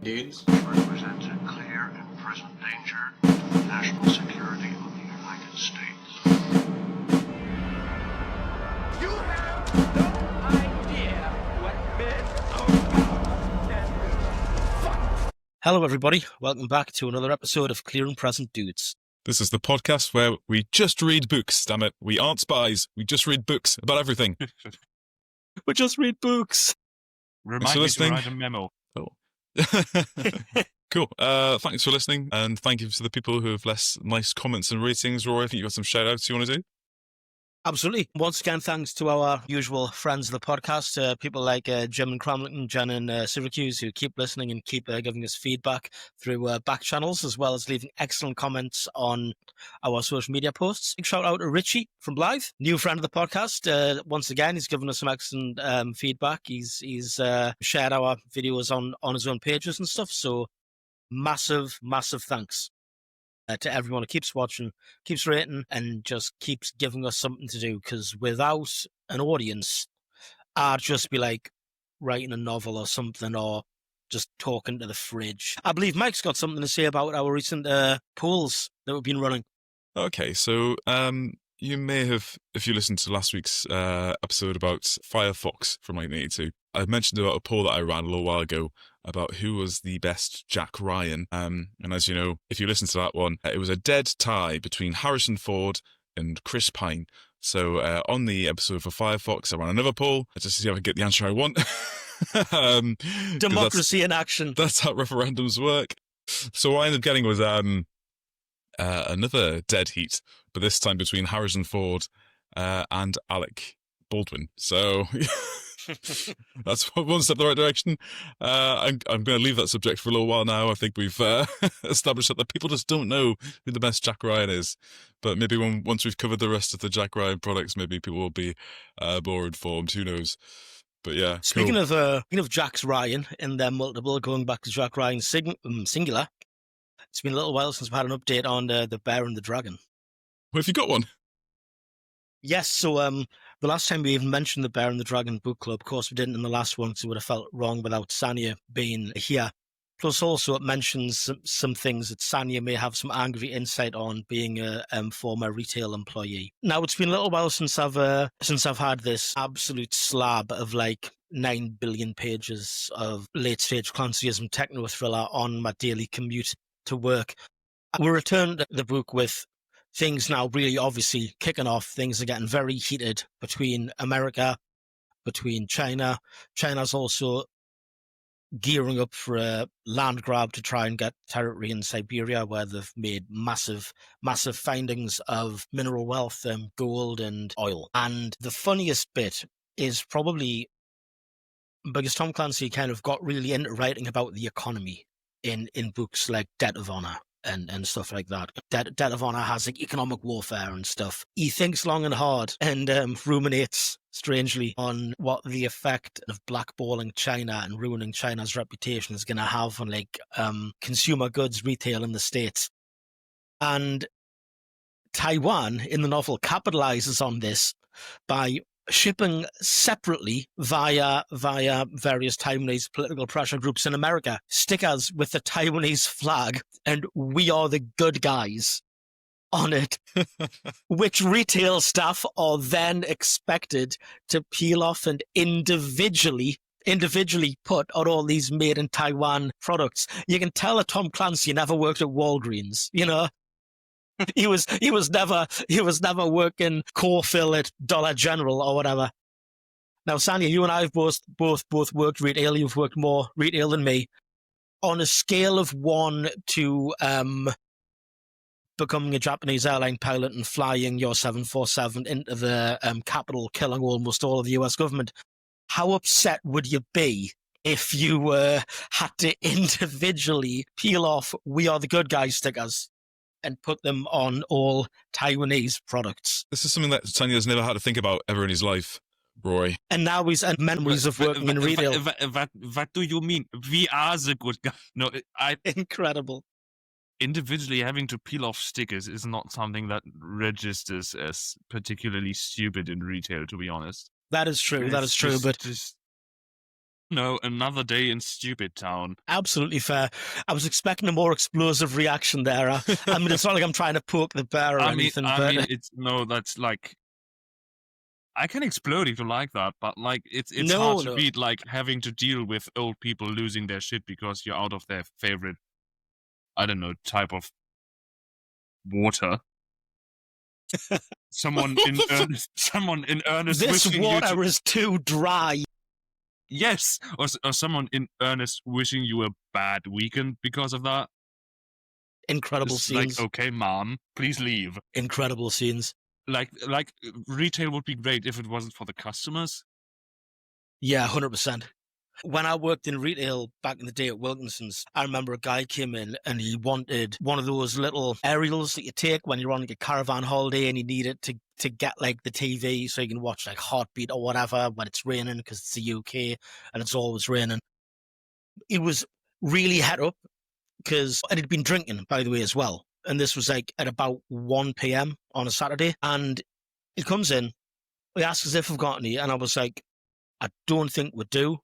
dudes. Represents a clear and present danger to the national security of the United States. You have no idea what men of power can do. Hello everybody, welcome back to another episode of Clear and Present Dudes. This is the podcast where we just read books, damn it. We aren't spies, we just read books about everything. We just read books. Remind me to write a memo. Oh. Cool. Thanks for listening, and thank you to the people who have left nice comments and ratings. Rory, I think you've got some shout-outs you want to do? Absolutely. Once again, thanks to our usual friends of the podcast, people like Jim and Cramlington, Jen and Syracuse, who keep listening and keep giving us feedback through back channels, as well as leaving excellent comments on our social media posts. Big shout out to Richie from Blythe, new friend of the podcast. Once again, he's given us some excellent feedback. He's shared our videos on his own pages and stuff. So massive thanks. To everyone who keeps watching, keeps rating, and just keeps giving us something to do, because without an audience, I'd just be like writing a novel or something, or just talking to the fridge. I believe Mike's got something to say about our recent polls that we've been running. Okay, so you may have, if you listened to last week's episode about Firefox from 1982, I mentioned about a poll that I ran a little while ago about who was the best Jack Ryan. And as you know, if you listen to that one, it was a dead tie between Harrison Ford and Chris Pine. So on the episode for Firefox, I ran another poll just to see if I could get the answer I want. Democracy in action. That's how referendums work. So what I ended up getting was another dead heat, but this time between Harrison Ford and Alec Baldwin. So that's one step in the right direction. I'm going to leave that subject for a little while now. I think we've established that the people just don't know who the best Jack Ryan is. But maybe once we've covered the rest of the Jack Ryan products, maybe people will be more informed. Who knows? But yeah. Speaking of Jack's Ryan and their multiple, going back to Jack Ryan singular, it's been a little while since we had an update on the Bear and the Dragon. Well, have you got one? Yes, so the last time we even mentioned the Bear and the Dragon book club, of course we didn't in the last one, because it would have felt wrong without Sanya being here. Plus also it mentions some things that Sanya may have some angry insight on, being a former retail employee. Now, it's been a little while since I've had this absolute slab of like 9 billion pages of late-stage Clancyism techno thriller on my daily commute to work. We returned to the book with things now really obviously kicking off. Things are getting very heated between America, between China. China's also gearing up for a land grab to try and get territory in Siberia, where they've made massive findings of mineral wealth, gold and oil. And the funniest bit is probably because Tom Clancy kind of got really into writing about the economy in books like Debt of Honor and stuff like that. Debt of Honor has like economic warfare and stuff. He thinks long and hard and ruminates strangely on what the effect of blackballing China and ruining China's reputation is going to have on like consumer goods retail in the States. And Taiwan in the novel capitalizes on this by shipping separately via various Taiwanese political pressure groups in America stickers with the Taiwanese flag and "We are the good guys" on it, which retail staff are then expected to peel off and individually put on all these made in Taiwan products. You can tell that Tom Clancy never worked at Walgreens, you know. He was never working core fill at Dollar General or whatever. Now, Sanya, you and I have both worked retail. You've worked more retail than me. On a scale of 1 to becoming a Japanese airline pilot and flying your 747 into the capital, killing almost all of the US government, how upset would you be if you had to individually peel off "We are the good guys" stickers and put them on all Taiwanese products? This is something that Tanya's never had to think about ever in his life, Roy. And now he's had memories of working in retail. What do you mean? We are the good guys. No, Incredible. Individually having to peel off stickers is not something that registers as particularly stupid in retail, to be honest. That is true. That is true. But No, another day in Stupid Town. Absolutely fair. I was expecting a more explosive reaction there. I mean, it's not like I'm trying to poke the bear or anything, but it's no, that's like I can explode if you like that, but like it's No, hard to no. beat like having to deal with old people losing their shit because you're out of their favorite, I don't know, type of water. Someone in earnest this wishing you to, water is too dry. yes, or someone in earnest wishing you a bad weekend because of that. Incredible It's scenes. like, okay, mom, please leave. Incredible scenes. Like retail would be great if it wasn't for the customers. Yeah, 100%. When I worked in retail back in the day at Wilkinson's, I remember a guy came in and he wanted one of those little aerials that you take when you're on like a caravan holiday and you need it to get like the TV so you can watch like Heartbeat or whatever when it's raining because it's the UK and it's always raining. He was really het up and he'd been drinking, by the way, as well. And this was like at about 1 p.m. on a Saturday. And he comes in, he asks us if we've got any, and I was like, I don't think we do.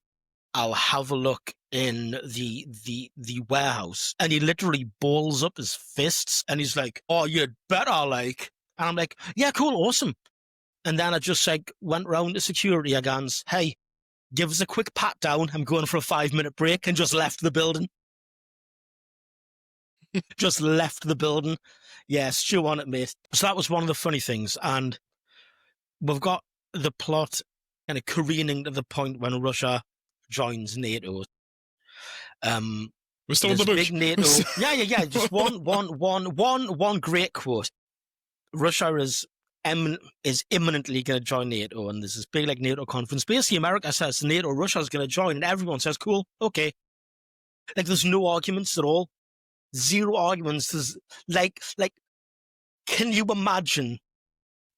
I'll have a look in the warehouse. And he literally balls up his fists and he's like, oh, you'd better, like. And I'm like, yeah, cool, awesome. And then I just like went round to security again, hey, give us a quick pat down. I'm going for a 5-minute break, and just left the building. Just left the building. Yeah, stew on it, mate. So that was one of the funny things. And we've got the plot kind of careening to the point when Russia joins NATO. We're still in the book. Big NATO. Yeah. Just one great quote. Russia is imminently going to join NATO, and there's this big like NATO conference. Basically, America says NATO, Russia's going to join, and everyone says, "Cool, okay." Like, there's no arguments at all. Zero arguments. There's like, can you imagine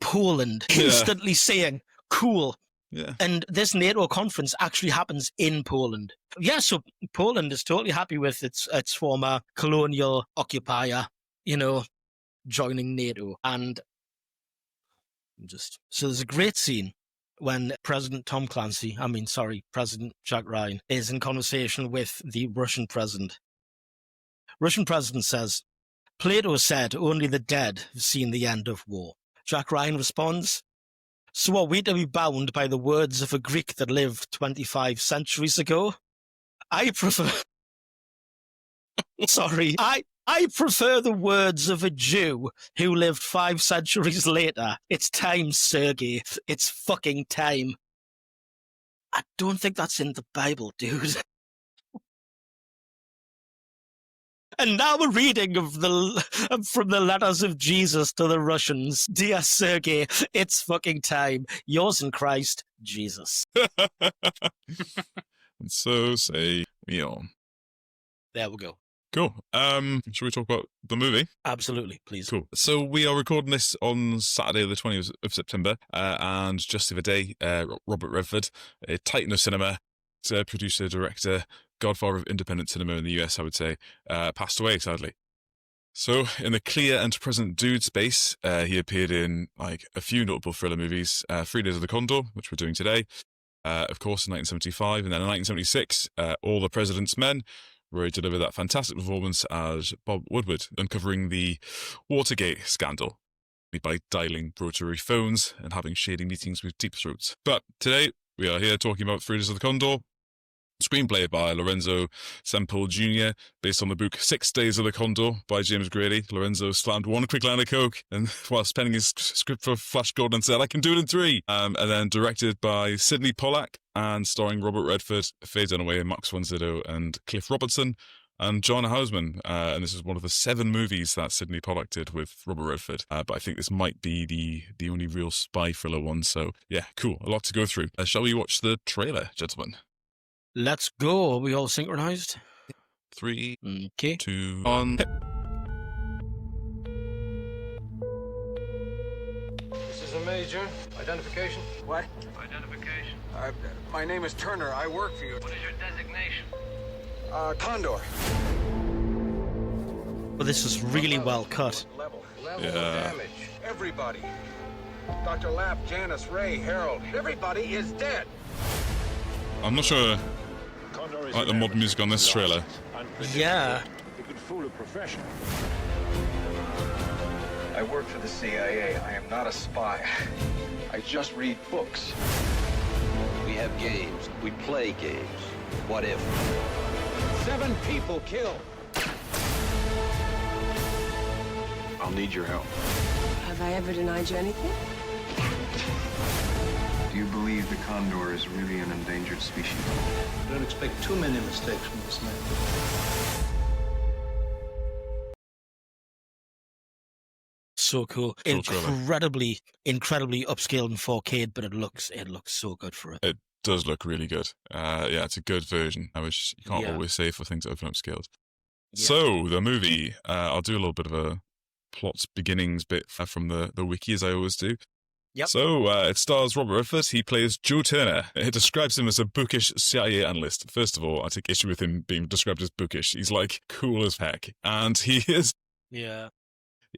Poland instantly saying, "Cool"? Yeah. And this NATO conference actually happens in Poland. Yeah, so Poland is totally happy with its former colonial occupier, joining NATO. And so there's a great scene when President Jack Ryan is in conversation with the Russian president. Russian president says, Plato said only the dead have seen the end of war. Jack Ryan responds, so are we to be bound by the words of a Greek that lived 25 centuries ago? I prefer the words of a Jew who lived 5 centuries later. It's time, Sergei. It's fucking time. I don't think that's in the Bible, dude. And now a reading of from the letters of Jesus to the Russians. Dear Sergei, it's fucking time. Yours in Christ, Jesus. And so say we all. There we go. Cool. Shall we talk about the movie? Absolutely, please. Cool. So we are recording this on Saturday, the 20th of September, and just the other day, Robert Redford, a titan of cinema, producer, director, godfather of independent cinema in the US, I would say, passed away, sadly. So, in the clear and present dude space, he appeared in like a few notable thriller movies, 3 Days of the Condor, which we're doing today, of course, in 1975, and then in 1976, All the President's Men, where he delivered that fantastic performance as Bob Woodward, uncovering the Watergate scandal by dialing rotary phones and having shady meetings with deep throats. But today, we are here talking about 3 Days of the Condor, screenplay by Lorenzo Semple Jr., based on the book 6 Days of the Condor by James Grady. Lorenzo slammed one quick line of coke and whilst penning his script for Flash Gordon said, I can do it in 3. And then directed by Sidney Pollack and starring Robert Redford, Faye Dunaway, Max Von Sydow, and Cliff Robertson, and John Houseman. And this is one of the 7 movies that Sidney Pollack did with Robert Redford. But I think this might be the only real spy thriller one. So yeah, cool. A lot to go through. Shall we watch the trailer, gentlemen? Let's go. Are we all synchronized? 3, okay. 2, 1. This is a major. Identification? What? Identification. My name is Turner. I work for you. What is your designation? Condor. Well, this is really well cut. Level Yeah. of damage. Everybody. Dr. Lapp, Janice, Ray, Harold. Everybody is dead. I'm not sure Condor is I like the modern music on this trailer. Yeah. It could fool a professional. I work for the CIA. I am not a spy. I just read books. We have games. We play games. What if? 7 people killed. I'll need your help. Have I ever denied you anything? Do you believe the Condor is really an endangered species? Don't expect too many mistakes from this man. So cool. Cool trailer. Incredibly upscaled in 4K, but it looks so good for it. It does look really good. Yeah, it's a good version, which you can't Yeah. always say for things that have been upscaled. Yeah. So, the movie, I'll do a little bit of a plot beginnings bit from the wiki, as I always do. Yep. So, it stars Robert Redford. He plays Joe Turner. It describes him as a bookish CIA analyst. First of all, I take issue with him being described as bookish. He's like cool as heck. And he is, Yeah.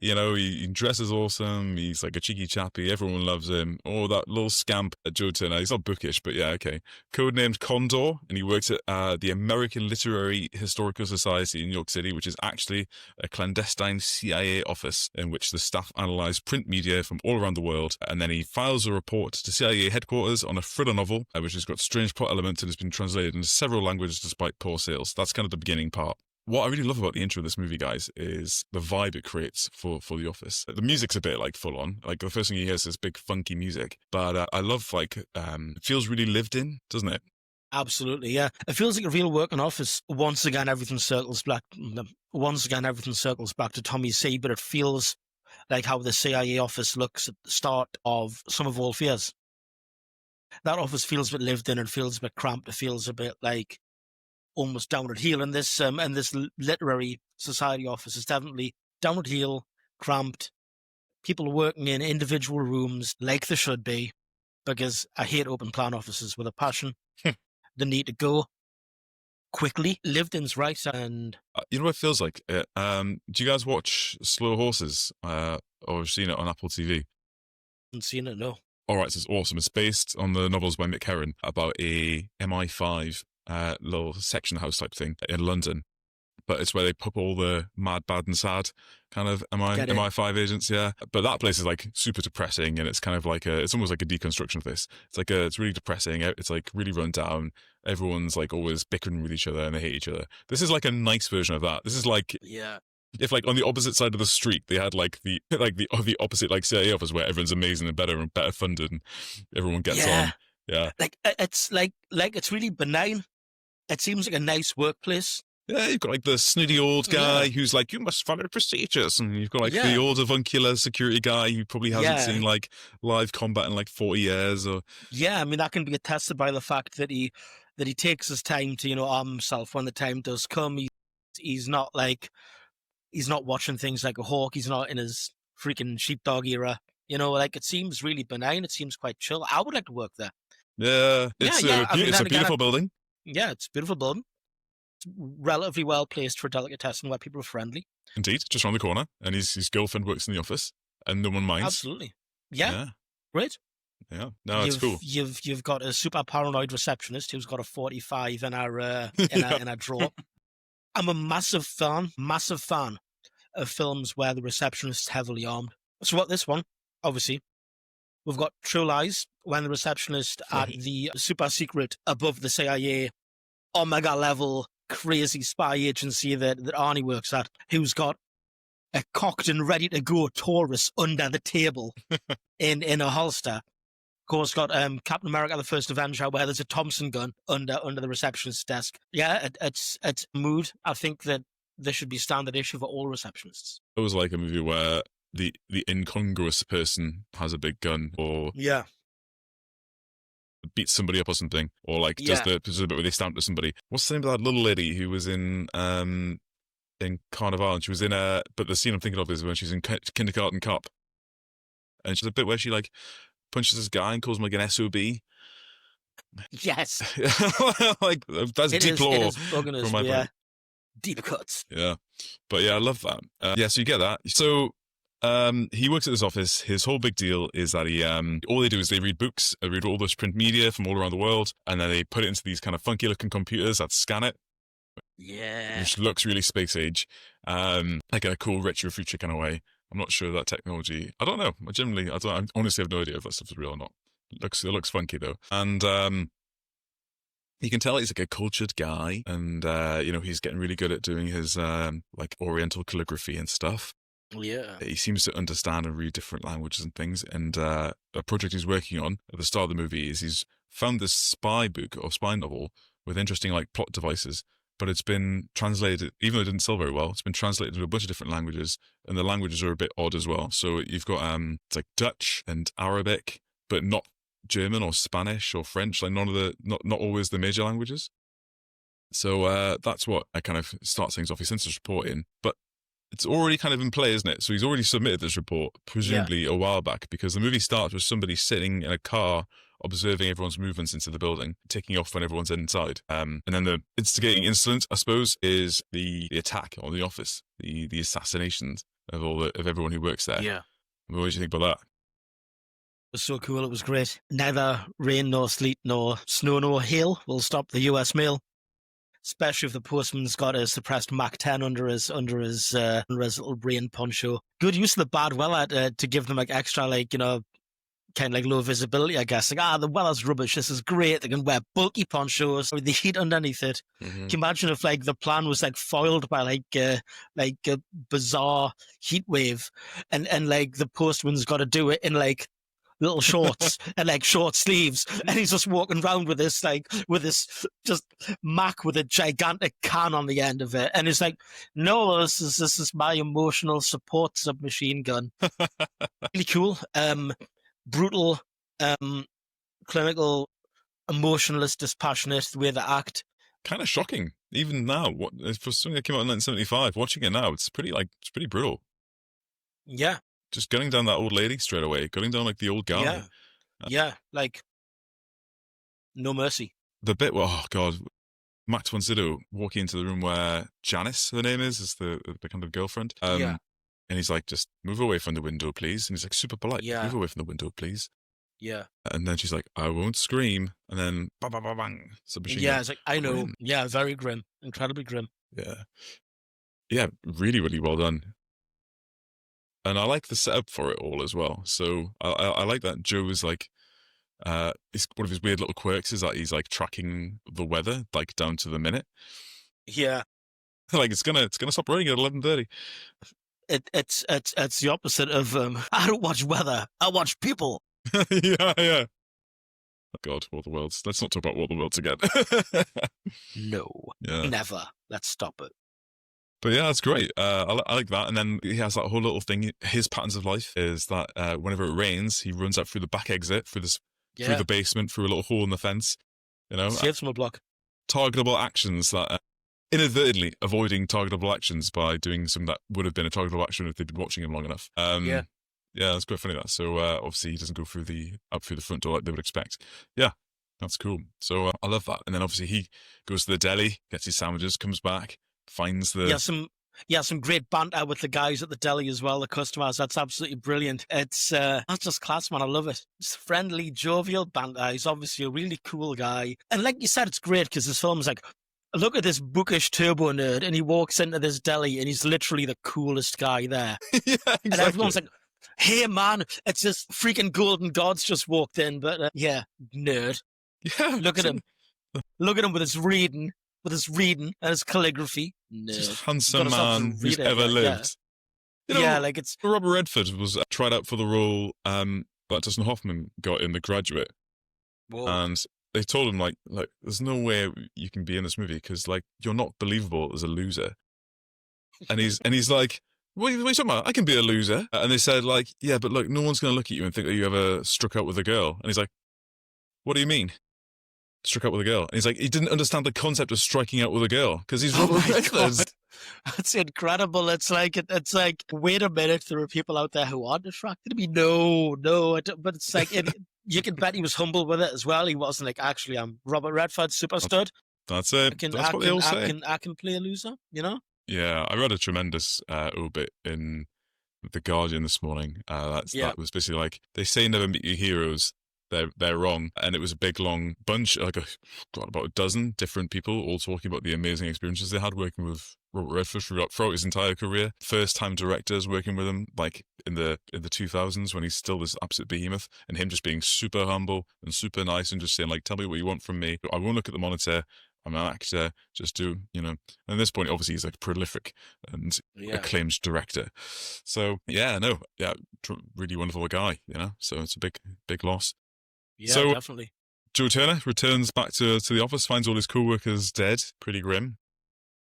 you know, he dresses awesome. He's like a cheeky chappy. Everyone loves him. Oh, that little scamp, Joe Turner. He's not bookish, but yeah, okay. Codenamed Condor, and he works at the American Literary Historical Society in New York City, which is actually a clandestine CIA office in which the staff analyze print media from all around the world. And then he files a report to CIA headquarters on a thriller novel, which has got strange plot elements and has been translated into several languages despite poor sales. That's kind of the beginning part. What I really love about the intro of this movie, guys, is the vibe it creates for the office. The music's a bit like full on. Like the first thing you hear is this big funky music, but I love it feels really lived in, doesn't it? Absolutely, yeah. It feels like a real working office. Once again, everything circles back to Tommy C, but it feels like how the CIA office looks at the start of Sum of All Fears. That office feels a bit lived in. It feels a bit cramped. It feels a bit like almost down at heel. And this literary society office is definitely down at heel, cramped. People working in individual rooms like they should be, because I hate open plan offices with a passion. They need to go quickly. Lived in's right, and You know what it feels like? Do you guys watch Slow Horses or have seen it on Apple TV? haven't seen it, no. All right, so it's awesome. It's based on the novels by Mick Herron about a MI5 little section house type thing in London. But it's where they put all the mad, bad, and sad kind of MI5 agents, yeah. But that place is like super depressing, and it's kind of like it's almost like a deconstruction of this. It's really depressing. It's like really run down. Everyone's like always bickering with each other and they hate each other. This is like a nice version of that. This is like, Yeah. if like on the opposite side of the street they had like the opposite like CIA office where everyone's amazing and better funded and everyone gets on. Yeah. Like it's it's really benign. It seems like a nice workplace. Yeah, you've got like the snooty old guy who's like, you must follow procedures. And you've got like the old avuncular security guy who probably hasn't seen like live combat in like 40 years. Or Yeah, I mean, that can be attested by the fact that he takes his time to, arm himself when the time does come. He's not watching things like a hawk. He's not in his freaking sheepdog era. It seems really benign. It seems quite chill. I would like to work there. yeah, it's it's a beautiful building. Yeah, it's a beautiful building. It's relatively well placed for delicatessen where people are friendly. Indeed, just around the corner. And his girlfriend works in the office and no one minds. Absolutely. Yeah. Great. Yeah. No, it's cool. You've got a super paranoid receptionist who's got a 45 in her in her drawer. I'm a massive fan of films where the receptionist's heavily armed. So what this one, obviously, we've got True Lies, when the receptionist at the super secret above the CIA Omega level crazy spy agency that Arnie works at, who's got a cocked and ready to go Taurus under the table in a holster. Of course, got Captain America: The First Avenger, where there's a Thompson gun under the receptionist's desk. Yeah, it's mood. I think that this should be standard issue for all receptionists. It was like a movie where the incongruous person has a big gun or beats somebody up or something, or like does the bit where they stamp to somebody. What's the name of that little lady who was in Carnival? And she was in but the scene I'm thinking of is when she's in Kindergarten Cop, and she's a bit where she like punches this guy and calls him like an SOB. Yes. Like that's deep lore from my brain. Deep cuts. Yeah. But yeah, I love that. So you get that. So He works at his office. His whole big deal is that he all they do is they read books, read all this print media from all around the world, and then they put it into these kind of funky looking computers that scan it. Yeah. Which looks really space age, like in a cool retro future kind of way. I'm not sure that technology. I don't know. I honestly have no idea if that stuff is real or not. It looks funky though, and you can tell he's like a cultured guy, and he's getting really good at doing his like Oriental calligraphy and stuff. Yeah. He seems to understand and read different languages and things. And a project he's working on at the start of the movie is he's found this spy book or spy novel with interesting like plot devices. But it's been translated, even though it didn't sell very well, it's been translated into a bunch of different languages, and the languages are a bit odd as well. So you've got it's like Dutch and Arabic, but not German or Spanish or French, like not always the major languages. So that's what I kind of start things off. He sends this report in, but it's already kind of in play, isn't it? So he's already submitted this report, presumably a while back, because the movie starts with somebody sitting in a car observing everyone's movements into the building, taking off when everyone's inside. And then the instigating incident, I suppose, is the attack on the office, the assassinations of everyone who works there. Yeah. What do you think about that? It was so cool. It was great. Neither rain nor sleet nor snow nor hail will stop the US mail. Especially if the postman's got a suppressed Mach 10 under his little rain poncho. Good use of the bad weather to give them like extra kind of like low visibility, I guess. Like, the weather's rubbish. This is great. They can wear bulky ponchos with the heat underneath it. Mm-hmm. Can you imagine if like the plan was like foiled by like a bizarre heat wave, and like the postman's got to do it in like little shorts and like short sleeves, and he's just walking around with this just Mac with a gigantic can on the end of it, and it's like, no, this is my emotional support submachine gun. Really cool. Brutal, clinical, emotionless, dispassionate, the way they act. Kind of shocking, even now. For something that came out in 1975, watching it now, it's pretty brutal. Yeah. Just gunning down that old lady straight away, gunning down like the old guy. Yeah. Yeah, like no mercy. The bit, oh god, Max Von Sydow walking into the room where Janice, her name is the kind of girlfriend. Yeah. And he's like, just move away from the window, please. And he's like, super polite. Yeah. Move away from the window, please. Yeah. And then she's like, I won't scream. And then, bang, bang, bang, bang. Yeah, it's like, I know. Grim. Yeah, very grim. Incredibly grim. Yeah. Yeah, really, really well done. And I like the setup for it all as well. So I like that Joe is like, one of his weird little quirks is that he's like tracking the weather, like down to the minute. Yeah. Like it's gonna stop raining at 11:30. It's the opposite of I don't watch weather, I watch people. yeah. Oh God, War of the Worlds. Let's not talk about War of the Worlds again. No. Yeah. Never. Let's stop it. But yeah, that's great. I like that. And then he has that whole little thing. His patterns of life is that whenever it rains, he runs out through the back exit, through the basement, through a little hole in the fence. Saves from a block. Targetable actions that inadvertently avoiding targetable actions by doing something that would have been a targetable action if they'd been watching him long enough. Yeah, that's quite funny. That so obviously he doesn't go through the front door like they would expect. Yeah, that's cool. So I love that. And then obviously he goes to the deli, gets his sandwiches, comes back, finds the some great banter with the guys at the deli as well, the customers. That's absolutely brilliant. It's that's just class, man. I love it. It's friendly, jovial banter. He's obviously a really cool guy, and like you said, it's great because this film's like, look at this bookish turbo nerd, and he walks into this deli, and he's literally the coolest guy there. Yeah, exactly. And everyone's like, hey, man, it's this freaking golden gods just walked in. But nerd. Yeah. Look at him. Look at him with his reading and his calligraphy. Nerd. Just handsome man who's ever lived. Yeah. Like it's... Robert Redford was tried out for the role that Dustin Hoffman got in The Graduate. Whoa. And they told him, like, there's no way you can be in this movie because, like, you're not believable as a loser. And he's like, what are you talking about? I can be a loser. And they said, like, yeah, but look, no one's going to look at you and think that you ever struck out with a girl. And he's like, what do you mean? Struck out with a girl? And he's like, he didn't understand the concept of striking out with a girl because he's Robert Redford. That's incredible. It's like, wait a minute, there are people out there who aren't attracted to me. No, but it's like, you can bet he was humble with it as well. He wasn't like, actually, I'm Robert Redford, super stud. That's it. That's what they all say. I can play a loser, you know? Yeah, I read a tremendous obit in The Guardian this morning. That was basically like, they say never meet your heroes. They're wrong. And it was a big, long bunch, like about a dozen different people all talking about the amazing experiences they had working with Robert Redford throughout his entire career. First-time directors working with him, like in the 2000s when he's still this absolute behemoth, and him just being super humble and super nice and just saying, like, tell me what you want from me. I won't look at the monitor. I'm an actor, just do, And at this point, obviously, he's like prolific and acclaimed director. So, really wonderful guy, So it's a big loss. Yeah, so, definitely. Joe Turner returns back to the office, finds all his co-workers dead, pretty grim.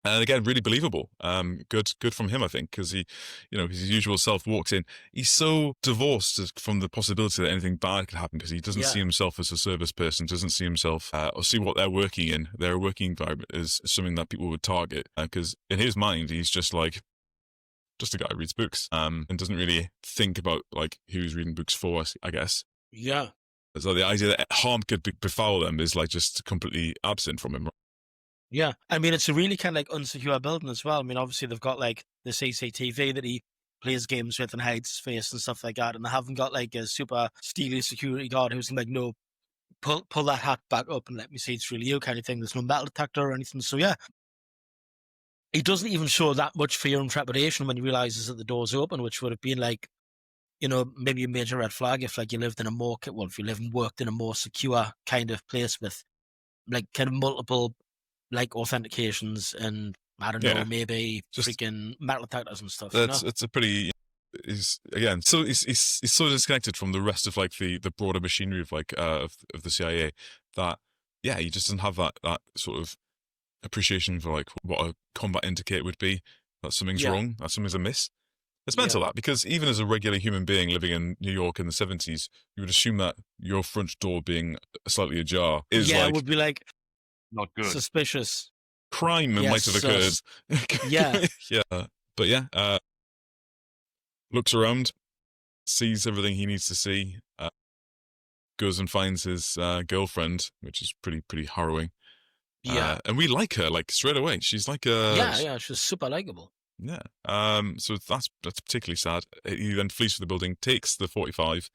And again, really believable. Good from him, I think, because he, his usual self walks in. He's so divorced from the possibility that anything bad could happen because he doesn't see himself as a service person, doesn't see himself or see what they're working in. Their working environment is something that people would target because in his mind, he's just a guy who reads books and doesn't really think about like who he's reading books for, I guess. Yeah. So the idea that harm could befall them is like just completely absent from him. Yeah, I mean, it's a really kind of like unsecure building as well. I mean, obviously they've got like the CCTV that he plays games with and hides his face and stuff like that, and they haven't got like a super steely security guard who's like, no, pull that hat back up and let me see it's really you kind of thing. There's no metal detector or anything. So yeah, he doesn't even show that much fear and trepidation when he realizes that the door's open, which would have been like, maybe a major red flag if like you lived in a more, well, if you lived and worked in a more secure kind of place with like kind of multiple like authentications and I don't know, maybe just freaking metal detectors and stuff. It's a pretty. He's so so disconnected from the rest of like the broader machinery of like of the CIA that he just doesn't have that sort of appreciation for like what a combat indicator would be. That something's wrong. That something's amiss. It's mental that because even as a regular human being living in New York in the 70s, you would assume that your front door being slightly ajar is it would be like not good, suspicious. Crime might have occurred. But looks around, sees everything he needs to see, goes and finds his girlfriend, which is pretty harrowing. And we like her like straight away. She's like she's super likable. Yeah. So that's particularly sad. He then flees from the building, takes the 45,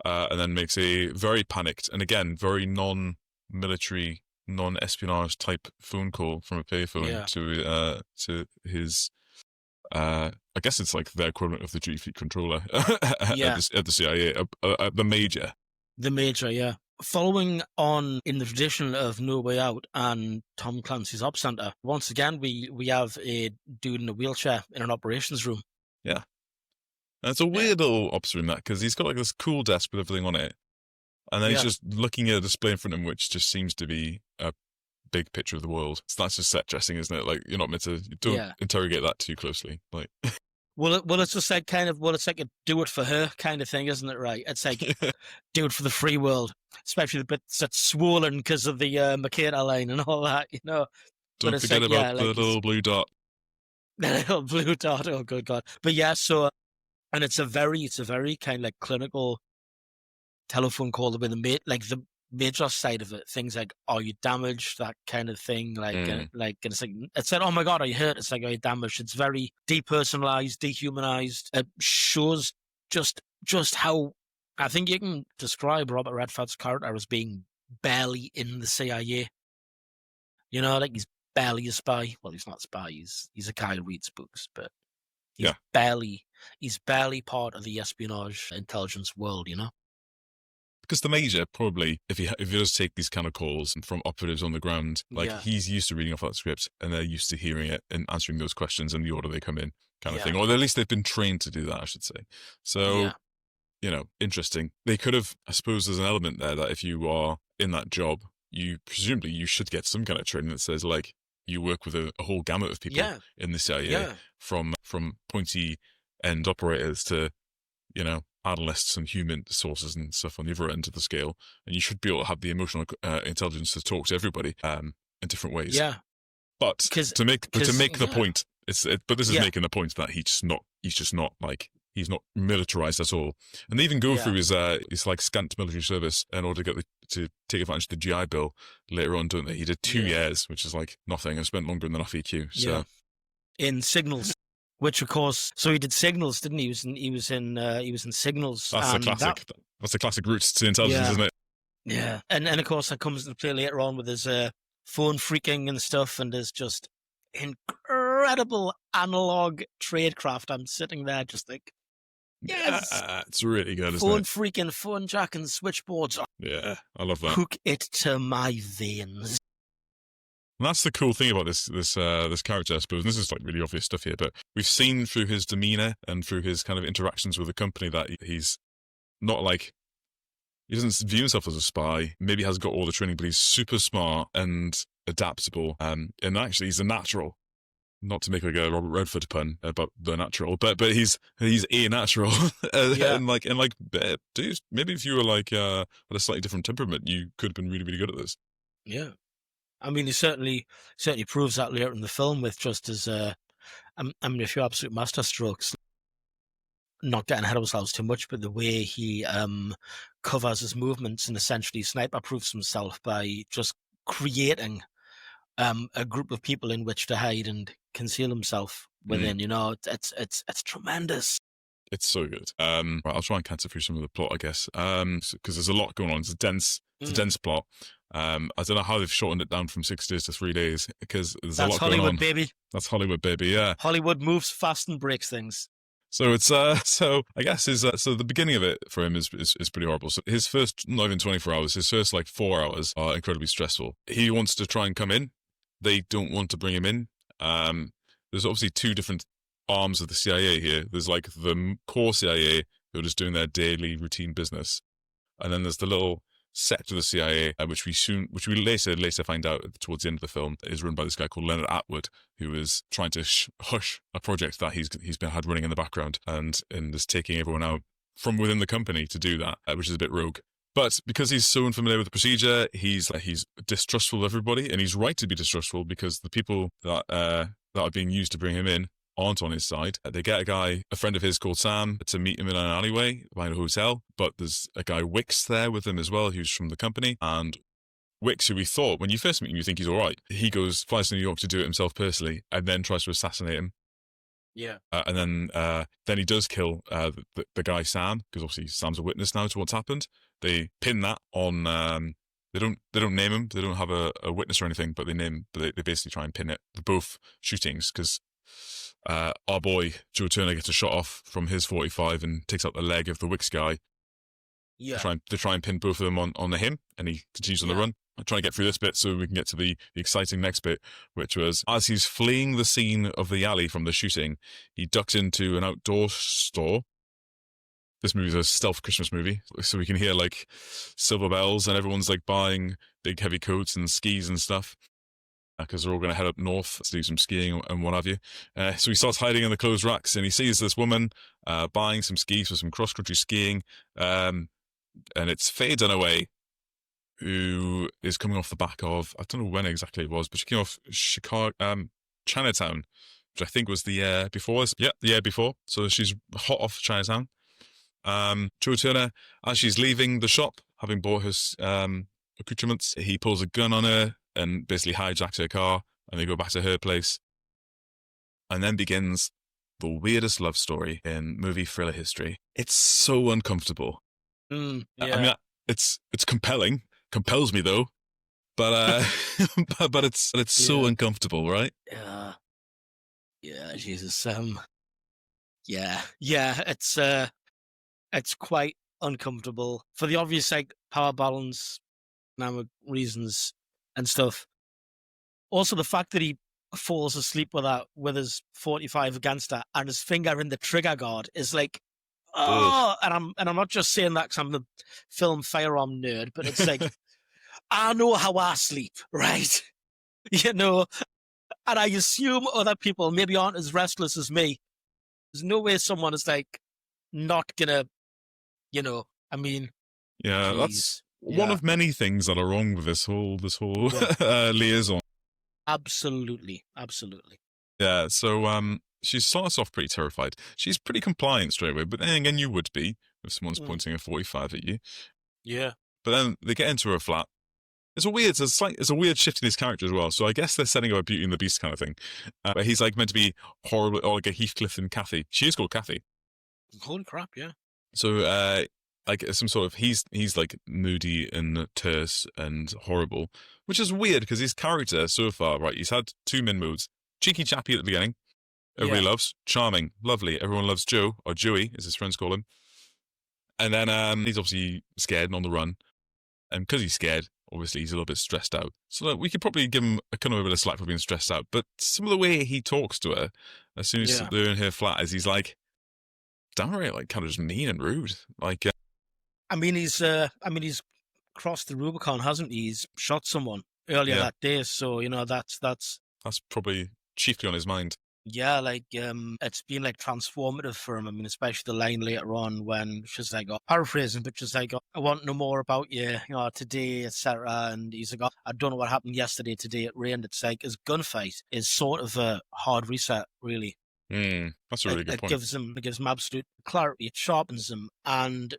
and then makes a very panicked and again very non-military, non-espionage type phone call from a payphone to his. I guess it's like their equivalent of the G Fleet controller at the CIA, the major. The major, yeah. Following on in the tradition of No Way Out and Tom Clancy's Op Center, once again we have a dude in a wheelchair in an operations room. Yeah. And it's a weird little ops room that because he's got like this cool desk with everything on it. And then he's just looking at a display in front of him, which just seems to be a big picture of the world. So that's just set dressing, isn't it? Like you're not meant to interrogate that too closely. Like Well, it's just like it's like a do it for her kind of thing, isn't it? Right? It's like do it for the free world, especially the bits that's swollen because of the Mercator line and all that, Don't forget about the little blue dot. The little blue dot. Oh, good God! But yeah, so and it's a very kind of like clinical telephone call with the major side of it, things like are you damaged, that kind of thing, and it's like it said, oh my God, are you hurt? It's like, are you damaged? It's very depersonalized, dehumanized. It shows just how I think you can describe Robert Redford's character as being barely in the CIA. Like he's barely a spy. Well, he's not a spy. He's a guy who reads books, but he's barely part of the espionage intelligence world. Because the major probably, if he does take these kind of calls from operatives on the ground, he's used to reading off that script and they're used to hearing it and answering those questions in the order they come in, kind of thing. Or at least they've been trained to do that, I should say. So, interesting. They could have, I suppose there's an element there that if you are in that job, you should get some kind of training that says like you work with a whole gamut of people in the CIA, from pointy end operators to, analysts and human sources and stuff on the other end of the scale, and you should be able to have the emotional intelligence to talk to everybody in different ways. Yeah, but to make the point, but this is making the point that he's not militarized at all, and they even go through his like scant military service in order to to take advantage of the GI Bill later on, don't they? He did 2 years, which is like nothing, and spent longer than off EQ. So in signals. Which, of course, so he did Signals, didn't he? He was in Signals. That's a and classic. That's a classic route to intelligence, Yeah. isn't it? Yeah, and of course that comes into play later on with his phone freaking and stuff, and there's just incredible analog tradecraft. I'm sitting there just like, yes, Yeah, it's really good, isn't phone it? freaking, phone jack, and switchboards. Yeah, I love that. Hook it to my veins. And that's the cool thing about this character, I suppose. And this is like really obvious stuff here, but we've seen through his demeanor and through his kind of interactions with the company that he's not like, he doesn't view himself as a spy. Maybe he hasn't got all the training, but he's super smart and adaptable. And actually, he's a natural. Not to make like a Robert Redford pun about the natural, but he's a natural. Dude, maybe if you were like had a slightly different temperament, you could have been really, really good at this. Yeah, I mean, he certainly proves that later in the film with just his a few absolute masterstrokes. Not getting ahead of ourselves too much, but the way he covers his movements and essentially sniper-proofs himself by just creating a group of people in which to hide and conceal himself within. You know, it's tremendous. It's so good. Right, I'll try and canter through some of the plot, I guess, because there's a lot going on. It's a dense plot. I don't know how they've shortened it down from 6 days to 3 days because there's a lot going on. Hollywood, baby. That's Hollywood, baby. Yeah. Hollywood moves fast and breaks things. So it's so I guess so the beginning of it for him is pretty horrible. So his first, not even 24 hours, his first like 4 hours are incredibly stressful. He wants to try and come in. They don't want to bring him in. There's obviously two different arms of the CIA here. There's like the core CIA who are just doing their daily routine business, and then there's the little sector of the CIA, which we later find out towards the end of the film is run by this guy called Leonard Atwood, who is trying to hush a project that he's had running in the background, and is taking everyone out from within the company to do that, which is a bit rogue. But because he's so unfamiliar with the procedure, he's distrustful of everybody, and he's right to be distrustful because the people that are being used to bring him in aren't on his side. They get a friend of his called Sam, to meet him in an alleyway behind a hotel, but there's a guy Wicks there with him as well, who's from the company, and Wicks, who we thought, when you first meet him, you think he's all right. He flies to New York to do it himself personally, and then tries to assassinate him. Yeah. And then he does kill the guy Sam, because obviously Sam's a witness now to what's happened. They pin that on. They don't name him. They don't have a witness or anything, but they basically try and pin it. Both shootings, because our boy Joe Turner gets a shot off from his 45 and takes out the leg of the Wicks guy. Yeah. They try and pin both of them on him, and he continues on the run. I'm trying to get through this bit so we can get to the exciting next bit, which was as he's fleeing the scene of the alley from the shooting, he ducks into an outdoor store. This movie's a stealth Christmas movie, so we can hear like silver bells and everyone's like buying big heavy coats and skis and stuff because they're all going to head up north to do some skiing and what have you. So he starts hiding in the clothes racks and he sees this woman buying some skis for some cross-country skiing, and it's Faye Dunaway, who is coming off the back of, I don't know when exactly it was, but she came off Chinatown, which I think was the year before. Yeah, the year before. So she's hot off Chinatown. Joe Turner, as she's leaving the shop, having bought her accoutrements, he pulls a gun on her and basically hijacks her car, and they go back to her place. And then begins the weirdest love story in movie thriller history. It's so uncomfortable. Yeah. I mean, it's compelling. Compels me though, but but it's so uncomfortable, right? Yeah, Jesus. Yeah, it's quite uncomfortable for the obvious like power balance, reasons and stuff. Also, the fact that he falls asleep with his 45 against her and his finger in the trigger guard is like, oh, and I'm not just saying that because I'm the film firearm nerd, but it's like, I know how I sleep, right? You know, and I assume other people maybe aren't as restless as me. There's no way someone is like not gonna, you know, I mean, yeah, geez. That's one of many things that are wrong with this whole liaison. Absolutely. Yeah, so she starts off pretty terrified. She's pretty compliant straight away, but then again, you would be if someone's pointing a 45 at you. Yeah. But then they get into her flat, it's a weird shift in his character as well. So I guess they're setting up a Beauty and the Beast kind of thing. But he's like meant to be horrible, or like a Heathcliff and Kathy. She is called Kathy. Holy crap! Yeah. So like some sort of he's like moody and terse and horrible, which is weird because his character so far, right? He's had two min moods: cheeky chappy at the beginning, everybody loves, charming, lovely, everyone loves Joe, or Joey as his friends call him, and then he's obviously scared and on the run, and because he's scared, obviously he's a little bit stressed out. So like, we could probably give him a kind of a bit of slack for being stressed out, but some of the way he talks to her as soon as they're in her flat is he's like downright like kind of just mean and rude. Like, I mean, he's crossed the Rubicon, hasn't he? He's shot someone earlier that day, so that's probably chiefly on his mind. Yeah, like it's been like transformative for him. I mean, especially the line later on when she's like, paraphrasing, but she's like, I want to know more about you, today, etc. And he's like, I don't know what happened yesterday. Today it rained. It's like his gunfight is sort of a hard reset, really. That's a really good point. It gives him absolute clarity. It sharpens him, and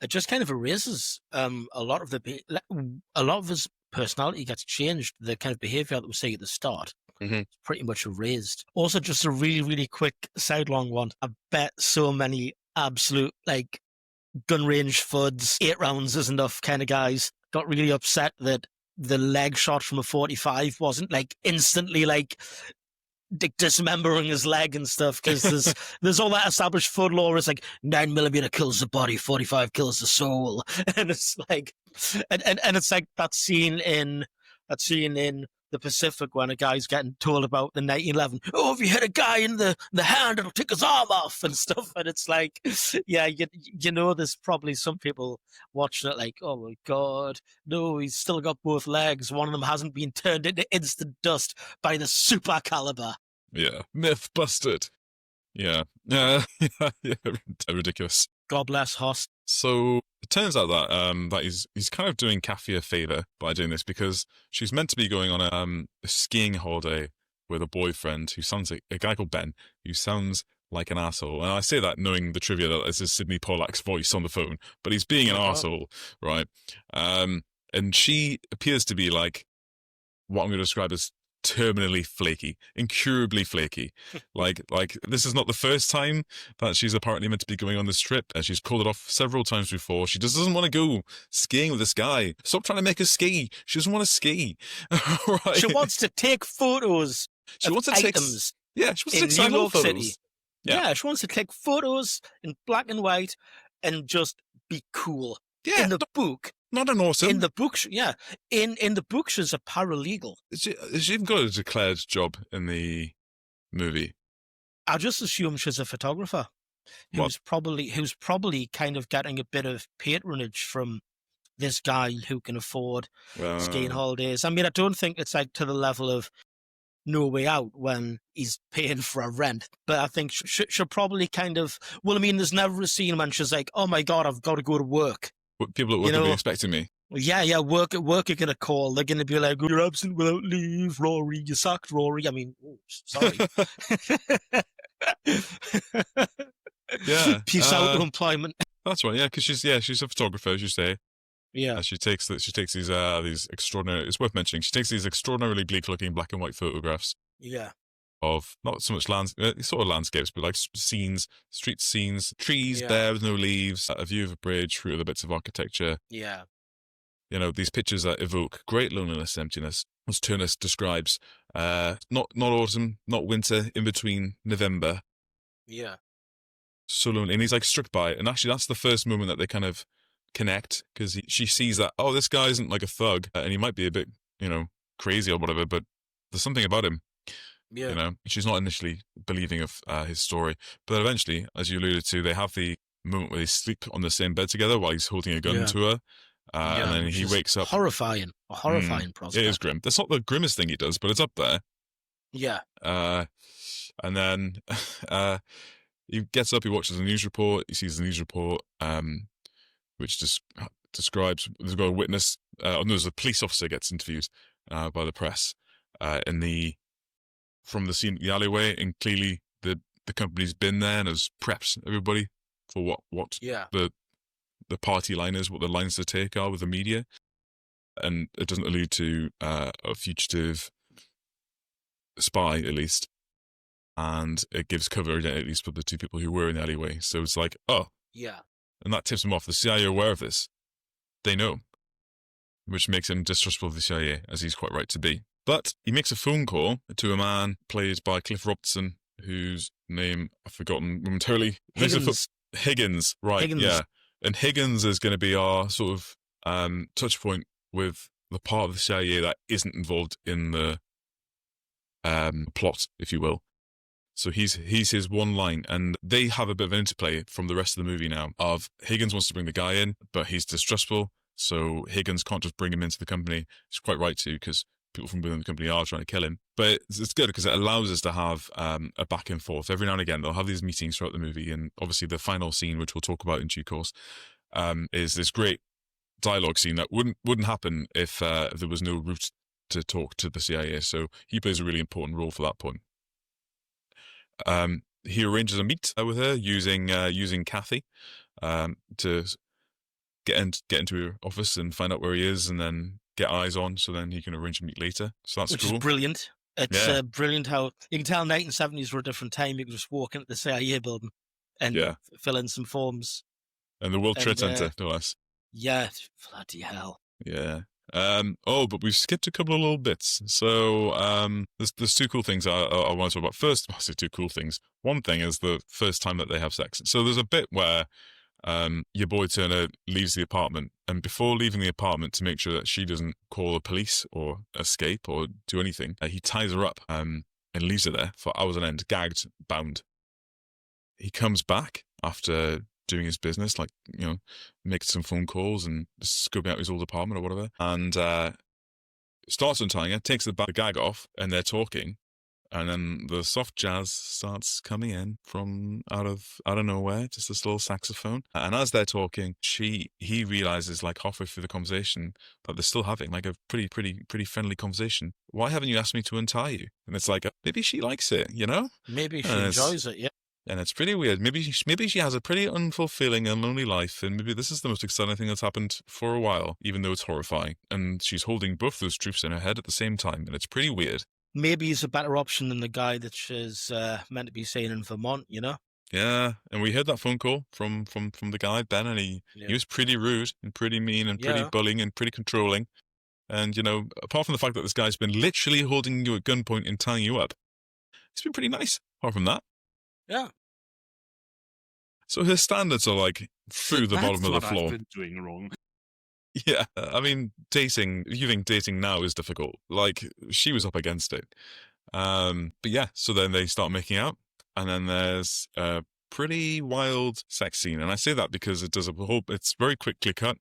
it just kind of erases a lot of his personality gets changed. The kind of behavior that we see at the start. Mm-hmm. Pretty much erased. Also, just a really, really quick sidelong one. I bet so many absolute like gun range fuds, 8 rounds is enough kind of guys got really upset that the leg shot from a 45 wasn't like instantly like dismembering his leg and stuff, because there's all that established fud lore. It's like 9mm kills the body, 45 kills the soul, and it's like, and it's like that scene in the Pacific when a guy's getting told about the 1911. Oh, if you hit a guy in the hand, it'll take his arm off and stuff. And it's like, yeah, there's probably some people watching it like, oh my God, no, he's still got both legs. One of them hasn't been turned into instant dust by the super caliber. Yeah, myth busted. Yeah, ridiculous. God bless Hoss. So it turns out that he's kind of doing Kathy a favor by doing this, because she's meant to be going on a skiing holiday with a boyfriend who sounds like a guy called Ben, who sounds like an asshole. And I say that knowing the trivia that this is Sidney Pollack's voice on the phone, but he's being an asshole, right? And she appears to be like what I'm going to describe as terminally flaky, incurably flaky. like this is not the first time that she's apparently meant to be going on this trip, and she's called it off several times before. She just doesn't want to go skiing with this guy. Stop trying to make her ski. She doesn't want to ski. Right? She wants to take photos. She wants to items. She wants to take New York City. Yeah, she wants to take photos in black and white and just be cool. Yeah, in the book. Not an awesome. In the book, yeah. In the book, she's a paralegal. She even got a declared job in the movie. I just assume she's a photographer who's probably kind of getting a bit of patronage from this guy who can afford skiing holidays. I mean, I don't think it's like to the level of No Way Out when he's paying for a rent, but I think she'll probably kind of. Well, I mean, there's never a scene when she's like, "Oh my God, I've got to go to work." People at work will be expecting me. Yeah, work are going to call. They're going to be like, "You're absent without leave, Rory. You sacked, Rory." I mean, sorry. Yeah. Peace out to employment. That's right. Yeah, because she's a photographer, as you say. Yeah. She takes these extraordinary. It's worth mentioning. She takes these extraordinarily bleak-looking black and white photographs. Yeah. Of not so much sort of landscapes, but like scenes, street scenes, trees bare with no leaves, a view of a bridge, through other bits of architecture. Yeah. These pictures that evoke great loneliness, emptiness, as Turnus describes. Not autumn, not winter, in between November. Yeah. So lonely, and he's like struck by it. And actually, that's the first moment that they kind of connect, because she sees that, oh, this guy isn't like a thug, and he might be a bit, crazy or whatever, but there's something about him. Yeah. She's not initially believing of his story, but eventually, as you alluded to, they have the moment where they sleep on the same bed together while he's holding a gun to her, and then he wakes up. Horrifying prospect. It is grim. That's not the grimmest thing he does, but it's up there. Yeah. And then he gets up, he watches the news report, he sees the news report, which describes there's got a witness. There's a police officer gets interviewed by the press from the scene, the alleyway, and clearly the company's been there and has prepped everybody for what the party line is, what the lines to take are with the media. and it doesn't allude to a fugitive spy, at least. And it gives cover identities for the two people who were in the alleyway. So it's like, oh. Yeah. And that tips him off. The CIA are aware of this. They know. Which makes him distrustful of the CIA, as he's quite right to be. But he makes a phone call to a man played by Cliff Robertson, whose name I've forgotten momentarily. Higgins, right, Higgins. yeah. And Higgins is going to be our sort of touch point with the part of the CIA that isn't involved in the plot, if you will. So he's his one line, and they have a bit of an interplay from the rest of the movie now of Higgins wants to bring the guy in, but he's distrustful, so Higgins can't just bring him into the company. He's quite right to, because people from within the company are trying to kill him. But it's good because it allows us to have a back and forth. Every now and again, they'll have these meetings throughout the movie, and obviously the final scene, which we'll talk about in due course, is this great dialogue scene that wouldn't happen if there was no route to talk to the CIA. So he plays a really important role for that point. He arranges a meet with her using Kathy to get into her office and find out where he is, and then get eyes on, so then he can arrange a meet later. So that's Which cool. is brilliant. It's brilliant how you can tell 1970s were a different time. You can just walk into the CIA building and fill in some forms. And the World Trade Center, no less. Yeah, bloody hell. Yeah. But we've skipped a couple of little bits. So there's two cool things I want to talk about. First, I say two cool things. One thing is the first time that they have sex. So there's a bit where your boy Turner leaves the apartment, and before leaving the apartment, to make sure that she doesn't call the police or escape or do anything, he ties her up and leaves her there for hours on end, gagged, bound. He comes back after doing his business, like, making some phone calls and scoping out his old apartment or whatever, and starts untying her, takes the gag off, and they're talking, and then the soft jazz starts coming in from out of nowhere, just this little saxophone, and as they're talking, he realizes, like, halfway through the conversation, that they're still having like a pretty friendly conversation. Why haven't you asked me to untie you? And it's like, maybe she likes it, Maybe she enjoys it, yeah. And it's pretty weird. Maybe she has a pretty unfulfilling and lonely life, and maybe this is the most exciting thing that's happened for a while, even though it's horrifying. And she's holding both those truths in her head at the same time, and it's pretty weird. Maybe he's a better option than the guy that she's meant to be seeing in Vermont, Yeah, and we heard that phone call from the guy, Ben, and he was pretty rude and pretty mean and pretty bullying and pretty controlling. And, apart from the fact that this guy's been literally holding you at gunpoint and tying you up, it's been pretty nice, apart from that. Yeah. So his standards are like through the bottom of the floor. I've been doing wrong. Yeah, I mean, you think dating now is difficult. Like, she was up against it. But yeah, so then they start making out, and then there's a pretty wild sex scene. And I say that because it's very quickly cut.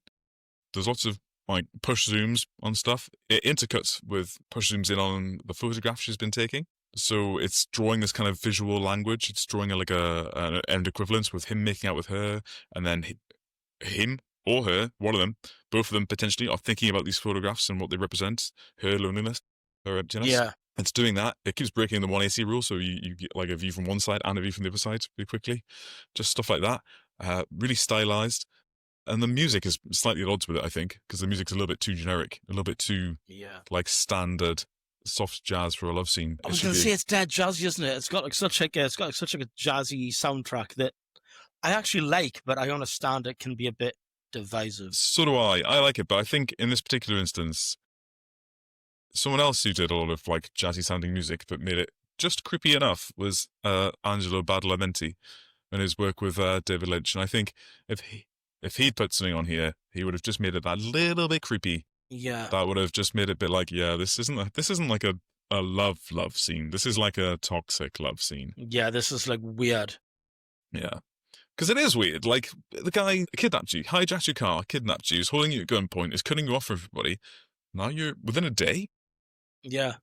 There's lots of like push zooms on stuff. It intercuts with push zooms in on the photograph she's been taking. So it's drawing this kind of visual language. It's drawing like an end equivalence with him making out with her, and then him or her, one of them, both of them potentially, are thinking about these photographs and what they represent, her loneliness, her emptiness. Yeah. It's doing that. It keeps breaking the 180 rule, so you get like a view from one side and a view from the other side really quickly. Just stuff like that. Really stylized. And the music is slightly at odds with it, I think, because the music's a little bit too generic, a little bit too like standard soft jazz for a love scene. I was going to say it's dead jazzy, isn't it? It's got such a jazzy soundtrack that I actually like, but I understand it can be a bit divisive. So do I. I like it, but I think in this particular instance, someone else who did a lot of like jazzy sounding music but made it just creepy enough was Angelo Badalamenti and his work with David Lynch. And I think if he'd put something on here, he would have just made it that little bit creepy. Yeah, that would have just made it a bit like, this isn't like a love scene. This is like a toxic love scene. Yeah, this is like weird. Yeah, because it is weird. Like, the guy kidnapped you, hijacked your car, kidnapped you, is holding you at gunpoint, is cutting you off from everybody. Now you're within a day. Yeah.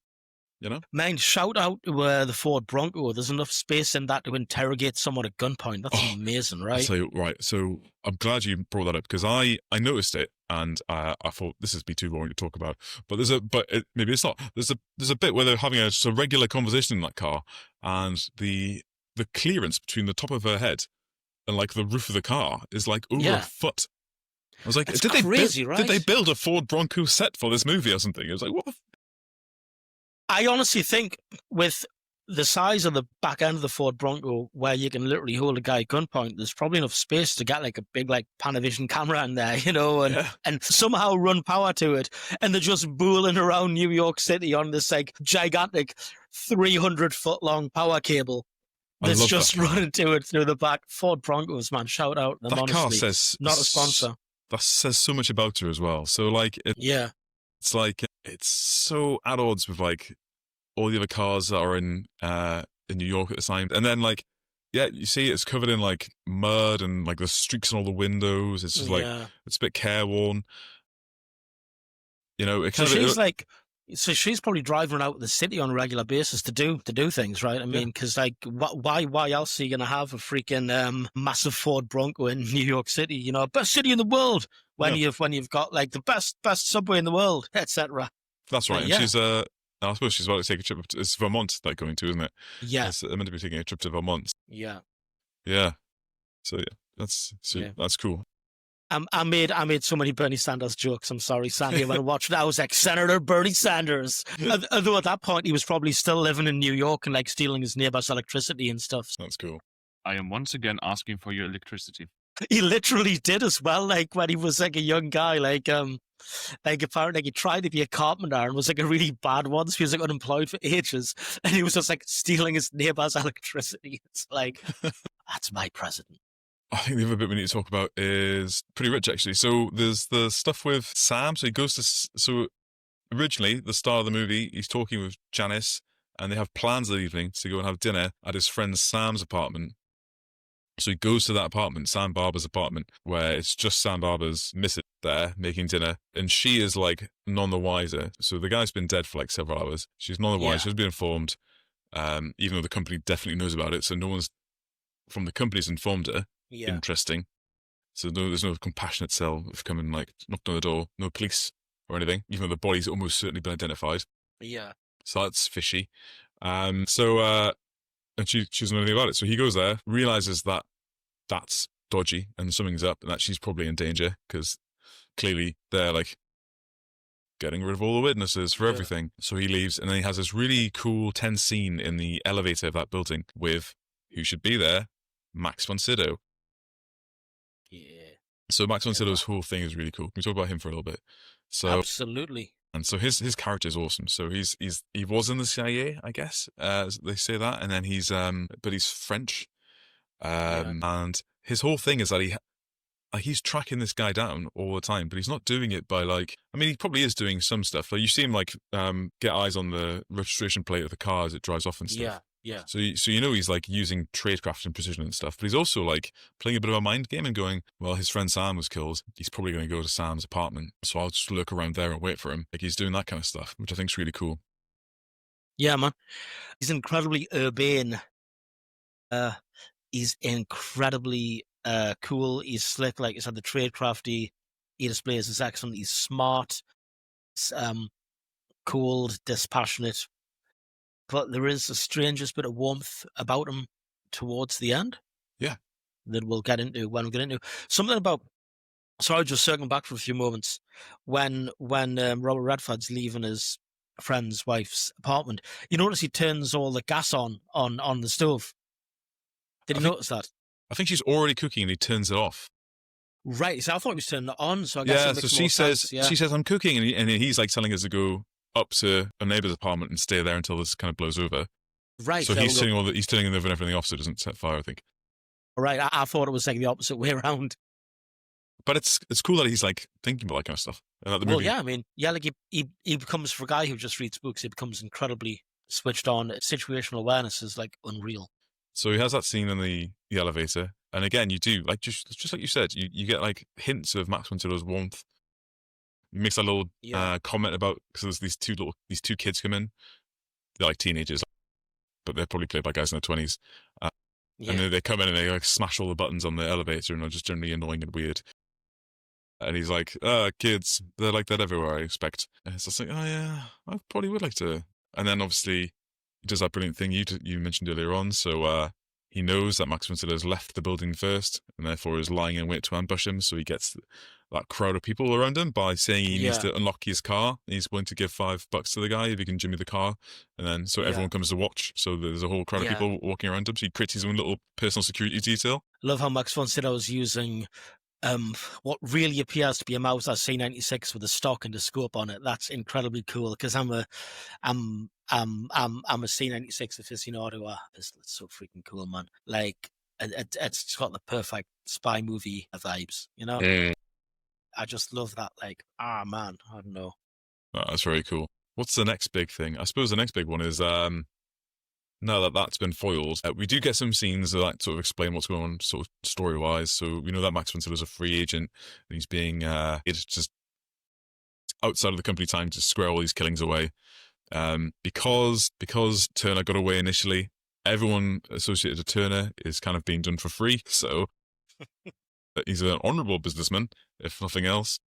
Man, shout out to the Ford Bronco. There's enough space in that to interrogate someone at gunpoint. That's amazing, right? So I'm glad you brought that up, because I noticed it and I thought this would be too boring to talk about. But maybe it's not. There's a bit where they're having a regular conversation in that car, and the clearance between the top of her head and like the roof of the car is like over a foot. I was like, That's did crazy, they right? did they build a Ford Bronco set for this movie or something? It was like, what? I honestly think with the size of the back end of the Ford Bronco, where you can literally hold a guy at gunpoint, there's probably enough space to get like a big like Panavision camera in there, and somehow run power to it. And they're just booling around New York City on this like gigantic 300-foot long power cable I that's love just that car. running to it through the back. Ford Broncos, man, shout out them. That Honestly, car says not a sponsor. That says so much about her as well. So like, Yeah, it's like it's so at odds with like all the other cars that are in New York at the time. And then like, yeah, you see it's covered in like mud and like the streaks on all the windows. It's just like it's a bit careworn. You know, it kind so she's probably driving out of the city on a regular basis to do things, right? I mean, because like, why else are you gonna have a freaking massive Ford Bronco in New York City? You know, best city in the world when you've got like the best subway in the world, etc. That's right. And she's I suppose she's about to take a trip. It's Vermont they're going to, isn't it? Yeah, they're meant to be taking a trip to Vermont. Yeah. So that's cool. I made so many Bernie Sanders jokes. I'm sorry, Sandy. When I watched it, I was like, Senator Bernie Sanders. Although at that point, he was probably still living in New York and like stealing his neighbor's electricity and stuff. That's cool. I am once again asking for your electricity. He literally did as well. Like when he was like a young guy, like apparently he tried to be a carpenter and was like a really bad one. So he was like unemployed for ages, and he was just like stealing his neighbor's electricity. It's like, that's my president. I think the other bit we need to talk about is pretty rich, actually. So there's the stuff with Sam. So he goes to... So originally, the start of the movie, he's talking with Janice, and they have plans that evening to go and have dinner at his friend Sam's apartment. So he goes to that apartment, Sam Barber's apartment, where it's just Sam Barber's missus there making dinner, and she is like none the wiser. So the guy's been dead for like several hours. She's none the wiser. She's been informed, even though the company definitely knows about it. So no one's from the company's informed her. Yeah. Interesting. So there's no compassionate cell have come and like knocked on the door. No police or anything, even though the body's almost certainly been identified. Yeah. So that's fishy. And she doesn't know anything about it. So he goes there, realizes that that's dodgy and something's up, and that she's probably in danger because clearly they're like getting rid of all the witnesses for everything. So he leaves, and then he has this really cool tense scene in the elevator of that building with who should be there, Max Von Sydow. Yeah. So Max Von Sydow's whole thing is really cool. Can we talk about him for a little bit? So absolutely. And so his character is awesome. So he was in the CIA, I guess. They say that, and then he's French. And his whole thing is that he's tracking this guy down all the time, but he's not doing it by like, I mean, he probably is doing some stuff. Like you see him like get eyes on the registration plate of the car as it drives off and stuff. Yeah. So you know he's like using tradecraft and precision and stuff, but he's also like playing a bit of a mind game and going, well, his friend Sam was killed. He's probably going to go to Sam's apartment, so I'll just lurk around there and wait for him. Like he's doing that kind of stuff, which I think is really cool. Yeah, man. He's incredibly urbane. He's incredibly cool. He's slick. Like I said, the tradecraft he displays is excellent. He's smart. He's cold, dispassionate. But there is the strangest bit of warmth about him towards the end. Yeah. That we'll get into when we get into. Something about, sorry, just circling back for a few moments. When Robert Redford's leaving his friend's wife's apartment, you notice he turns all the gas on the stove. Did you notice that? I think she's already cooking and he turns it off. Right. So I thought he was turning it on. So I guess it makes so she more says, sense. Yeah. she says, I'm cooking. And he's like telling us to go up to a neighbor's apartment and stay there until this kind of blows over. Right. So he's turning the oven and everything off so it doesn't set fire, I think. Right. I thought it was like the opposite way around. But it's cool that he's like thinking about that kind of stuff. Yeah, I mean, like he becomes, for a guy who just reads books, he becomes incredibly switched on. Situational awareness is like unreal. So he has that scene in the elevator, and again, you do like just like you said, you get like hints of Max von Sydow's warmth. He makes a little comment about, because these two kids come in, they're like teenagers, but they're probably played by guys in their 20s, and then they come in and they like smash all the buttons on the elevator and are just generally annoying and weird. And he's like, kids, they're like that everywhere, I expect. And it's just like, oh yeah, I probably would like to. And then obviously he does that brilliant thing you mentioned earlier on. So he knows that Max von Sydow has left the building first, and therefore is lying in wait to ambush him. So he gets that crowd of people around him by saying he needs to unlock his car. He's willing to give $5 to the guy if he can jimmy the car, and then everyone comes to watch. So there's a whole crowd of people walking around him. So he creates his own little personal security detail. I love how Max von Sydow is using what really appears to be a Mauser C96 with a stock and a scope on it. That's incredibly cool because I'm a C96 aficionado. It's so freaking cool, man. Like it's got the perfect spy movie vibes, you know. I just love that. Like, man, I don't know. Oh, that's very cool. What's the next big thing? I suppose the next big one is now that that's been foiled, we do get some scenes that sort of explain what's going on sort of story-wise. So we know that Max von Sydow is a free agent, and he's being it's just outside of the company time to square all these killings away. Because Turner got away initially, everyone associated with Turner is kind of being done for free. So he's an honourable businessman, if nothing else.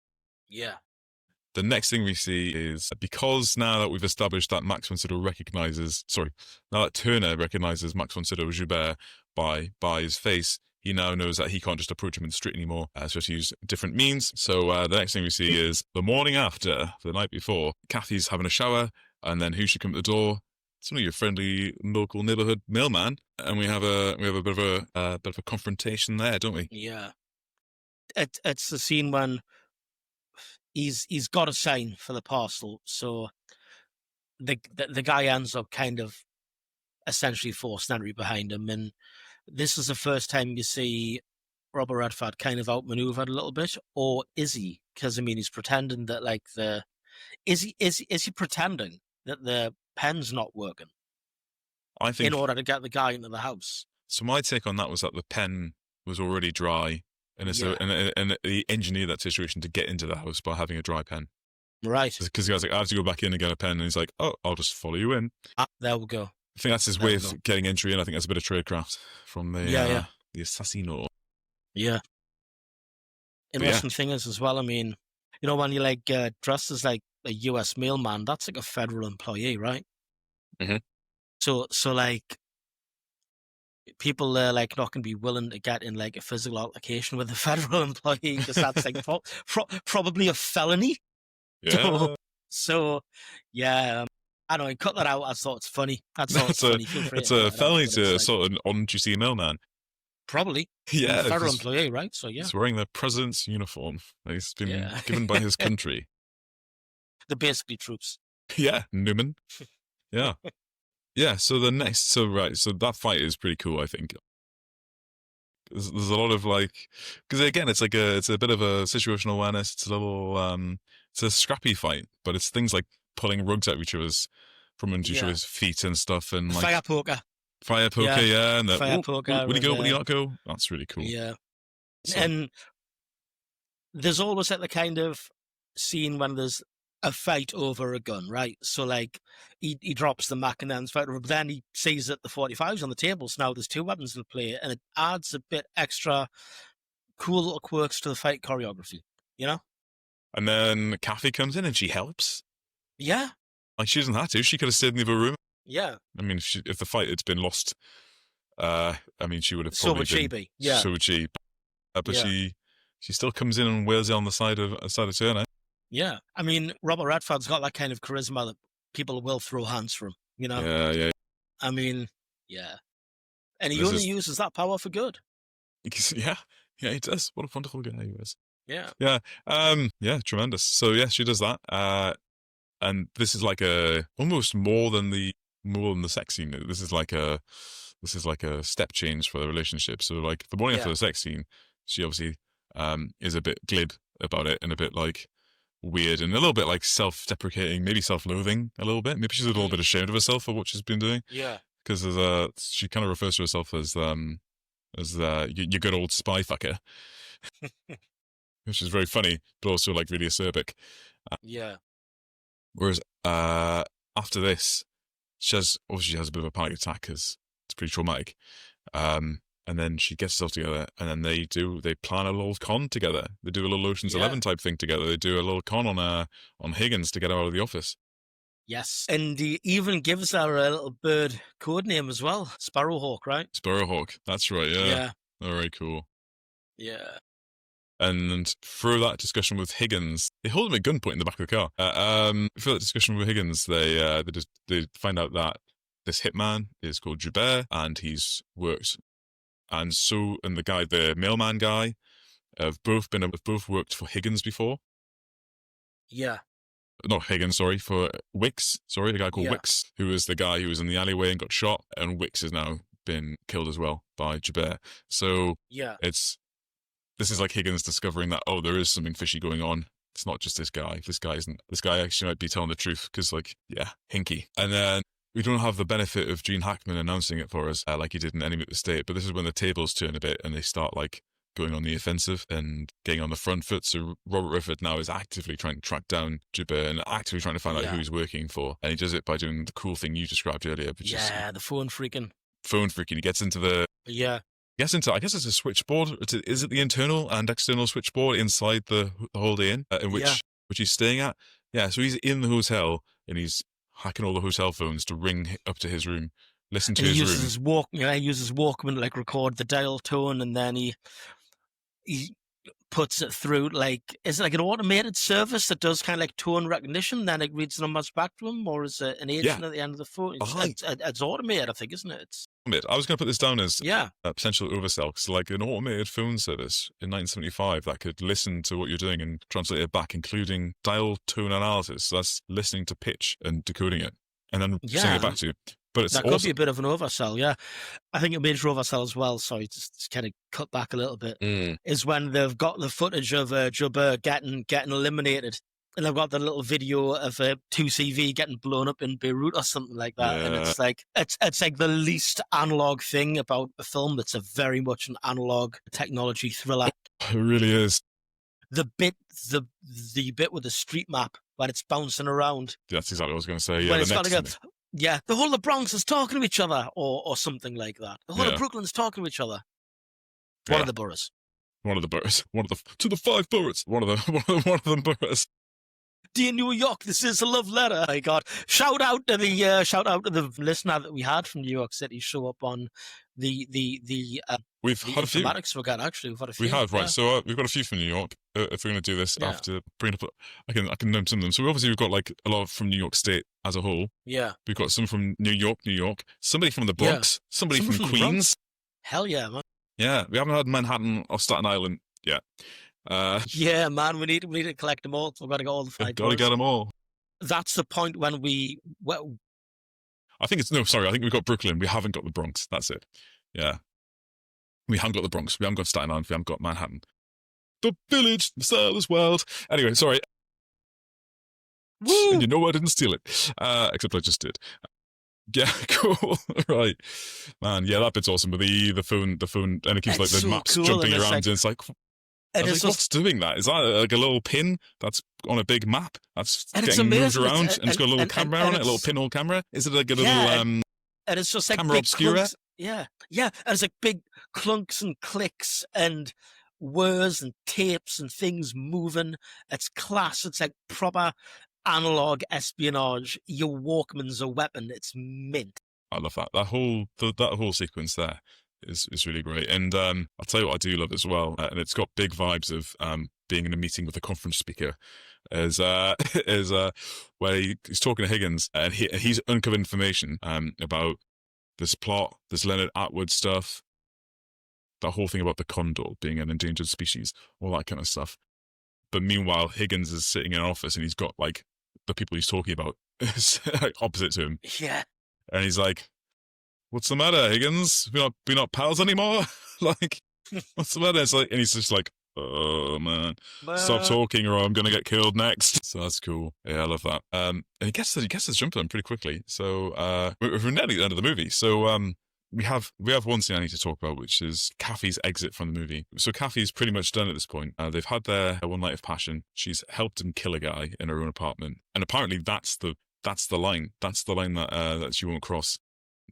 Yeah. The next thing we see is because now that we've established that Max von Sydow now that Turner recognizes Max von Sydow Joubert by his face, he now knows that he can't just approach him in the street anymore, so he has to use different means. So the next thing we see is the morning after, the night before, Kathy's having a shower, and then who should come to the door? It's only your friendly local neighborhood mailman, and we have a bit of a confrontation there, don't we? Yeah. It's the scene when he's got a sign for the parcel, so the guy ends up kind of essentially forcing entry behind him, and this is the first time you see Robert Redford kind of outmaneuvered a little bit, or is he? Because I mean, he's pretending that like is he pretending that the pen's not working? I think in order to get the guy into the house. So my take on that was that the pen was already dry. And and he engineered that situation to get into the house by having a dry pen. Right. Because the guy's like, I have to go back in and get a pen. And he's like, oh, I'll just follow you in. There we go. I think that's his way of getting entry in. I think that's a bit of tradecraft from the assassination. Yeah. Interesting thing is as well, I mean, you know, when you're like dressed as like a US mailman, that's like a federal employee, right? Mm-hmm. So like, people are like not going to be willing to get in like a physical altercation with a federal employee because that's like probably a felony. Yeah. So yeah, I know. I cut that out. I thought it's funny. That's funny. It's a felony to assault an on-duty mailman. Probably. Yeah, a federal employee, right? So yeah, he's wearing the president's uniform that he's been given by his country. They're basically troops. Yeah, Newman. Yeah. Yeah, so that fight is pretty cool, I think. There's a lot of like, because again, it's a bit of a situational awareness. It's a little, it's a scrappy fight, but it's things like pulling rugs out of each other's feet and stuff, and like fire poker, and fire poker. Would he go? Would he not go? That's really cool. Yeah, and there's always like the kind of scene when there's a fight over a gun, right? So like he drops the Mac and then fight over, but then he sees that the 45's on the table, so now there's two weapons in play, and it adds a bit extra cool little quirks to the fight choreography, you know? And then Kathy comes in and she helps. Yeah. Like she doesn't have to. She could have stayed in the other room. Yeah. I mean, if the fight had been lost, I mean, she would have probably so would she be. Yeah. So would she. But she still comes in and wails on the side of Turner. Yeah, I mean, Robert Redford's got that kind of charisma that people will throw hands from, you know? Yeah. I mean, yeah. And he only uses that power for good. Yeah, he does. What a wonderful guy he is. Yeah. Yeah, tremendous. So yeah, she does that. And this is like almost more than the sex scene. This is like a step change for the relationship. So like the morning after the sex scene, she obviously is a bit glib about it and a bit like weird and a little bit like self-deprecating, maybe self-loathing a little bit. Maybe she's a little bit ashamed of herself for what she's been doing. Yeah. Because she kind of refers to herself as your good old spy fucker, which is very funny, but also like really acerbic. Yeah. Whereas after this, she has a bit of a panic attack because it's pretty traumatic. And then she gets herself together, and then they plan a little con together. They do a little Ocean's 11 type thing together. They do a little con on Higgins to get her out of the office. Yes. And he even gives her a little bird code name as well. Sparrowhawk, right? Sparrowhawk. That's right. Yeah. Yeah. Very cool. Yeah. And through that discussion with Higgins, they hold him at gunpoint in the back of the car. Through that discussion with Higgins, they find out that this hitman is called Joubert, and he's worked, and the mailman guy, have both worked for Higgins before. Yeah. Not Higgins, sorry, for Wicks. Sorry, a guy called Wicks, who was the guy who was in the alleyway and got shot, and Wicks has now been killed as well by Joubert. So this is like Higgins discovering that, there is something fishy going on. It's not just this guy. This guy actually might be telling the truth because, hinky. And then we don't have the benefit of Gene Hackman announcing it for us like he did in Enemy at the State, but this is when the tables turn a bit and they start, going on the offensive and getting on the front foot. So Robert Redford now is actively trying to track down Joubert and actively trying to find out who he's working for. And he does it by doing the cool thing you described earlier, which is... the phone freaking. He gets into the... Yeah. I guess it's a switchboard. Is it the internal and external switchboard inside the Holiday Inn in which he's staying at? Yeah, so he's in the hotel and he's hacking all the hotel phones to ring up to his room, listen to his room. He uses Walkman to record the dial tone, and then he puts it through is it an automated service that does kind of tone recognition, then it reads the numbers back to him, or is it an agent at the end of the phone? It's automated, I think, isn't it? I was going to put this down as a potential oversell, because an automated phone service in 1975 that could listen to what you're doing and translate it back, including dial tone analysis. So that's listening to pitch and decoding it, and then sending it back to you. But that could be a bit of an oversell, yeah. I think a major oversell as well, sorry, just kind of cut back a little bit, is when they've got the footage of Joubert getting eliminated, and they've got the little video of 2CV getting blown up in Beirut or something like that, and it's it's like the least analog thing about a film. It's a very much an analog technology thriller. It really is. The bit with the street map when it's bouncing around. That's exactly what I was going to say. Yeah, when it's got the whole of Bronx is talking to each other, or something like that. The whole of Brooklyn's talking to each other. One of the boroughs. To the 5 boroughs. One of them boroughs. Dear New York, this is a love letter. My God! Shout out to the listener that we had from New York City show up on the We've had a few. Actually, we've had a few. We have, right? So we've got a few from New York. If we're going to do this after bringing up, I can name some of them. So we've got a lot from New York State as a whole. Yeah, we've got some from New York. Somebody from the Bronx. Somebody from Queens. Hell yeah, man. Yeah, we haven't had Manhattan or Staten Island yet. Yeah, man, we need to collect them all. We've got to get all the 5. Got to get them all. That's the point when I think we've got Brooklyn. We haven't got the Bronx. That's it. Yeah. We haven't got the Bronx. We haven't got Staten Island. We haven't got Manhattan. The Village, the Sailor's World. Anyway, sorry. Woo! And you know I didn't steal it. Except I just did. Yeah, cool. Right. Man, yeah, that bit's awesome. But the phone, and it keeps the maps jumping around, and it's like... what's doing that? Is that a little pin that's on a big map that's getting moved around and it's got a little camera on it, a little pinhole camera? Is it like a little and it's just camera obscura? Yeah. And it's like big clunks and clicks and whirs and tapes and things moving. It's class. It's like proper analog espionage. Your Walkman's a weapon. It's mint. I love that. That whole sequence there is really great. And I'll tell you what I do love as well, and it's got big vibes of being in a meeting with a conference speaker, is where he's talking to Higgins, and he's uncovered information about this plot, this Leonard Atwood stuff, that whole thing about the condor being an endangered species, all that kind of stuff. But meanwhile, Higgins is sitting in an office and he's got the people he's talking about opposite to him. Yeah. And he's like, "What's the matter, Higgins? We're not pals anymore? What's the matter?" And he's just like, "Oh man, stop talking or I'm gonna get killed next." So that's cool. Yeah, I love that. And he gets his jump on pretty quickly. So we're nearly at the end of the movie. So we have one scene I need to talk about, which is Kathy's exit from the movie. So Kathy's pretty much done at this point. They've had their one night of passion. She's helped him kill a guy in her own apartment, and apparently that's the line. That's the line that she won't cross.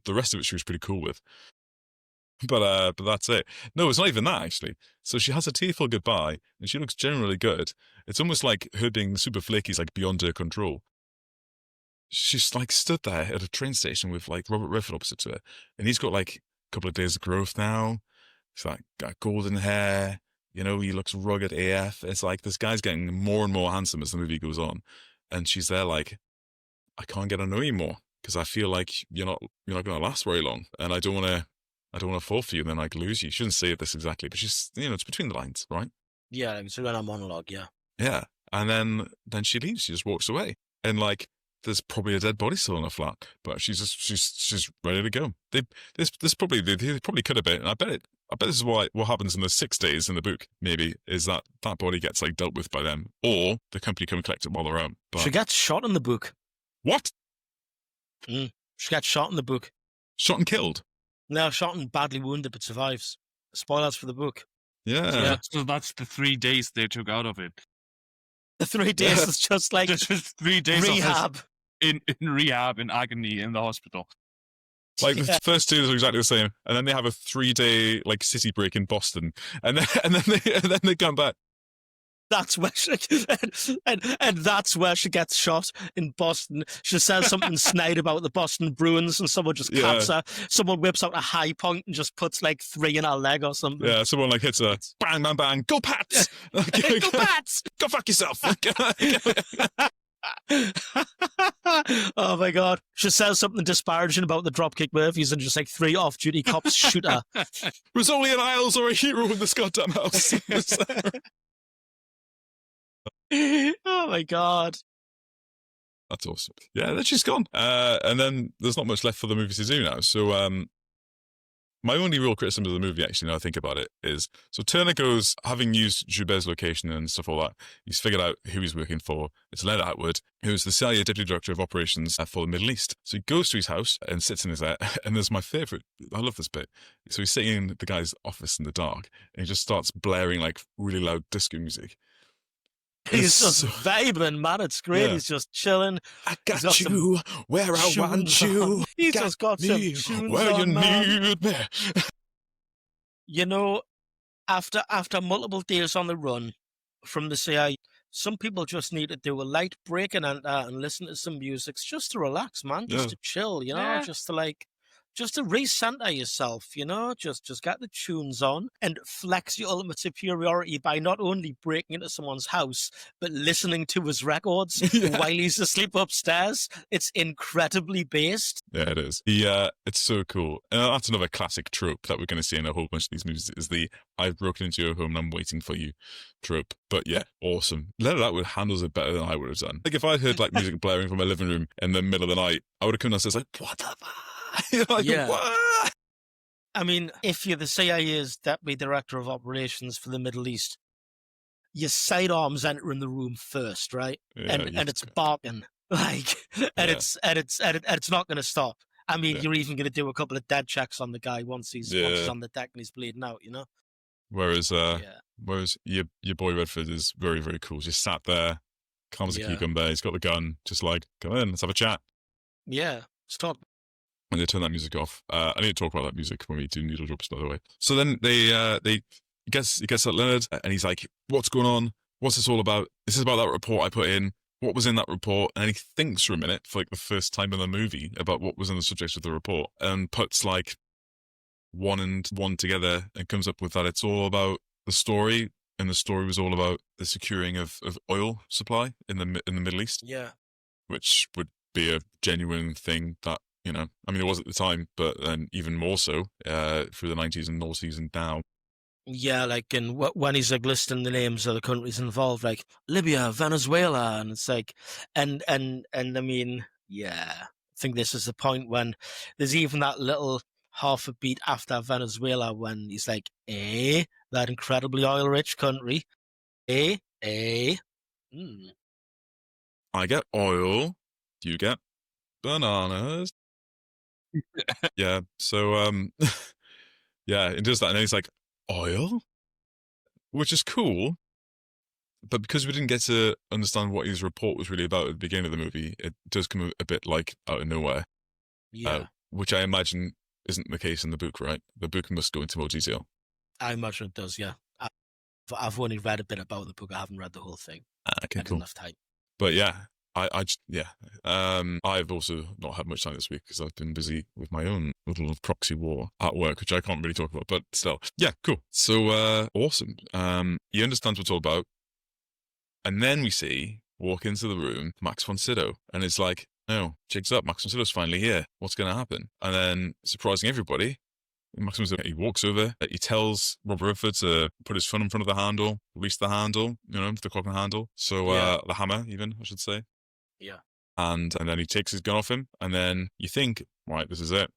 The rest of it she was pretty cool with. But that's it. No, it's not even that, actually. So she has a tearful goodbye, and she looks generally good. It's almost like her being super flaky is beyond her control. she's like stood there at a train station with like Robert Redford opposite to her, and he's got like a couple of days of growth now. He's like got golden hair, you know, he looks rugged AF. It's like this guy's getting more and more handsome as the movie goes on, and she's there like, I can't get to know you more because I feel like you're not going to last very long, and I don't want to fall for you and then like lose you. She shouldn't say this exactly, but she's, you know, it's between the lines, right? Yeah, like, it's a monologue. Yeah. Yeah, and then she leaves. She just walks away, and like there's probably a dead body still in her flat, but she's ready to go. They probably could have been. And I bet this is what happens in the 6 days in the book. Maybe is that body gets like dealt with by them, or the company come and collect it while they're out. But She gets shot in the book. what? She gets shot in the book. Shot and killed? No, shot and badly wounded, but survives. Spoilers for the book. Yeah. So that's the 3 days they took out of it. The 3 days is just like Just 3 days of rehab. this in rehab, in agony, in the hospital. Like the first 2 days are exactly the same, and then they have a 3-day like city break in Boston, and then they come back. That's where she and that's where she gets shot in Boston. She says something snide about the Boston Bruins, and someone just caps her. Someone whips out a high point and just puts like 3 in her leg or something. Yeah, someone like hits her. Bang, bang, bang. Go Pats! Go Pats! Go fuck yourself. Oh my god. She says something disparaging about the Dropkick Murphys, and just like 3 off-duty cops shoot her. Was only an Isles or a hero in this goddamn house. Oh my god. That's awesome. Yeah, then she's gone. And then there's not much left for the movie to do now. So my only real criticism of the movie, actually, now I think about it, is so Turner goes, having used Joubert's location and stuff like that, he's figured out who he's working for. It's Leonard Atwood, who's the CIA Deputy Director of Operations for the Middle East. So he goes to his house and sits in his there, and there's my favourite, I love this bit. So he's sitting in the guy's office in the dark, and he just starts blaring like really loud disco music. He's just vibing, man. It's great. Yeah. He's just chilling. I got you where I want you. He's just got some me tunes where you on, man. need me. You know, after multiple days on the run from the CIA, some people just need to do a light break and listen to some music just to relax, man. Just to chill, you know, Yeah. just to recenter yourself, you know, just get the tunes on and flex your ultimate superiority by not only breaking into someone's house, but listening to his records while he's asleep upstairs. It's incredibly based. Yeah, it is. It's so cool. And that's another classic trope that we're going to see in a whole bunch of these movies is the I've broken into your home and I'm waiting for you trope. But yeah, awesome. Leonard Atwood handles it better than I would have done. Like if I heard like music blaring from my living room in the middle of the night, I would have come downstairs like, what the fuck? Like, Yeah. what? I mean, if you're the CIA's Deputy Director of Operations for the Middle East, your sidearms enter in the room first, right? Yeah, and it's barking, like, and Yeah. it's not going to stop. I mean, Yeah. you're even going to do a couple of dead checks on the guy once he's on the deck and he's bleeding out, you know. Whereas your boy Redford is very, very cool. Just sat there, calm as a cucumber. He's got the gun, just like, come in, let's have a chat. Yeah, stop. When they turn that music off, I need to talk about that music when we do needle drops, by the way. So then he gets at Leonard and he's like, "What's going on? What's this all about? This is about that report I put in. What was in that report?" And he thinks for a minute, for like the first time in the movie, about what was in the subject of the report, and puts like 1 and 1 together and comes up with that it's all about the story, and the story was all about the securing of oil supply in the Middle East. Yeah. Which would be a genuine thing that. You know, I mean, it was at the time, but then even more so through the 90s and noughties and now. Yeah, like, and when he's like listing the names of the countries involved, like Libya, Venezuela, and it's like, and I mean, yeah, I think this is the point when there's even that little half a beat after Venezuela when he's like, that incredibly oil-rich country, I get oil, you get bananas. Yeah, so yeah, it does that, and then he's like, oil, which is cool, but because we didn't get to understand what his report was really about at the beginning of the movie, it does come a bit like out of nowhere. Which I imagine isn't the case in the book, right? The book must go into more detail. I imagine it does, yeah. I've only read a bit about the book. I haven't read the whole thing. Okay, I cool. enough time. But yeah, I've also not had much time this week because I've been busy with my own little proxy war at work, which I can't really talk about, but still. Yeah, cool. So, awesome. He understands what it's all about. And then we see, walk into the room, Max Von Sydow, and it's like, oh, jig's up, Max Von Sydow's finally here. What's going to happen? And then, surprising everybody, Max Von Sydow, he walks over, he tells Robert Redford to put his phone in front of the handle, release the handle, the clock and handle. So, the hammer, even, I should say. Yeah. And then he takes his gun off him, and then you think, right, this is it.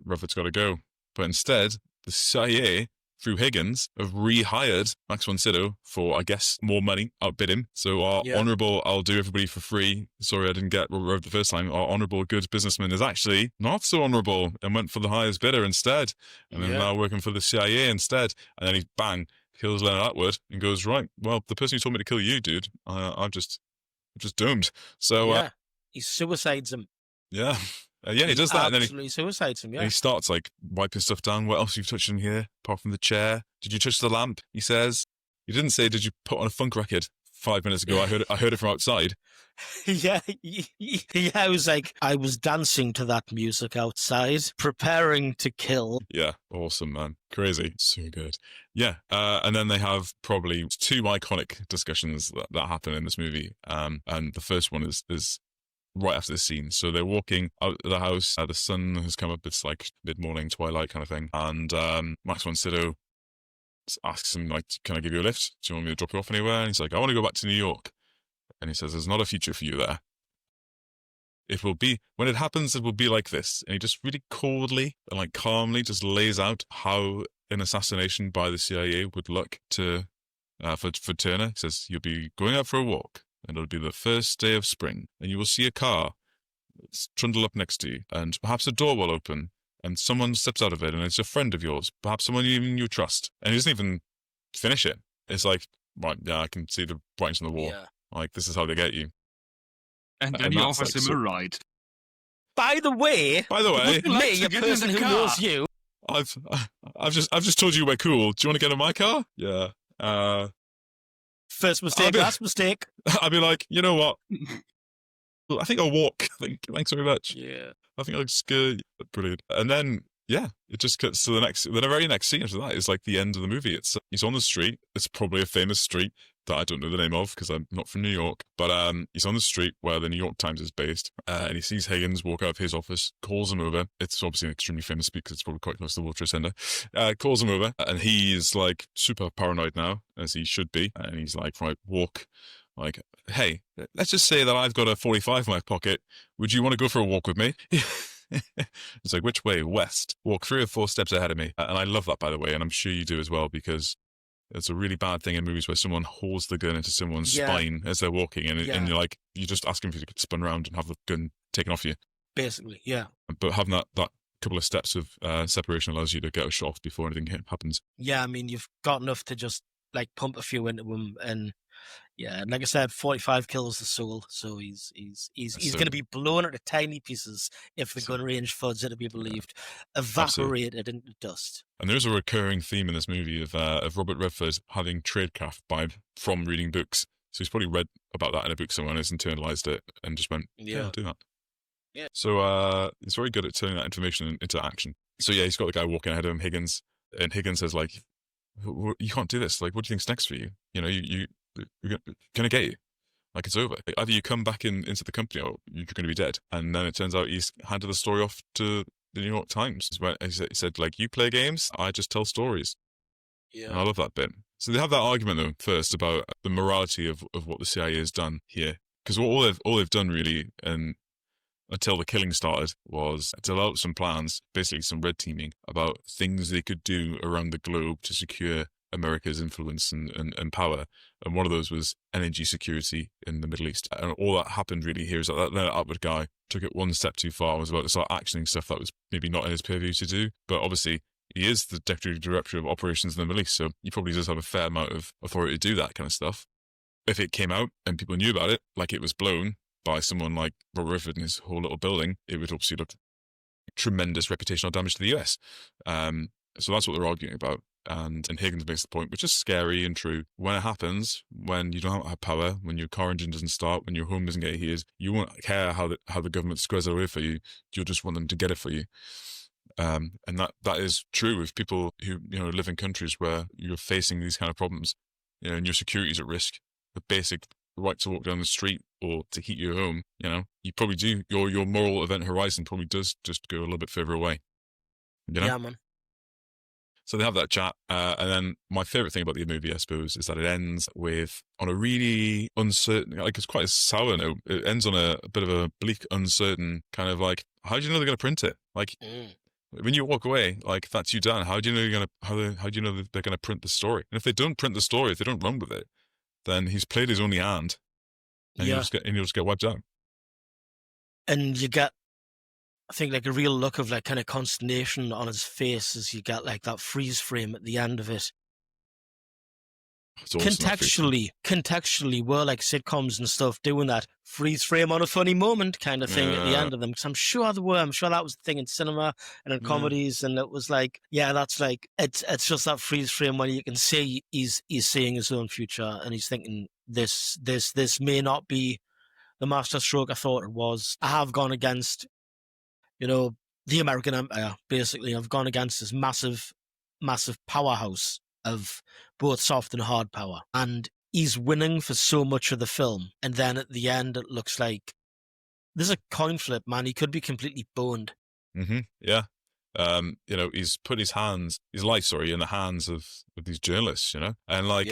Redford's got to go. But instead, the CIA, through Higgins, have rehired Max Von Sydow for, I guess, more money, outbid him. So our honourable, I'll do everybody for free, sorry I didn't get Robert Redford the first time, our honourable good businessman is actually not so honourable and went for the highest bidder instead. And then now working for the CIA instead. And then he, bang, kills Leonard Atwood and goes, right, well, the person who told me to kill you, dude, I'm just doomed. So, he suicides him. Yeah. He does that. And then he suicides him, and he starts like wiping stuff down. What else have you touched in here apart from the chair? Did you touch the lamp? He says. He didn't say, did you put on a funk record 5 minutes ago? I heard it from outside. I was like, I was dancing to that music outside, preparing to kill. Yeah, awesome, man. Crazy. So good. Yeah, and then they have probably two iconic discussions that happen in this movie. And the first one is right after this scene. So they're walking out of the house. The sun has come up. It's like mid-morning, twilight kind of thing. And Max Von Sydow asks him, like, can I give you a lift? Do you want me to drop you off anywhere? And he's like, I want to go back to New York. And he says, there's not a future for you there. It will be, when it happens, it will be like this. And he just really coldly and like calmly just lays out how an assassination by the CIA would look to for Turner. He says, you'll be going out for a walk. And it'll be the first day of spring, and you will see a car trundle up next to you, and perhaps a door will open, and someone steps out of it, and it's a friend of yours, perhaps someone you trust. And he doesn't even finish it. It's like, right, yeah, I can see the writings on the wall. Yeah. Like, this is how they get you. And then he offers him a ride. By the way, me, a person who knows you. I've just told you we're cool. Do you want to get in my car? Yeah. First mistake, last mistake. I'd be like, you know what? I think I'll walk. Thanks very much. Yeah. I think I'll just go. Brilliant. And then, it just cuts to the very next scene after that is like the end of the movie. He's on the street. It's probably a famous street that I don't know the name of because I'm not from New York. But he's on the street where the New York Times is based. And he sees Higgins walk out of his office, calls him over. It's obviously an extremely famous street because it's probably quite close to the World Trade Center. Calls him over. And he's like super paranoid now, as he should be. And he's like, right, walk. Like, hey, let's just say that I've got a 45 in my pocket. Would you want to go for a walk with me? It's like, which way? West. Walk 3 or 4 steps ahead of me. And I love that, by the way, and I'm sure you do as well, because it's a really bad thing in movies where someone holds the gun into someone's spine as they're walking, and you're like, you just ask them if you could spin around and have the gun taken off you. Basically, yeah. But having that couple of steps of separation allows you to get a shot off before anything happens. Yeah, I mean, you've got enough to just like pump a few into him, and like I said, 45 kills the soul, so he's going to be blown into tiny pieces if the gun range fudge are to be believed, evaporated into dust. And there's a recurring theme in this movie of Robert Redford having tradecraft from reading books. So he's probably read about that in a book somewhere and has internalized it and just went, I'll do that. Yeah. So he's very good at turning that information into action. So he's got the guy walking ahead of him, Higgins, and Higgins says, like, you can't do this. Like, what do you think's next for you? You know, you're going to get you. Like, it's over. Either you come back into the company or you're going to be dead. And then it turns out he's handed the story off to the New York Times. Where he said, like, you play games, I just tell stories. Yeah. And I love that bit. So they have that argument, though, first about the morality of what the CIA has done here. Because all they've done, really, and until the killing started, was develop some plans, basically some red teaming, about things they could do around the globe to secure America's influence and power. And one of those was energy security in the Middle East. And all that happened really here is that Leonard Atwood guy took it one step too far and was about to start actioning stuff that was maybe not in his purview to do. But obviously, he is the Deputy Director of Operations in the Middle East, so he probably does have a fair amount of authority to do that kind of stuff. If it came out and people knew about it, like it was blown by someone like Robert Redford and his whole little building, it would obviously look tremendous reputational damage to the US. So that's what they're arguing about. And Higgins makes the point, which is scary and true. When it happens, when you don't have power, when your car engine doesn't start, when your home doesn't get heated, you won't care how the government squares it away for you. You'll just want them to get it for you. And that is true with people who live in countries where you're facing these kind of problems, and your security is at risk. The basic right to walk down the street or to heat your home, you probably do. Your moral event horizon probably does just go a little bit further away. Yeah, man. So they have that chat, and then my favorite thing about the movie, I suppose, is that it ends on a really uncertain, like it's quite a sour note. It ends on a bit of a bleak, uncertain kind of like, how do you know they're going to print it? Like, when you walk away, like that's you done. How do you know how do you know that they're going to print the story? And if they don't print the story, if they don't run with it, then he's played his only hand, and you'll just get wiped out. And you get, I think, like a real look of like kind of consternation on his face as you get like that freeze frame at the end of it. Contextually, we're like sitcoms and stuff doing that freeze frame on a funny moment kind of thing at the end of them. Because I'm sure there were. I'm sure that was the thing in cinema and in comedies, and it was like, that's like it's just that freeze frame where you can see he's seeing his own future and he's thinking this may not be the masterstroke I thought it was. I have gone against, the American Empire. Basically, I've gone against this massive powerhouse of both soft and hard power, and he's winning for so much of the film, and then at the end it looks like there's a coin flip, man. He could be completely boned. Yeah. He's put his life in the hands of these journalists, and like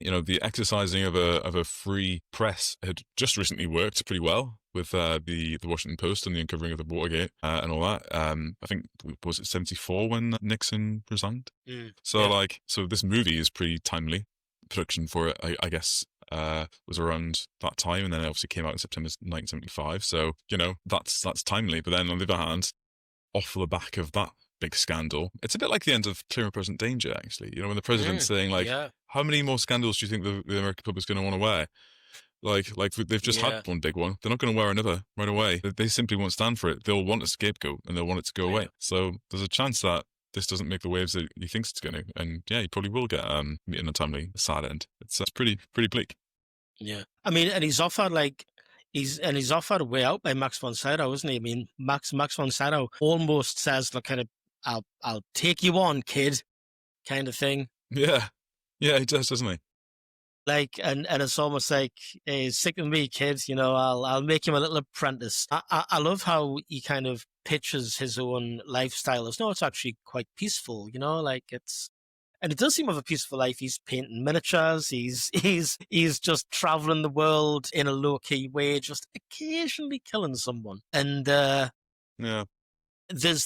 the exercising of a free press had just recently worked pretty well with the Washington Post and the uncovering of the Watergate and all that. I think, was it 1974 when Nixon resigned? So this movie is pretty timely. Production for it, I guess, was around that time, and then it obviously came out in September 1975. So that's timely. But then on the other hand, off the back of that big scandal, it's a bit like the end of Clear and Present Danger, actually. When the president's saying like, how many more scandals do you think the American public's going to want to wear? Like they've just had one big one. They're not going to wear another right away. They simply won't stand for it. They'll want a scapegoat and they'll want it to go away. So there's a chance that this doesn't make the waves that he thinks it's going to. And he probably will get in a timely sad end. It's pretty bleak. Yeah. I mean, and he's offered he's offered a way out by Max Von Sydow, isn't he? I mean, Max Von Sydow almost says, like, kind of, I'll take you on, kid, kind of thing. Yeah. Yeah, he does, doesn't he? Like, and it's almost like, hey, stick with me, kid. I'll make him a little apprentice. I love how he kind of pitches his own lifestyle as, no, it's actually quite peaceful, like and it does seem to have a peaceful life. He's painting miniatures. He's just traveling the world in a low key way, just occasionally killing someone. And there's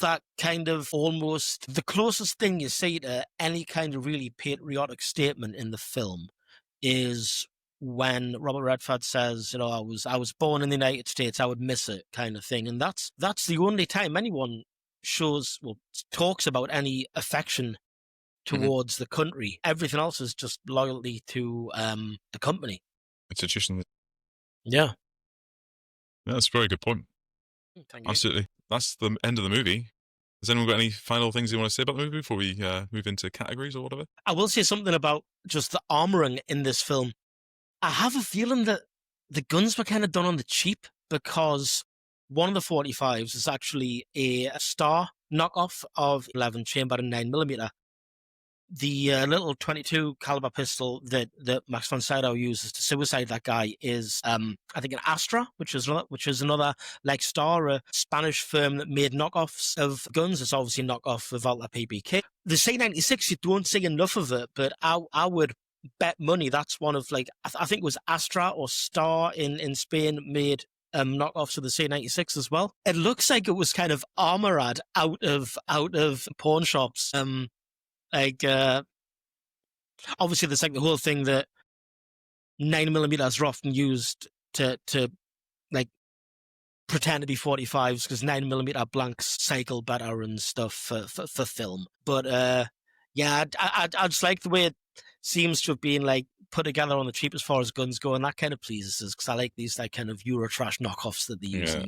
that kind of almost the closest thing you see to any kind of really patriotic statement in the film is when Robert Redford says, I was born in the United States, I would miss it, kind of thing. And that's the only time anyone talks about any affection towards the country. Everything else is just loyalty to the company. Institution. Yeah. That's a very good point. Thank you. Absolutely. That's the end of the movie. Has anyone got any final things you want to say about the movie before we move into categories or whatever? I will say something about just the armoring in this film. I have a feeling that the guns were kind of done on the cheap, because one of the 45s is actually a Star knockoff of 11 chamber and 9mm. The little 22 caliber pistol that Max Von Sydow uses to suicide that guy is, I think, an Astra, which is another like Star, a Spanish firm that made knockoffs of guns. It's obviously a knockoff of Volta PPK. The C96, you don't see enough of it, but I would bet money that's one of, like, I think it was Astra or Star in Spain made knockoffs of the C96 as well. It looks like it was kind of armored out of pawn shops. Obviously there's like the whole thing that 9mm are often used to like pretend to be 45s because 9mm blanks cycle better and stuff for film. But I just like the way it seems to have been like put together on the cheap as far as guns go, and that kind of pleases us because I like these like kind of Eurotrash knockoffs that they're using,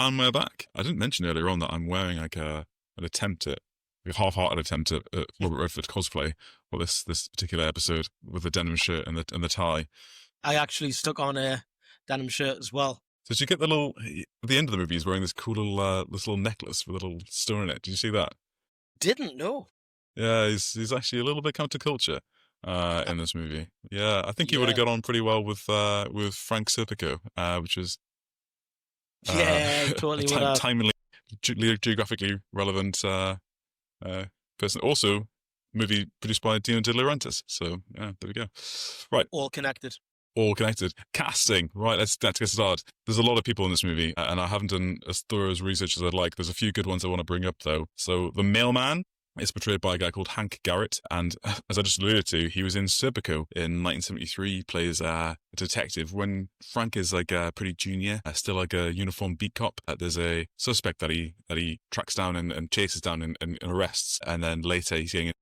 And we're back. I didn't mention earlier on that I'm wearing like a half-hearted attempt at Robert Redford cosplay for this particular episode with the denim shirt and the tie. I actually stuck on a denim shirt as well. So did you get at the end of the movie, he's wearing this cool little necklace with a little stone in it. Did you see that? Didn't know. Yeah, he's actually a little bit counterculture in this movie. Yeah, I think he would have got on pretty well with Frank Serpico, which is totally timely, geographically relevant person. Also, movie produced by Dino De Laurentiis. So yeah, there we go. Right, all connected. Casting. Right, let's get started. There's a lot of people in this movie, and I haven't done as thorough as research as I'd like. There's a few good ones I want to bring up, though. So the mailman is portrayed by a guy called Hank Garrett, and as I just alluded to, he was in Serpico in 1973. He plays a detective when Frank is like pretty junior, still like a uniformed beat cop. There's a suspect that he tracks down and chases down and arrests, and then later he's getting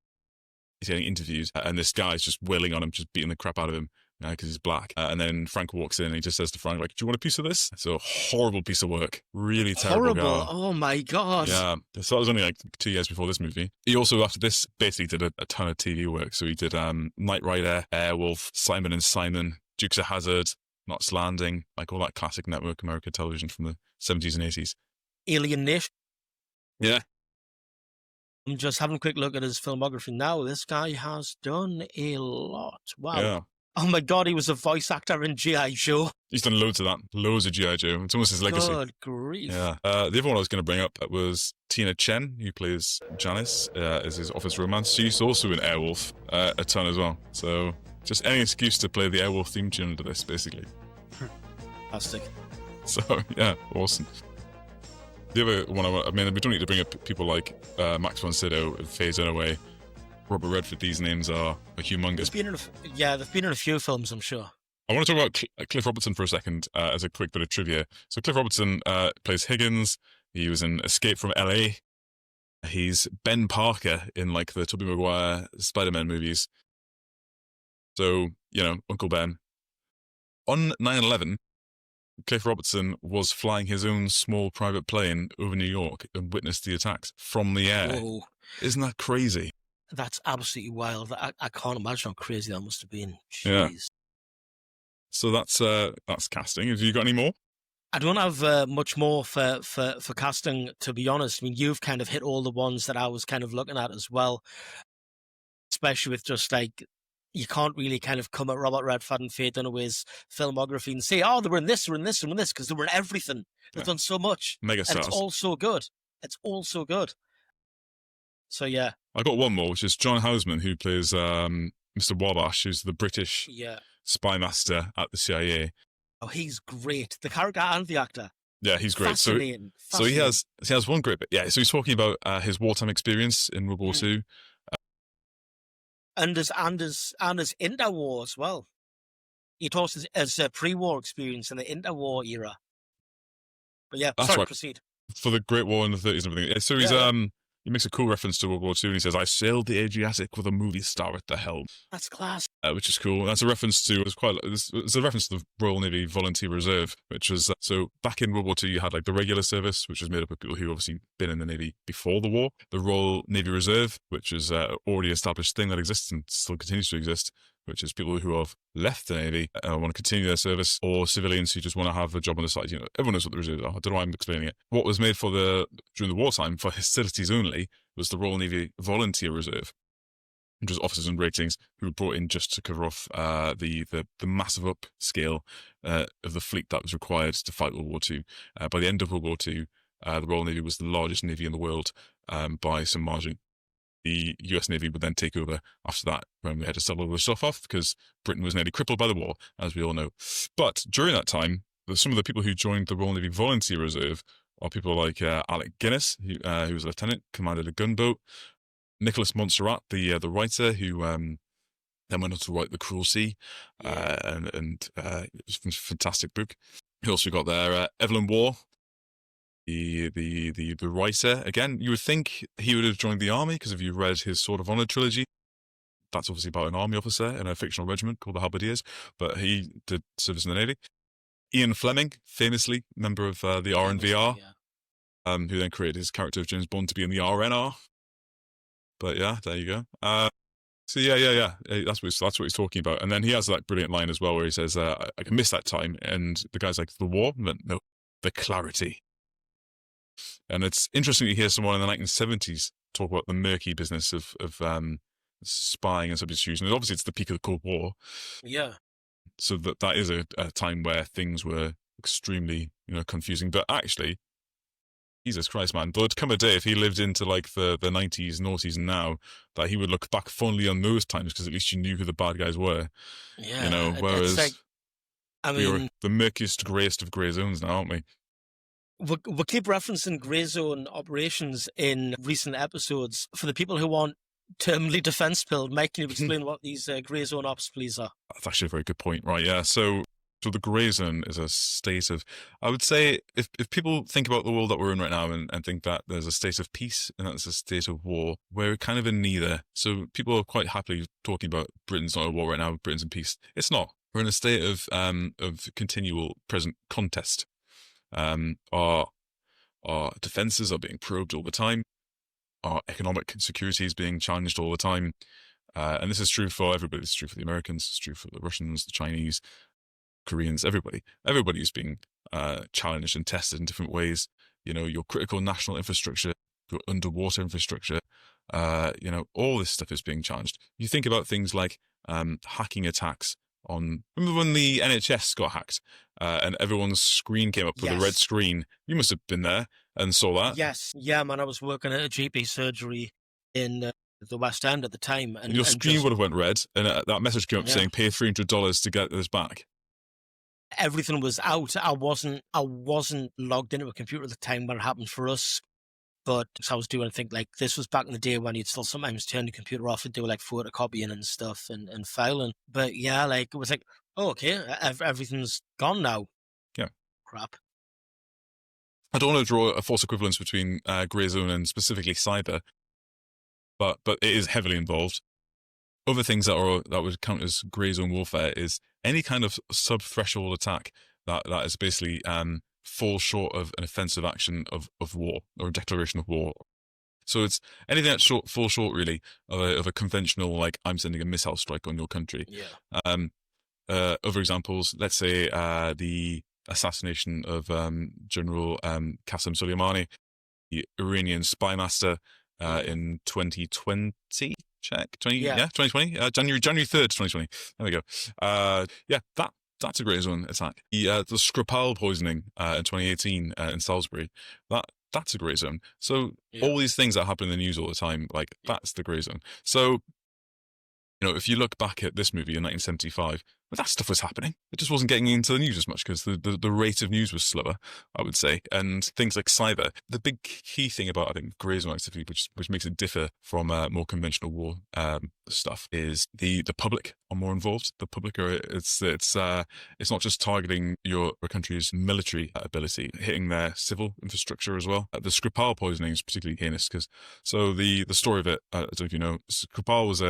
interviews, and this guy's just wailing on him, just beating the crap out of him because he's black. And then Frank walks in and he just says to Frank, like, "Do you want a piece of this?" It's a horrible piece of work. Really terrible guy. Oh my God. Yeah. So that was only like 2 years before this movie. He also, after this, basically did a ton of TV work. So he did Knight Rider, Airwolf, Simon and Simon, Dukes of Hazzard, Knots Landing, like all that classic network America television from the 70s and 80s. Alien Nation. Yeah. I'm just having a quick look at his filmography now. This guy has done a lot. Wow. Yeah. Oh my God, he was a voice actor in G.I. Joe. He's done loads of that. Loads of G.I. Joe. It's almost his legacy. Good grief. Yeah. The other one I was going to bring up was Tina Chen, who plays Janice, as his office romance. She's also in Airwolf a ton as well. So just any excuse to play the Airwolf theme tune into this, basically. Fantastic. So, yeah, awesome. The other one, we don't need to bring up people like Max Von Sydow and Faye Dunaway, Robert Redford. These names are humongous. They've been in a few films, I'm sure. I want to talk about Cliff Robertson for a second as a quick bit of trivia. So Cliff Robertson plays Higgins. He was in Escape from LA. He's Ben Parker in like the Tobey Maguire Spider-Man movies. So, Uncle Ben. On 9/11, Cliff Robertson was flying his own small private plane over New York and witnessed the attacks from the air. Whoa. Isn't that crazy? That's absolutely wild. I can't imagine how crazy that must have been. Jeez. Yeah. So that's casting. Have you got any more? I don't have much more for casting, to be honest. I mean, you've kind of hit all the ones that I was kind of looking at as well, especially with just like, you can't really kind of come at Robert Redford and Faye Dunaway's filmography and say, oh, they were in this, they were in this, they were in this, because they were in everything. They've done so much. Mega stars. And it's all so good. It's all so good. So, yeah. I got one more, which is John Houseman, who plays Mr. Wabash, who's the British spy master at the CIA. Oh, he's great. The character and the actor. Yeah, he's great. So he has one great bit. Yeah, so he's talking about his wartime experience in World War II. And his interwar as well. He talks as a pre-war experience in the interwar era. But yeah, that's sorry, right. Proceed. For the Great War in the 30s and everything. So he's he makes a cool reference to World War II, and he says, "I sailed the Adriatic with a movie star at the helm." That's class. Which is cool. That's a reference to it's a reference to the Royal Navy Volunteer Reserve, which was so back in World War II you had like the regular service, which was made up of people who obviously been in the Navy before the war. The Royal Navy Reserve, which is already established thing that exists and still continues to exist, which is people who have left the Navy and want to continue their service, or civilians who just want to have a job on the side. Everyone knows what the reserves are. I don't know why I'm explaining it. What was made during the wartime for hostilities only was the Royal Navy Volunteer Reserve, which was officers and ratings who were brought in just to cover off the massive upscale of the fleet that was required to fight World War II. By the end of World War II, the Royal Navy was the largest navy in the world by some margin. The US Navy would then take over after that when we had to sell all the stuff off because Britain was nearly crippled by the war, as we all know. But during that time, some of the people who joined the Royal Navy Volunteer Reserve are people like Alec Guinness, who was a lieutenant, commanded a gunboat, Nicholas Montserrat, the writer, who then went on to write The Cruel Sea, and it was a fantastic book. We also got there Evelyn Waugh, the writer. Again, you would think he would have joined the army because if you read his Sword of Honor trilogy, that's obviously about an army officer in a fictional regiment called the Halberdiers, but he did service in the Navy. Ian Fleming, famously member of the RNVR, Yeah. who then created his character of James Bond to be in the RNR. But yeah, there you go. So yeah. That's what he's talking about. And then he has that brilliant line as well where he says, "I can miss that time," and the guy's like, "The war?" No, the clarity. And it's interesting to hear someone in the 1970s talk about the murky business of spying and subterfuge. And obviously, it's the peak of the Cold War. Yeah. So that is a time where things were extremely, confusing. But actually, Jesus Christ, man, there'd come a day if he lived into like the 90s, noughties, and now that he would look back fondly on those times because at least you knew who the bad guys were. Yeah. Whereas it's like, we were the murkiest, greyest of grey zones now, aren't we? We keep referencing grey zone operations in recent episodes. For the people who aren't terminally defense build, Mike, can you explain what these grey zone ops, please, are? That's actually a very good point, right? Yeah. So the grey zone is a state of, I would say, if people think about the world that we're in right now and think that there's a state of peace and that's a state of war, we're kind of in neither. So people are quite happily talking about Britain's not at war right now, Britain's in peace. It's not. We're in a state of continual present contest. Our defenses are being probed all the time. Our economic security is being challenged all the time. And this is true for everybody. It's true for the Americans. It's true for the Russians, the Chinese, Koreans, everybody. Everybody is being challenged and tested in different ways. Your critical national infrastructure, your underwater infrastructure, all this stuff is being challenged. You think about things like hacking attacks on... Remember when the NHS got hacked and everyone's screen came up with a red screen? You must have been there and saw that. Yes. Yeah, man, I was working at a GP surgery in the West End at the time. And your screen would have went red and that message came up saying, pay $300 to get this back. Everything was out. I wasn't logged into a computer at the time when it happened for us, but I was doing, I think, like, this was back in the day when you'd still sometimes turn the computer off and do like photocopying and stuff and filing. But yeah, like, it was like, oh, okay, everything's gone now. Yeah. Crap. I don't want to draw a false equivalence between grey zone and specifically cyber, but it is heavily involved. Other things that would count as grey zone warfare is any kind of sub-threshold attack that is basically falls short of an offensive action of war or a declaration of war. So it's anything that falls short really of a conventional, like, I'm sending a missile strike on your country. Yeah. Other examples, let's say the assassination of General Qasem Soleimani, the Iranian spy master in 2020. Check 2020. January 3rd, 2020. There we go. That's a grey zone attack. The Skripal poisoning in 2018 in Salisbury. That's a grey zone. So all these things that happen in the news all the time, like, that's the grey zone. So if you look back at this movie in 1975, that stuff was happening. It just wasn't getting into the news as much because the rate of news was slower, I would say. And things like cyber, the big key thing about, I think, grey zone activity, which makes it differ from more conventional war stuff, is the public are more involved. The public it's not just targeting your country's military ability, hitting their civil infrastructure as well. The Skripal poisoning is particularly heinous because the story of it, I don't know if you know, Skripal was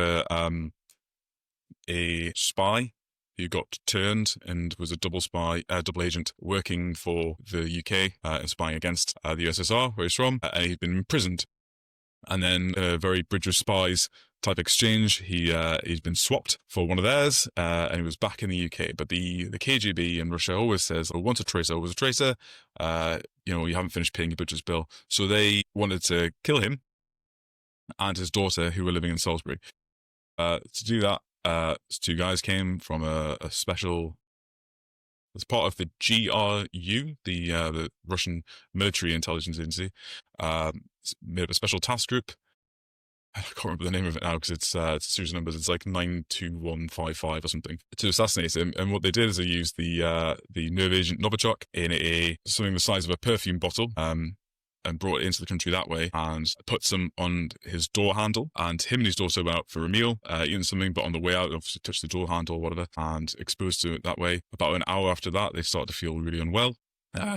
a spy who got turned and was a double agent working for the UK and spying against the USSR, where he's from, and he'd been imprisoned. And then a very Bridge of Spies type exchange, he'd been swapped for one of theirs, and he was back in the UK. But the KGB in Russia always says, "Oh, once a tracer, always a tracer." You haven't finished paying your butcher's bill, so they wanted to kill him and his daughter, who were living in Salisbury. To do that, two guys came from a special, as part of the GRU, the Russian military intelligence agency, made up a special task group. I can't remember the name of it now because it's a series of numbers. It's like 92155 or something, to assassinate him. And what they did is they used the nerve agent Novichok in something the size of a perfume bottle, and brought it into the country that way, and put some on his door handle. And him and his daughter went out for a meal, eating something, but on the way out, obviously touched the door handle or whatever, and exposed to it that way. About an hour after that, they started to feel really unwell.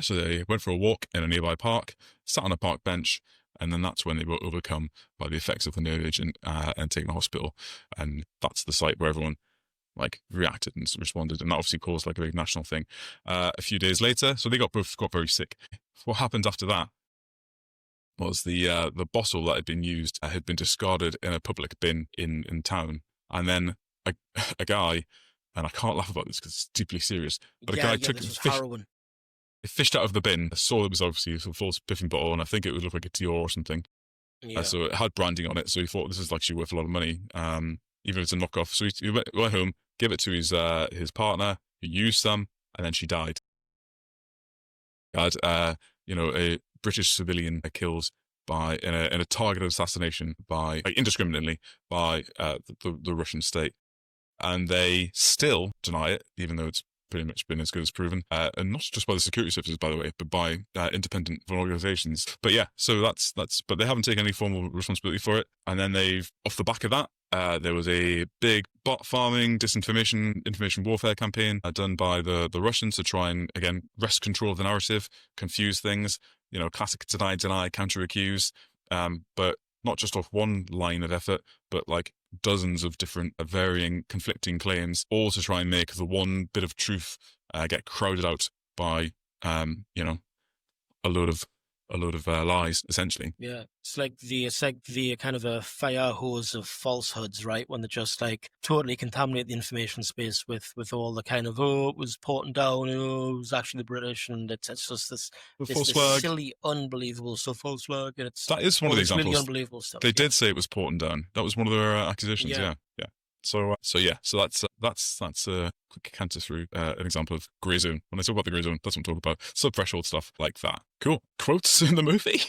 So they went for a walk in a nearby park, sat on a park bench, and then that's when they were overcome by the effects of the nerve agent and taken to hospital. And that's the site where everyone like reacted and responded, and that obviously caused like a big national thing. A few days later, so they both got very sick. What happened after that was the bottle that had been used had been discarded in a public bin in town, and then a guy, and I can't laugh about this because it's deeply serious, but a guy took heroin. It fished out of the bin, saw it was obviously a false piffing bottle, and I think it would look like a Dior or something. Yeah. So it had branding on it, so he thought this is actually worth a lot of money, even if it's a knockoff. So he went home, gave it to his partner, who used some, and then she died. He had a British civilian killed in a targeted assassination indiscriminately by the Russian state, and they still deny it, even though it's pretty much been as good as proven, and not just by the security services, by the way, but by independent organizations. But yeah, so that's but they haven't taken any formal responsibility for it. And then off the back of that, there was a big bot farming, information warfare campaign done by the Russians to try and, again, wrest control of the narrative, confuse things, classic deny, counter-accuse, but not just off one line of effort, but like dozens of different varying conflicting claims, all to try and make the one bit of truth get crowded out by a load of lies, essentially. Yeah, it's like the kind of a fire hose of falsehoods, right? When they just like totally contaminate the information space with all the kind of, it was Portadown, it was actually the British, and it's just this silly, unbelievable stuff. False flag, and that is one of the examples. Really unbelievable stuff. They did say it was Portadown. That was one of their accusations. Yeah. So that's a quick canter through an example of greyzone. When I talk about the greyzone, that's what I'm talking about. Sub-threshold stuff like that. Cool. Quotes in the movie?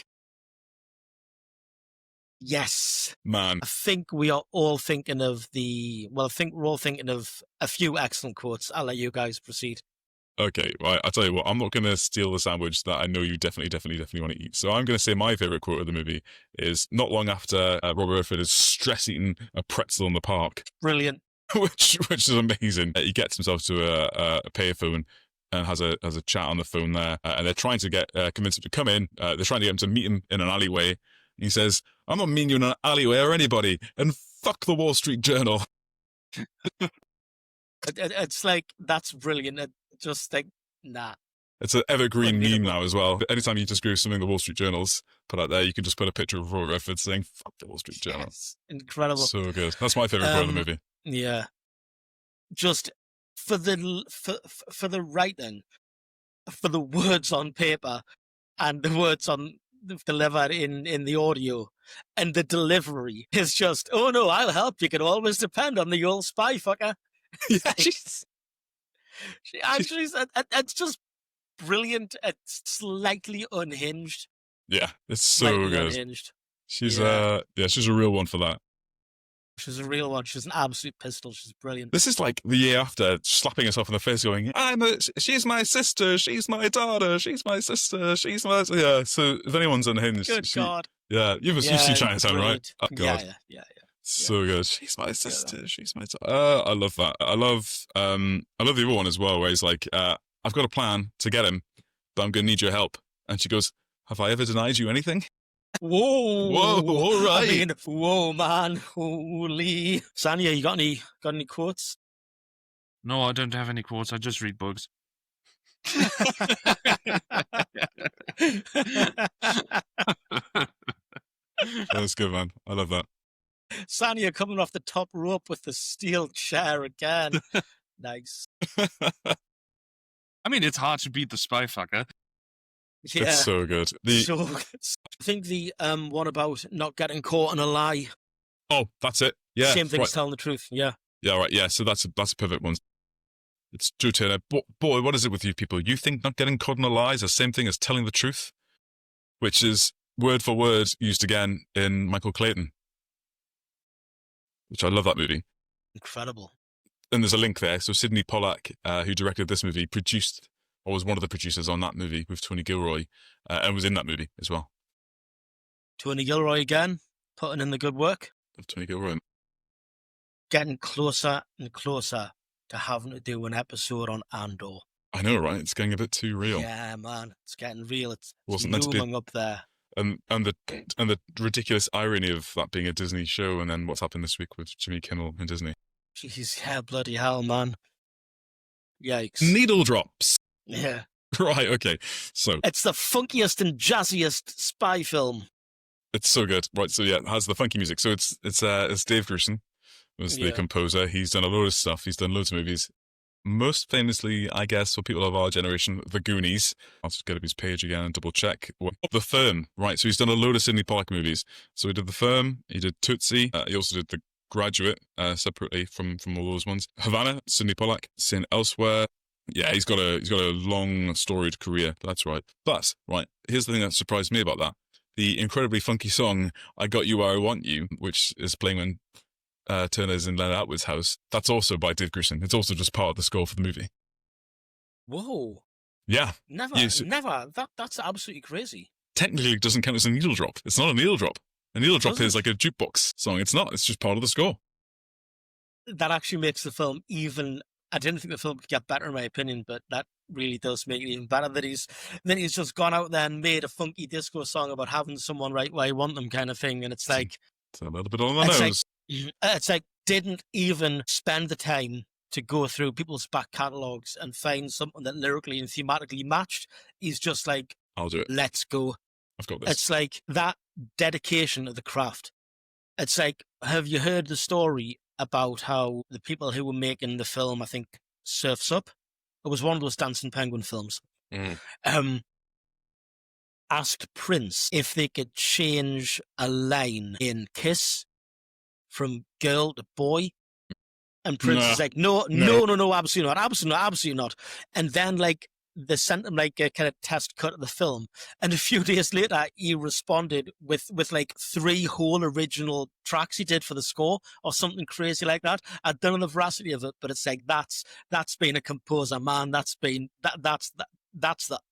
Yes. Man. I think we are all thinking of we're all thinking of a few excellent quotes. I'll let you guys proceed. Okay, right. I'll tell you what, I'm not going to steal the sandwich that I know you definitely want to eat. So I'm going to say my favourite quote of the movie is not long after Robert Redford is stress-eating a pretzel in the park. Brilliant. which is amazing. He gets himself to a payphone and has a chat on the phone there. And they're trying to convince him to come in. They're trying to get him to meet him in an alleyway. And he says, I'm not meeting you in an alleyway or anybody. And fuck the Wall Street Journal. It's like, that's brilliant. Just like, nah. It's an evergreen meme now as well. Anytime you disagree with something the Wall Street Journal's put out there, you can just put a picture of Robert Redford saying, fuck the Wall Street Journal. Yes, incredible. So good. That's my favourite quote of the movie. Yeah. Just for the writing, for the words on paper and the words delivered in the audio, and the delivery is just, oh no, I'll help. You can always depend on the old spy fucker. Yeah, it's just brilliant. It's slightly unhinged. Yeah, it's so good. Unhinged. She's a real one for that. She's a real one. She's an absolute pistol. She's brilliant. This is like the year after slapping herself in the face going, she's my sister, she's my daughter, she's my sister, she's my... Yeah, so if anyone's unhinged... Good God. Yeah, you've seen Chinatown, right? Oh, God. Yeah. So good. She's my sister, she's my daughter. I love that. I love the other one as well, where he's like, I've got a plan to get him, but I'm going to need your help. And she goes, have I ever denied you anything? Whoa, all right. I mean, whoa, man, holy. Sanya, you got any quotes? No, I don't have any quotes. I just read books. That's good, man. I love that. Sanya coming off the top rope with the steel chair again. Nice. I mean, it's hard to beat the spy fucker. Yeah. It's so good. I think the one about not getting caught in a lie. Oh, that's it. Yeah. Same thing right. as telling the truth. Yeah. Yeah, right. Yeah, so that's a pivot one. It's Drew Taylor. Boy, what is it with you people? You think not getting caught in a lie is the same thing as telling the truth? Which is word for word used again in Michael Clayton. Which I love that movie. Incredible. And there's a link there. So Sidney Pollack, who directed this movie, produced, or was one of the producers on that movie with Tony Gilroy, and was in that movie as well. Tony Gilroy again, putting in the good work. Of Tony Gilroy. Getting closer and closer to having to do an episode on Andor. I know, right? It's getting a bit too real. Yeah, man. It's getting real. It's Wasn't meant to be up there. And the ridiculous irony of that being a Disney show, and then what's happened this week with Jimmy Kimmel and Disney. Jeez, yeah, bloody hell, man. Yikes. Needle drops. Yeah. Right, okay. So It's the funkiest and jazziest spy film. it's so good. Right, so yeah, it has the funky music. So it's Dave Grusin was the Yeah. composer. He's done a load of stuff. He's done loads of movies. Most famously, I guess, for people of our generation, The Goonies. I'll just get up his page again and double check. The Firm, right? So he's done a load of Sidney Pollack movies. So he did The Firm, he did Tootsie, he also did The Graduate, separately from all those ones. Havana, Sidney Pollack, Sin Elsewhere. Yeah, he's got a long storied career. That's right. But right, here's the thing that surprised me about that: the incredibly funky song "I Got You Where I Want You," which is playing when Turner's in Leonard Atwood's house. That's also by Dave Grusin. It's also just part of the score for the movie. Whoa. Yeah, Never. That's absolutely crazy. technically it doesn't count as a needle drop. It's not a needle drop. A needle drop is like a jukebox song. It's not. It's just part of the score. That actually makes the film even. I didn't think the film could get better, in my opinion, but that really does make it even better that he's just gone out there and made a funky disco song about having someone right where you want them, kind of thing. And it's like It's a little bit on the nose. It's like didn't even spend the time to go through people's back catalogs and find something that lyrically and thematically matched. He's just like, I'll do it. let's go. I've got this. It's like that dedication to the craft. It's like, have you heard the story about how the people who were making the film, I think, Surf's Up? It was one of those Dancing Penguin films. Asked Prince if they could change a line in Kiss from girl to boy. And Prince is like, no, absolutely not. And then, like, they sent him, like, a kind of test cut of the film. And a few days later, he responded with like 3 whole original tracks he did for the score or something crazy like that. I don't know the veracity of it, but it's like, that's been a composer, man. That's the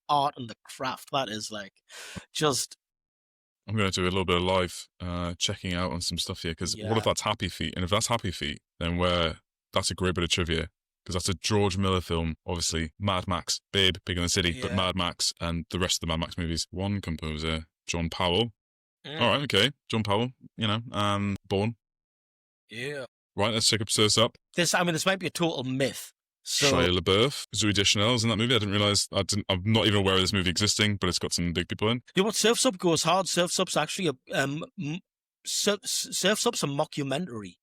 art and the craft. That is, like, just... I'm going to do a little bit of live checking out on some stuff here, because what if that's Happy Feet? And if that's Happy Feet, then that's a great bit of trivia, because that's a George Miller film, obviously. Mad Max, Babe, Big in the City, but Mad Max and the rest of the Mad Max movies. One composer, John Powell. All right, okay. John Powell, Born. Yeah. Right, let's check episodes up. This might be a total myth. So, Shia LaBeouf, Zooey Deschanel's in that movie. I didn't realise. I'm not even aware of this movie existing, but it's got some big people in. You know what? Surf's Up goes hard. Surf's Up's actually Surf's Up's a mockumentary.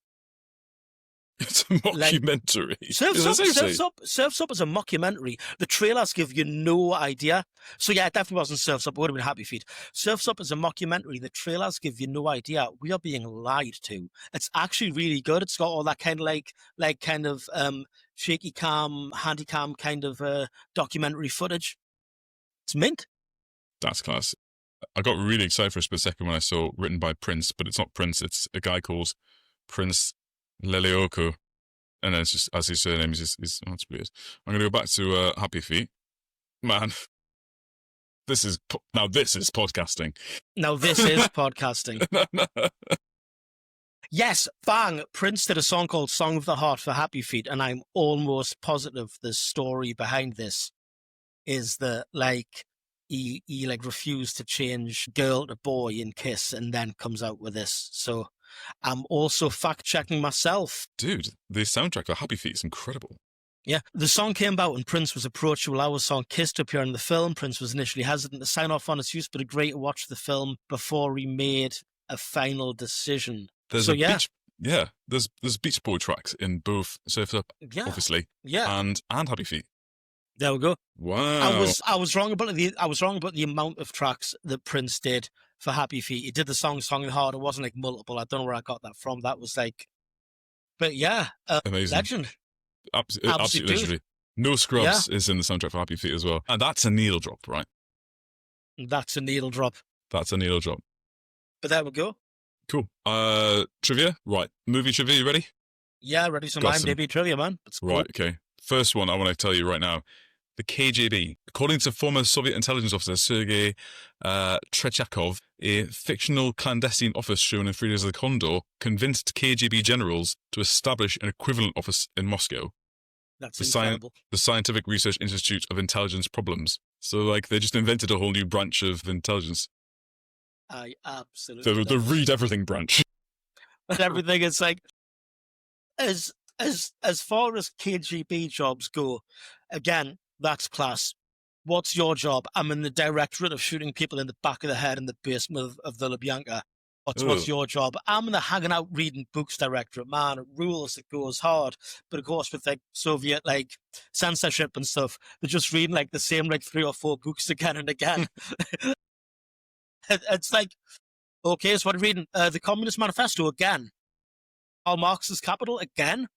It's a mockumentary. Surf's Up is a mockumentary. The trailers give you no idea. So yeah, it definitely wasn't Surf's Up. It would have been Happy Feet. Surf's Up is a mockumentary. The trailers give you no idea. We are being lied to. It's actually really good. It's got all that kind of like shaky cam, handy cam kind of documentary footage. It's mint. That's class. I got really excited for a split second when I saw written by Prince, but it's not Prince. It's a guy called Prince Leleoko, and then it's just, as his surname is that's weird. I'm going to go back to Happy Feet. Man, this is podcasting. Now this is podcasting. Yes, bang! Prince did a song called Song of the Heart for Happy Feet, and I'm almost positive the story behind this is that, like, he refused to change girl to boy in Kiss and then comes out with this. So I'm also fact-checking myself. Dude, the soundtrack for Happy Feet is incredible. Yeah, the song came out and Prince was approached to allow his song Kiss to appear in the film. Prince was initially hesitant to sign off on its use, but agreed to watch the film before he made a final decision. There's Beach Boy tracks in both Surf's Up, obviously, and Happy Feet. There we go. Wow. I was wrong about the amount of tracks that Prince did for Happy Feet. He did the song in Heart. It wasn't like multiple. I don't know where I got that from. That was like, but yeah, amazing, legend. Absolutely legendary. No Scrubs is in the soundtrack for Happy Feet as well, and that's a needle drop, right? That's a needle drop. That's a needle drop. But there we go. Cool. Trivia, right? Movie trivia. You ready? Yeah, ready. Some IMDb trivia, man. Right. Okay. First one I want to tell you right now. The KGB, according to former Soviet intelligence officer Sergei Trechakov, a fictional clandestine office shown in 3 Days of the Condor, convinced KGB generals to establish an equivalent office in Moscow. That's incredible. The Scientific Research Institute of Intelligence Problems. So, like, they just invented a whole new branch of intelligence. I absolutely the read everything branch. Everything is like, as as far as KGB jobs go, again, that's class. What's your job? I'm in the directorate of shooting people in the back of the head in the basement of the Lubyanka. What's your job? I'm in the hanging out reading books directorate. Man, it rules. It goes hard. But of course, with like Soviet like censorship and stuff, they're just reading like the same like 3 or 4 books again and again. It's like, okay, so what are you reading? The Communist Manifesto again. Karl Marx's Capital again.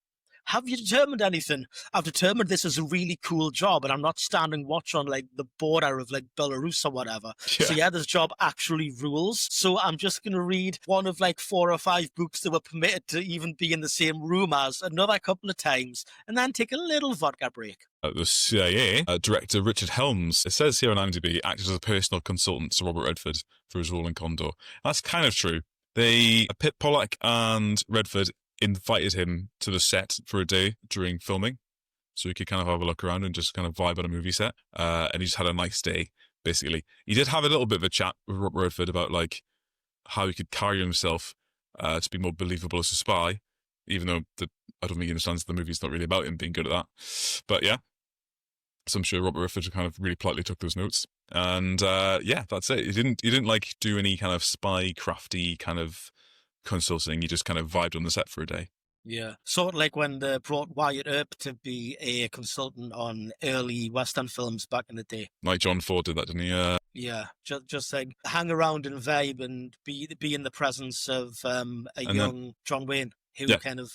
Have you determined anything? I've determined this is a really cool job, and I'm not standing watch on like the border of like Belarus or whatever. Yeah. So yeah, this job actually rules. So I'm just going to read one of like 4 or 5 books that were permitted to even be in the same room as another couple of times, and then take a little vodka break. The CIA director Richard Helms, it says here on IMDb, acted as a personal consultant to Robert Redford for his role in Condor. That's kind of true. Pollack and Redford invited him to the set for a day during filming, so he could kind of have a look around and just kind of vibe on a movie set. And he just had a nice day, basically. He did have a little bit of a chat with Robert Redford about like how he could carry himself to be more believable as a spy, even though I don't think he understands the movie's not really about him being good at that. But yeah, so I'm sure Robert Redford kind of really politely took those notes. And yeah, that's it. He didn't like do any kind of spy crafty kind of consulting. He just kind of vibed on the set for a day. Yeah, sort of like when they brought Wyatt Earp to be a consultant on early Western films back in the day. Like John Ford did that, didn't he? Yeah, just like hang around and vibe and be in the presence of young John Wayne, who kind of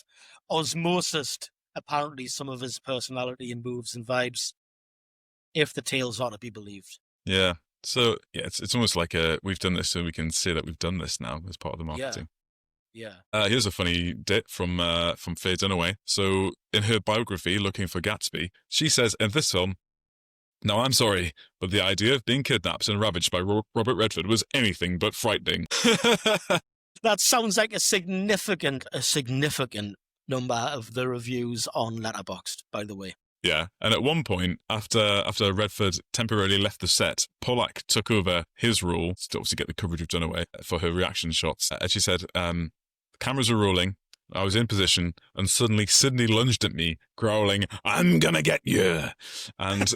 osmosis apparently some of his personality and moves and vibes, if the tales are to be believed. Yeah. So yeah, it's almost like we've done this, so we can say that we've done this now as part of the marketing. Yeah. Here's a funny bit from Faye Dunaway. So in her biography, Looking for Gatsby, she says in this film, "Now I'm sorry, but the idea of being kidnapped and ravaged by Robert Redford was anything but frightening." That sounds like a significant number of the reviews on Letterboxd, by the way. Yeah, and at one point, after Redford temporarily left the set, Pollack took over his role to obviously get the coverage of Dunaway for her reaction shots. As she said, the cameras were rolling, I was in position, and suddenly Sydney lunged at me, growling, "I'm gonna get you!" And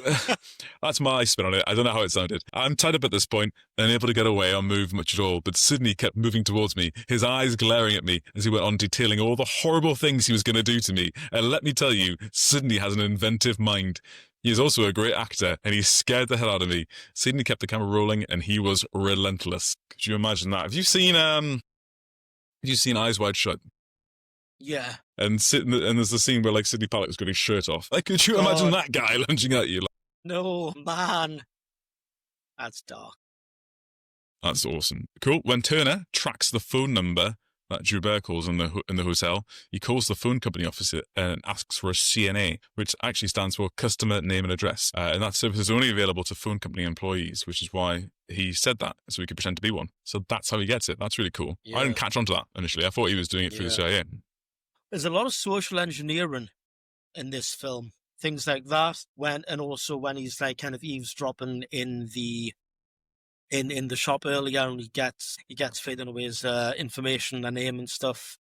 that's my spin on it. I don't know how it sounded. I'm tied up at this point, unable to get away or move much at all, but Sydney kept moving towards me, his eyes glaring at me as he went on detailing all the horrible things he was going to do to me. And let me tell you, Sydney has an inventive mind. He is also a great actor, and he scared the hell out of me. Sydney kept the camera rolling, and he was relentless. Could you imagine that? Have you seen Eyes Wide Shut? Yeah. And there's the scene where like Sidney Pollack's got his shirt off. Like, could you imagine that guy lunging at you? Like, no, man. That's dark. That's awesome. Cool. When Turner tracks the phone number that Joubert calls in the hotel, he calls the phone company officer and asks for a CNA, which actually stands for Customer Name and Address. And that service is only available to phone company employees, which is why he said that, so he could pretend to be one. So that's how he gets it. That's really cool. Yeah. I didn't catch on to that initially. I thought he was doing it through the CIA. There's a lot of social engineering in this film. Things like that, and also when he's like kind of eavesdropping in the shop earlier, and he gets Faye Dunaway's information, and name and stuff.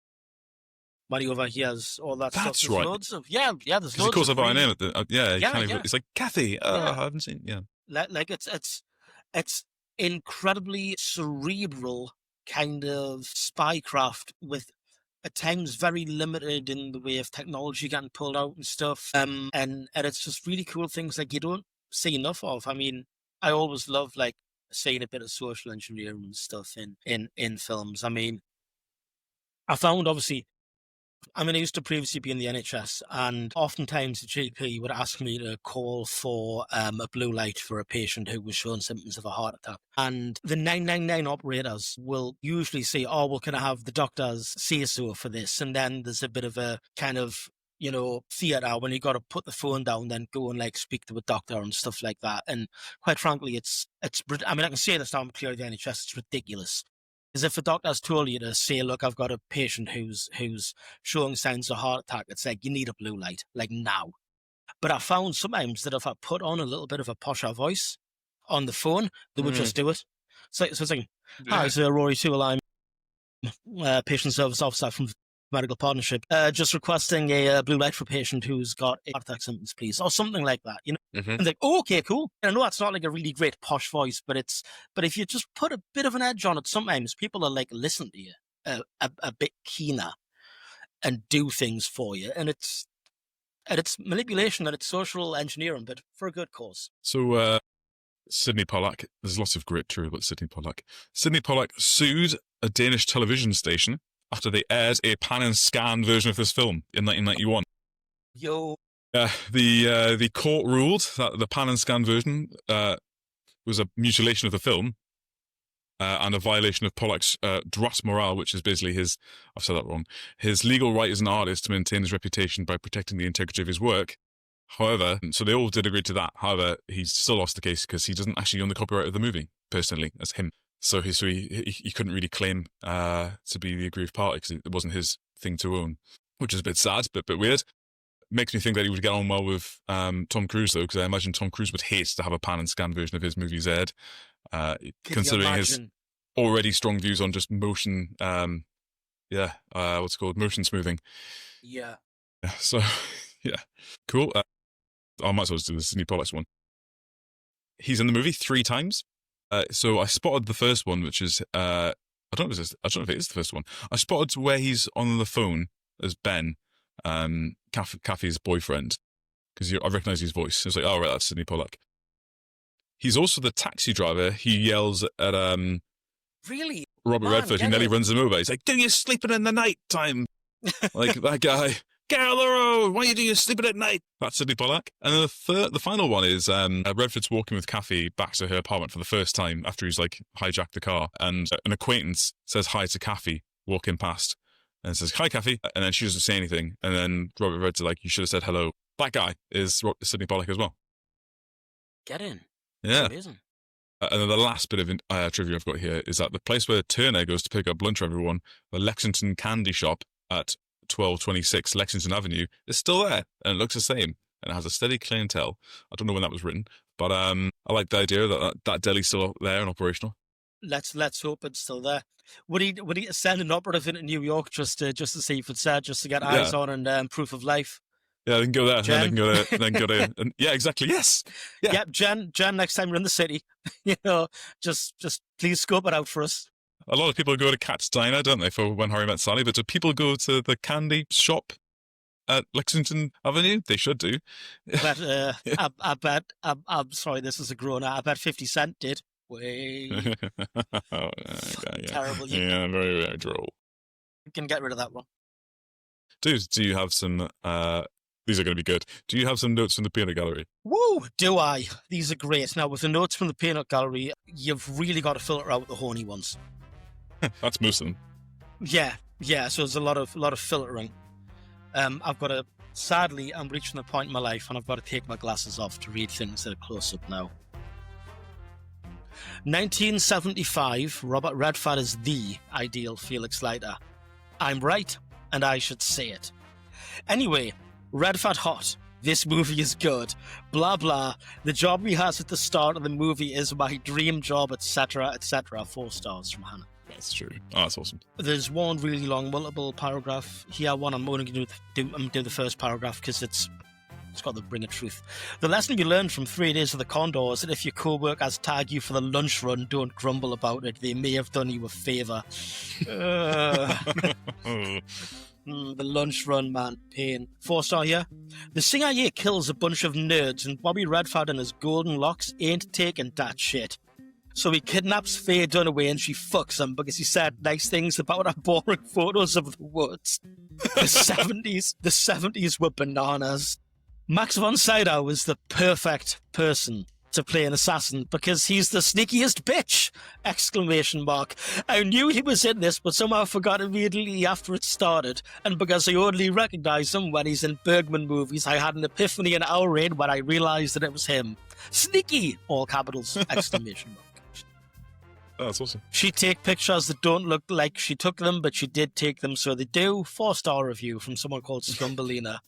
When he overhears all that stuff. That's right. There's loads. There's loads. He calls her by name. Yeah. It's like Kathy. I haven't seen. Yeah. Like it's incredibly cerebral kind of spycraft with, at times, very limited in the way of technology getting pulled out and stuff. And it's just really cool things like you don't see enough of. I mean, I always love like seeing a bit of social engineering and stuff in films. I mean, I found obviously, I used to previously be in the NHS, and oftentimes the GP would ask me to call for a blue light for a patient who was showing symptoms of a heart attack. And the 999 operators will usually say, "Oh, well, can I have the doctor's say-so for this?" And then there's a bit of a kind of, theatre when you got to put the phone down, then go and like speak to a doctor and stuff like that. And quite frankly, it's I can say this now, I'm clear the NHS, it's ridiculous. Because if a doctor's told you to say, "Look, I've got a patient who's showing signs of heart attack," it's like, you need a blue light, like now. But I found sometimes that if I put on a little bit of a posher voice on the phone, they would just do it. So it's like, "Hi, Sir Rory Sewell, I'm patient service officer from medical partnership, just requesting a blue light for a patient who's got heart attack symptoms, please, or something like that, you know. Mm-hmm. And like, oh, okay, cool. I know that's not like a really great posh voice, but if you just put a bit of an edge on it, sometimes people are like, listen to you a bit keener and do things for you, and it's manipulation and it's social engineering, but for a good cause. So, Sidney Pollack, there's lots of great true about Sidney Pollack. Sidney Pollack sued a Danish television station after they aired a pan and scan version of this film in 1991. Yo. The court ruled that the pan and scan version was a mutilation of the film and a violation of Pollack's droit moral, which is basically I've said that wrong, his legal right as an artist to maintain his reputation by protecting the integrity of his work. However, so they all did agree to that. However, he's still lost the case because he doesn't actually own the copyright of the movie, personally, as him. So he couldn't really claim to be the aggrieved party because it wasn't his thing to own, which is a bit sad, but a bit weird. Makes me think that he would get on well with Tom Cruise, though, because I imagine Tom Cruise would hate to have a pan and scan version of his movies aired, considering his already strong views on just motion, what's it called? Motion smoothing. Yeah. So, yeah. Cool. I might as well just do the Sidney Pollack one. He's in the movie 3 times. So I spotted the first one, which is, I don't know if it is the first one. I spotted where he's on the phone as Ben, Kathy's boyfriend, because I recognise his voice. It's like, oh, right, that's Sidney Pollack. He's also the taxi driver. He yells at really? Robert Redford, who nearly runs him over. He's like, do you sleeping in the night time? Like that guy. Get out of the road! Why are you doing sleeping at night? That's Sidney Pollack. And then the final one is Redford's walking with Kathy back to her apartment for the first time after he's like hijacked the car, and an acquaintance says hi to Kathy walking past, and says hi Kathy, and then she doesn't say anything, and then Robert Redford's like, you should have said hello. That guy is Sidney Pollack as well. Get in. Yeah. Amazing. And then the last bit of trivia I've got here is that the place where Turner goes to pick up lunch for everyone, the Lexington Candy Shop at 1226 Lexington Avenue, is still there, and it looks the same, and it has a steady clientele. I don't know when that was written, but I like the idea that deli's still there and operational. Let's hope it's still there. Would he send an operative into New York just to see if it's there, just to get eyes on and proof of life? Yeah, they can go there. Jen? And then go there. And, yeah, exactly. Yes. Yeah. Yep, Jen. Next time you're in the city, just please scope it out for us. A lot of people go to Cat's Diner, don't they, for When Harry Met Sally? But do people go to the candy shop at Lexington Avenue? They should do. But I bet. I'm sorry, this is a groaner. I bet 50 Cent did. Way. Terrible. Yeah, very, very droll. You can get rid of that one. Do you have some? These are going to be good. Do you have some notes from the peanut gallery? Woo! Do I? These are great. Now, with the notes from the peanut gallery, you've really got to filter out the horny ones. That's most of them. Yeah. So there's a lot of filtering. I've got to. Sadly, I'm reaching the point in my life, and I've got to take my glasses off to read things that are close up now. 1975. Robert Redford is the ideal Felix Leiter. I'm right, and I should say it. Anyway, Redford hot. This movie is good. Blah blah. The job he has at the start of the movie is my dream job, etc., etc. 4 stars from Hannah. That's true. Oh, that's awesome. There's one really long, multiple paragraph here. One I'm only going to do the first paragraph because it's got the ring of truth. The lesson you learned from 3 days of the Condor is that if your co-workers tag you for the lunch run, don't grumble about it. They may have done you a favour. The lunch run, man. Pain. 4-star here. The CIA kills a bunch of nerds and Bobby Redford and his golden locks ain't taking that shit. So he kidnaps Faye Dunaway and she fucks him because he said nice things about her boring photos of the woods. The 70s were bananas. Max Von Sydow is the perfect person to play an assassin because he's the sneakiest bitch! ! I knew he was in this, but somehow forgot immediately after it started. And because I only recognise him when he's in Bergman movies, I had an epiphany an hour in when I realised that it was him. Sneaky! All capitals! ! Oh, that's awesome. She take pictures that don't look like she took them, but she did take them, so they do. 4-star review from someone called Scumbelina.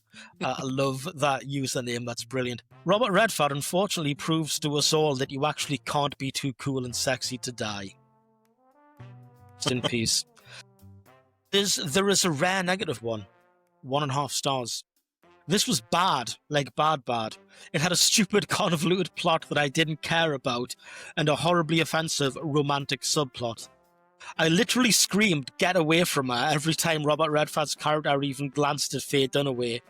I love that username. That's brilliant. Robert Redford unfortunately proves to us all that you actually can't be too cool and sexy to die. Rest in peace. There is a rare negative one. 1.5 stars. This was bad, like bad. It had a stupid, convoluted plot that I didn't care about, and a horribly offensive romantic subplot. I literally screamed, "Get away from her," every time Robert Redford's character even glanced at Faye Dunaway.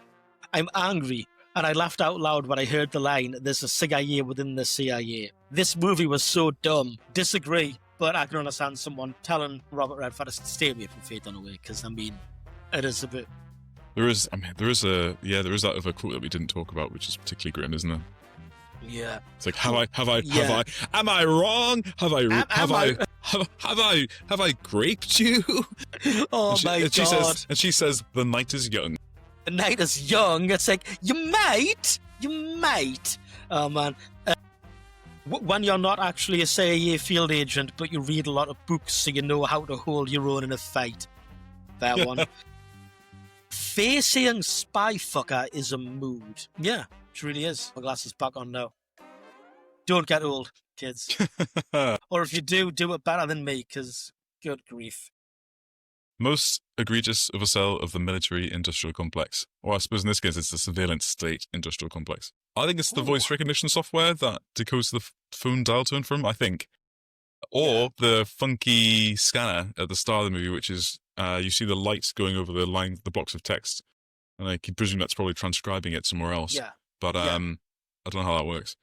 I'm angry, and I laughed out loud when I heard the line, "There's a CIA within the CIA." This movie was so dumb. Disagree, but I can understand someone telling Robert Redford to stay away from Faye Dunaway, because, I mean, it is a bit... There is that other quote that we didn't talk about, which is particularly grim, isn't there? Yeah. It's like, am I wrong? Have I graped you? Oh my God. She says, the night is young. The night is young. It's like, you might. Oh man. When you're not actually a CIA field agent, but you read a lot of books so you know how to hold your own in a fight. That one. Faye saying spy fucker is a mood. Yeah, it really is. My glasses back on now. Don't get old, kids. Or if you do it better than me, because good grief. Most egregious oversell of the military-industrial complex. Or I suppose in this case it's the surveillance state-industrial complex. I think it's the voice recognition software that decodes the phone dial tone from, I think. Or the funky scanner at the start of the movie, which is, you see the lights going over the box of text. And I can presume that's probably transcribing it somewhere else. Yeah. But I don't know how that works.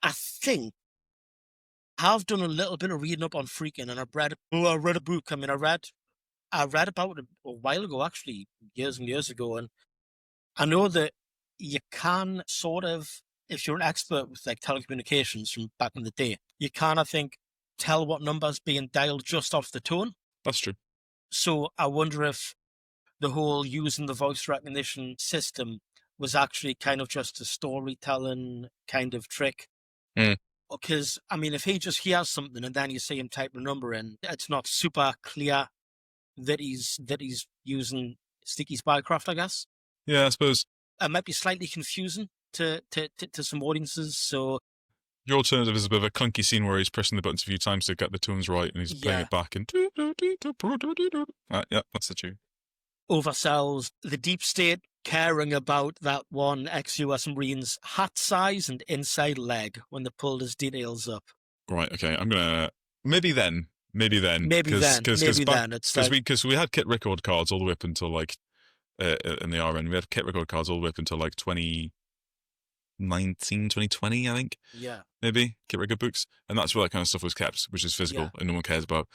I think I've done a little bit of reading up on Freaking, and I read a book. I mean, I read about it a while ago, actually, years and years ago, and I know that you can sort of, if you're an expert with like telecommunications from back in the day, you can, I think, tell what number's being dialed just off the tone. That's true. So I wonder if the whole using the voice recognition system was actually kind of just a storytelling kind of trick. Because, I mean, if he just hears something and then you see him type the number in, it's not super clear that he's using sticky spycraft, I guess. Yeah, I suppose. It might be slightly confusing to some audiences, so... Your alternative is a bit of a clunky scene where he's pressing the buttons a few times to get the tones right, and he's playing it back, and... yeah, that's the tune. Oversells the deep state caring about that one ex-US Marine's hat size and inside leg when they pulled his details up. Right, okay, I'm gonna... Maybe then. Because we had kit record cards all the way up until, like, in the RN, we had kit record cards all the way up until, like, 2019, 2020, I think. Yeah. Maybe, kit record books. And that's where that kind of stuff was kept, which is physical and no one cares about.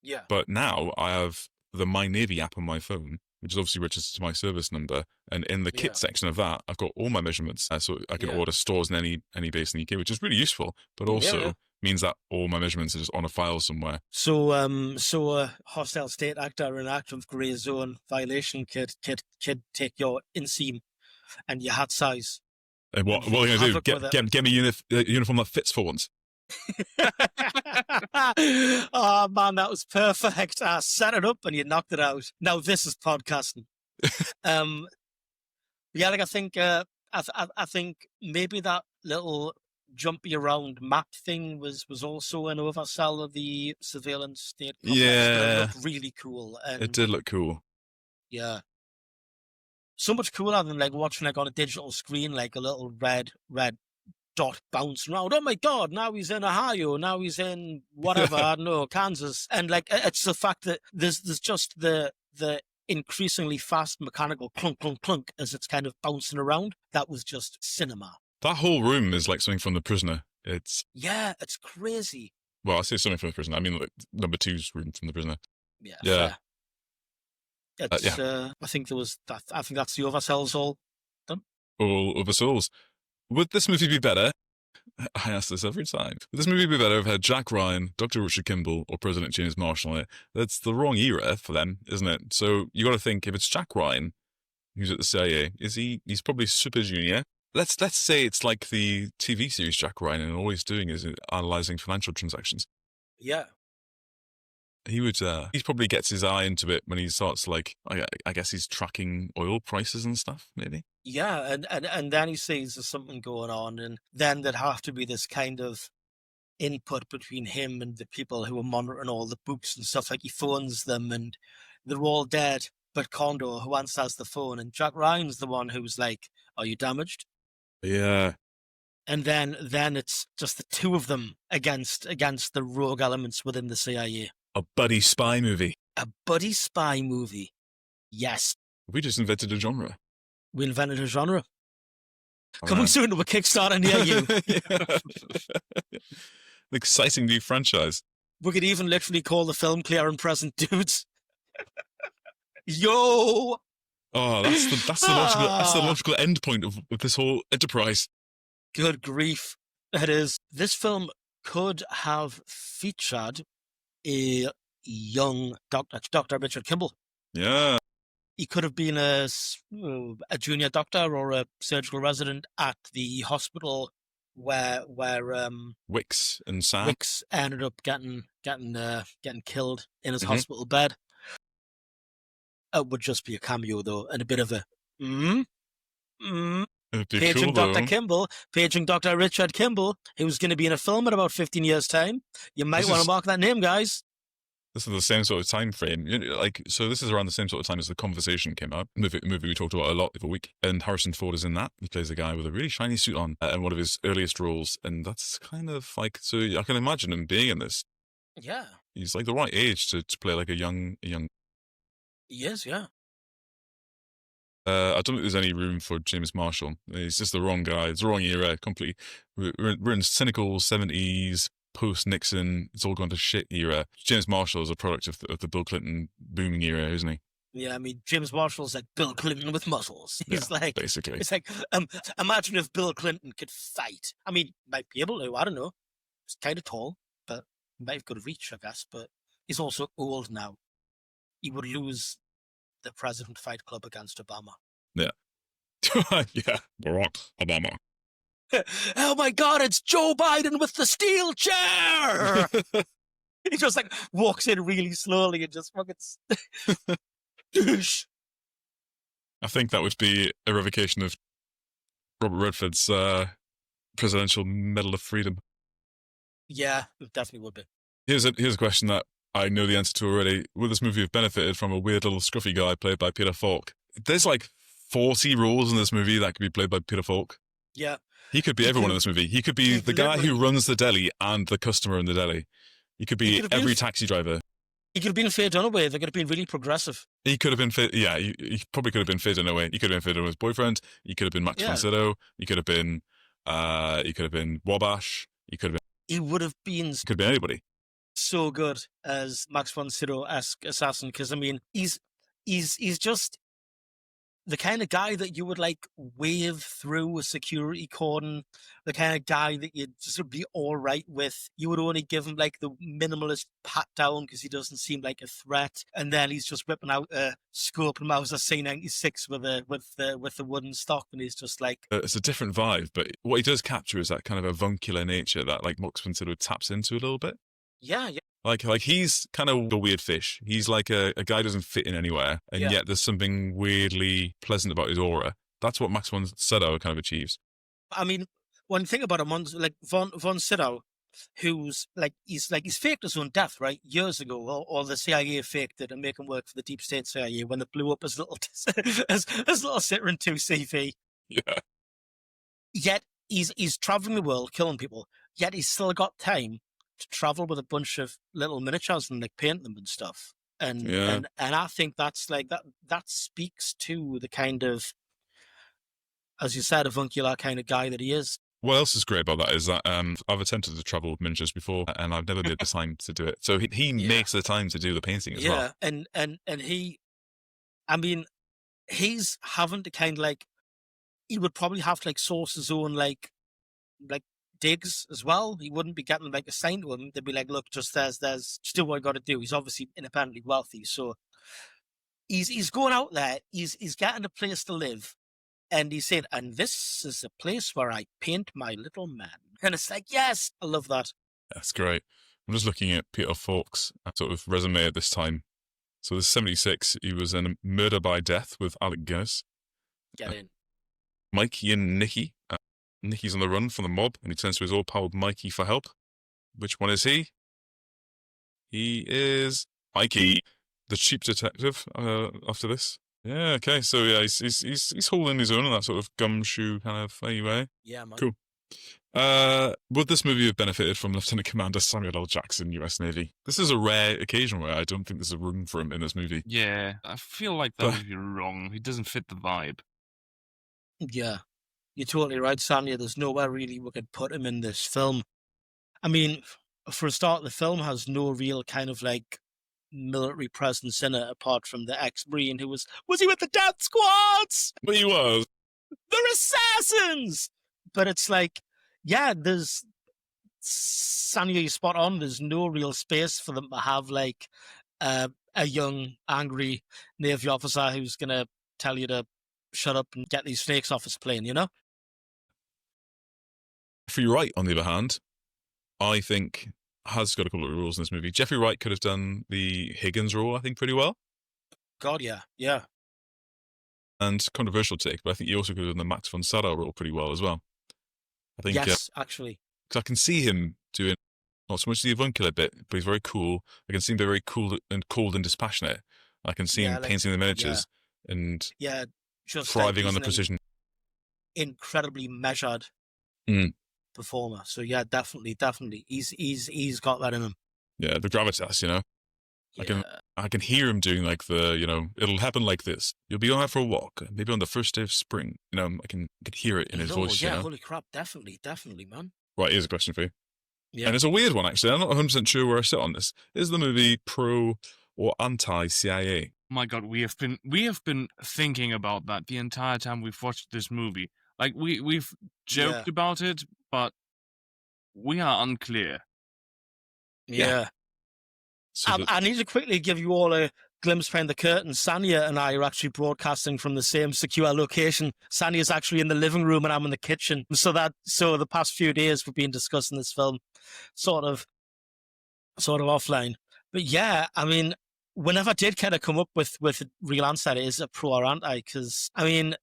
Yeah. But now I have the My Navy app on my phone, which is obviously registered to my service number. And in the kit section of that, I've got all my measurements. So I can order stores in any base in the UK, which is really useful, but also means that all my measurements are just on a file somewhere. So a hostile state actor in active greyzone violation could take your inseam and your hat size. And what are you going to do? Get me a uniform that fits for once. Oh man, that was perfect. I set it up and you knocked it out. Now this is podcasting. Yeah, like I think maybe that little jumpy around map thing was also an oversell of the surveillance state complex. It looked really cool. And it did look cool. Yeah. So much cooler than like watching like on a digital screen, like a little red dot bouncing around. Oh my God, now he's in Ohio, now he's in whatever, I don't know, Kansas. And like it's the fact that there's just the increasingly fast mechanical clunk clunk clunk as it's kind of bouncing around. That was just cinema. That whole room is like something from The Prisoner. It's crazy. Well, I say something from The Prisoner. I mean, like, number 2's room from The Prisoner. Yeah. Yeah. It's, I think that's the oversells all done. All oversells. Would this movie be better? I ask this every time. Would this movie be better if it had Jack Ryan, Dr. Richard Kimball, or President James Marshall in it? That's the wrong era for them, isn't it? So you got to think, if it's Jack Ryan, who's at the CIA, he's probably super junior. Let's say it's like the TV series Jack Ryan, and all he's doing is analyzing financial transactions. Yeah. He probably gets his eye into it when he starts, like, I guess he's tracking oil prices and stuff, maybe. Yeah, and then he sees there's something going on, and then there'd have to be this kind of input between him and the people who are monitoring all the books and stuff. Like he phones them and they're all dead, but Condor, who answers the phone, and Jack Ryan's the one who's like, "Are you damaged?" Yeah. And then it's just the two of them against the rogue elements within the CIA. A buddy spy movie. A buddy spy movie. Yes. We just invented a genre. We invented a genre. All Coming right. soon to a Kickstarter near you. An exciting new franchise. We could even literally call the film Clear and Present Dudes. Yo! Oh, that's the logical end point of this whole enterprise. Good grief. It is. This film could have featured a young Dr. Richard Kimball. Yeah. He could have been a junior doctor or a surgical resident at the hospital where Wicks and Sam. Wicks ended up getting killed in his hospital bed. It would just be a cameo though, and a bit of a It'd be paging cool, Dr. though. Kimball, paging Dr. Richard Kimball, who's going to be in a film in about 15 years' time. You might This want is- to mark that name, guys. This is the same sort of time frame. So this is around the same sort of time as The Conversation came out. Movie we talked about a lot of a week. And Harrison Ford is in that. He plays a guy with a really shiny suit on in one of his earliest roles. And that's kind of like, so I can imagine him being in this. Yeah, He's like the right age to play like a young. he is, yeah. I don't think there's any room for James Marshall. He's just the wrong guy. It's the wrong era. Completely. We're in cynical 70s, post-Nixon. It's all gone to shit era. James Marshall is a product of the Bill Clinton booming era, isn't he? Yeah, I mean, James Marshall's like Bill Clinton with muscles. He's Yeah, like, basically. it's like, imagine if Bill Clinton could fight. I mean, might be able to, I don't know. He's kind of tall, but he might have good reach, I guess, but he's also old now. He would lose the President Fight Club against Obama. Yeah. Yeah. Barack Obama. Oh my God, it's Joe Biden with the steel chair! He just like walks in really slowly and just fucking douche. I think that would be a revocation of Robert Redford's Presidential Medal of Freedom. Yeah, it definitely would be. Here's a question that I know the answer to already. Would this movie have benefited from a weird little scruffy guy played by Peter Falk? There's like 40 roles in this movie that could be played by Peter Falk. Yeah. He could be He everyone could- in this movie. He could be the guy who runs the deli and the customer in the deli. He could He be could have been- every taxi driver. He could have been Faye Dunaway. They could have been really progressive. He could have been he probably could have been Faye Dunaway. He could have been Faye Dunaway's boyfriend. He could have been Max Yeah. Von Sydow. He could have been Wabash. He could have been anybody. So good as Max Von Sydow-esque assassin, because I mean, he's just the kind of guy that you would like wave through a security cordon, the kind of guy that you'd just would be all right with. You would only give him like the minimalist pat down because he doesn't seem like a threat, and then he's just whipping out a scope and Mauser C96 with the wooden stock, and he's just like, It's a different vibe, but what he does capture is that kind of avuncular nature that like Max Von Sydow taps into a little bit. yeah. Like he's kind of a weird fish. He's like a guy who doesn't fit in anywhere, and Yeah. yet there's something weirdly pleasant about his aura. That's what Max Von Sydow kind of achieves. I mean, one thing about him, like Von Sydow, who's he's faked his own death, right? Years ago, or the CIA faked it and make him work for the deep state CIA when they blew up his little his little Citroen 2CV. Yeah. Yet he's traveling the world, killing people. Yet he's still got time to travel with a bunch of little miniatures and like paint them and stuff. And Yeah. and I think that's like that speaks to the kind of, as you said, avuncular kind of guy that he is. What else is great about that is that I've attempted to travel with miniatures before, and I've never made the time to do it. So he makes the time to do the painting as well. and he, I mean, he's having to kind of like, he would probably have to like source his own like digs as well. He wouldn't be getting like assigned to him. They'd be like, look, just there's still what I got to do. He's obviously independently wealthy, so he's going out there. He's getting a place to live, and he's saying, and this is a place where I paint my little man. And it's like, yes, I love that. That's great. I'm just looking at Peter Falk's sort of resume at this time. So this is 76. He was in Murder by Death with Alec Guinness. Get in. Mikey and Nicky. Nicky's on the run from the mob, and he turns to his all-powered Mikey for help. Which one is he? He is Mikey, the cheap detective. After this, yeah, okay. So yeah, he's holding his own in that sort of gumshoe kind of way. Yeah, man. Cool. Would this movie have benefited from Lieutenant Commander Samuel L. Jackson, U.S. Navy? This is a rare occasion where I don't think there's a room for him in this movie. Yeah, I feel like that would be wrong. He doesn't fit the vibe. Yeah, you're totally right, Sanya. There's nowhere really we could put him in this film. I mean, for a start, the film has no real kind of like military presence in it, apart from the ex-Marine who was he with the death squads? But he was. They're assassins! But it's like, yeah, there's, Sanya, you're spot on. There's no real space for them to have like a young, angry Navy officer who's going to tell you to shut up and get these snakes off his plane, you know? Jeffrey Wright, on the other hand, I think has got a couple of roles in this movie. Jeffrey Wright could have done the Higgins role, I think, pretty well. God, yeah. And controversial take, but I think he also could have done the Max Von Sydow role pretty well as well. I think, yes, actually. Because I can see him doing not so much the avuncular bit, but he's very cool. I can see him very cool and cold and dispassionate. I can see him painting the miniatures and just thriving like on the precision. Incredibly measured performer. So yeah, definitely, he's got that in him. Yeah, the gravitas, you know. Yeah. I can hear him doing like the, you know, it'll happen like this. You'll be out for a walk, maybe on the first day of spring. You know, I can hear it in his voice. Yeah, you know? holy crap, definitely, man. Right, here's a question for you. Yeah. And it's a weird one, actually. I'm not 100% sure where I sit on this. Is the movie pro or anti-CIA? My God, we have been thinking about that the entire time we've watched this movie. Like we've joked about it, but we are unclear. Yeah. So I need to quickly give you all a glimpse behind the curtain. Sanya and I are actually broadcasting from the same secure location. Sanya's actually in the living room and I'm in the kitchen. So the past few days we've been discussing this film sort of offline. But yeah, I mean, whenever I did kind of come up with a real answer, it is a pro or anti, because, I mean,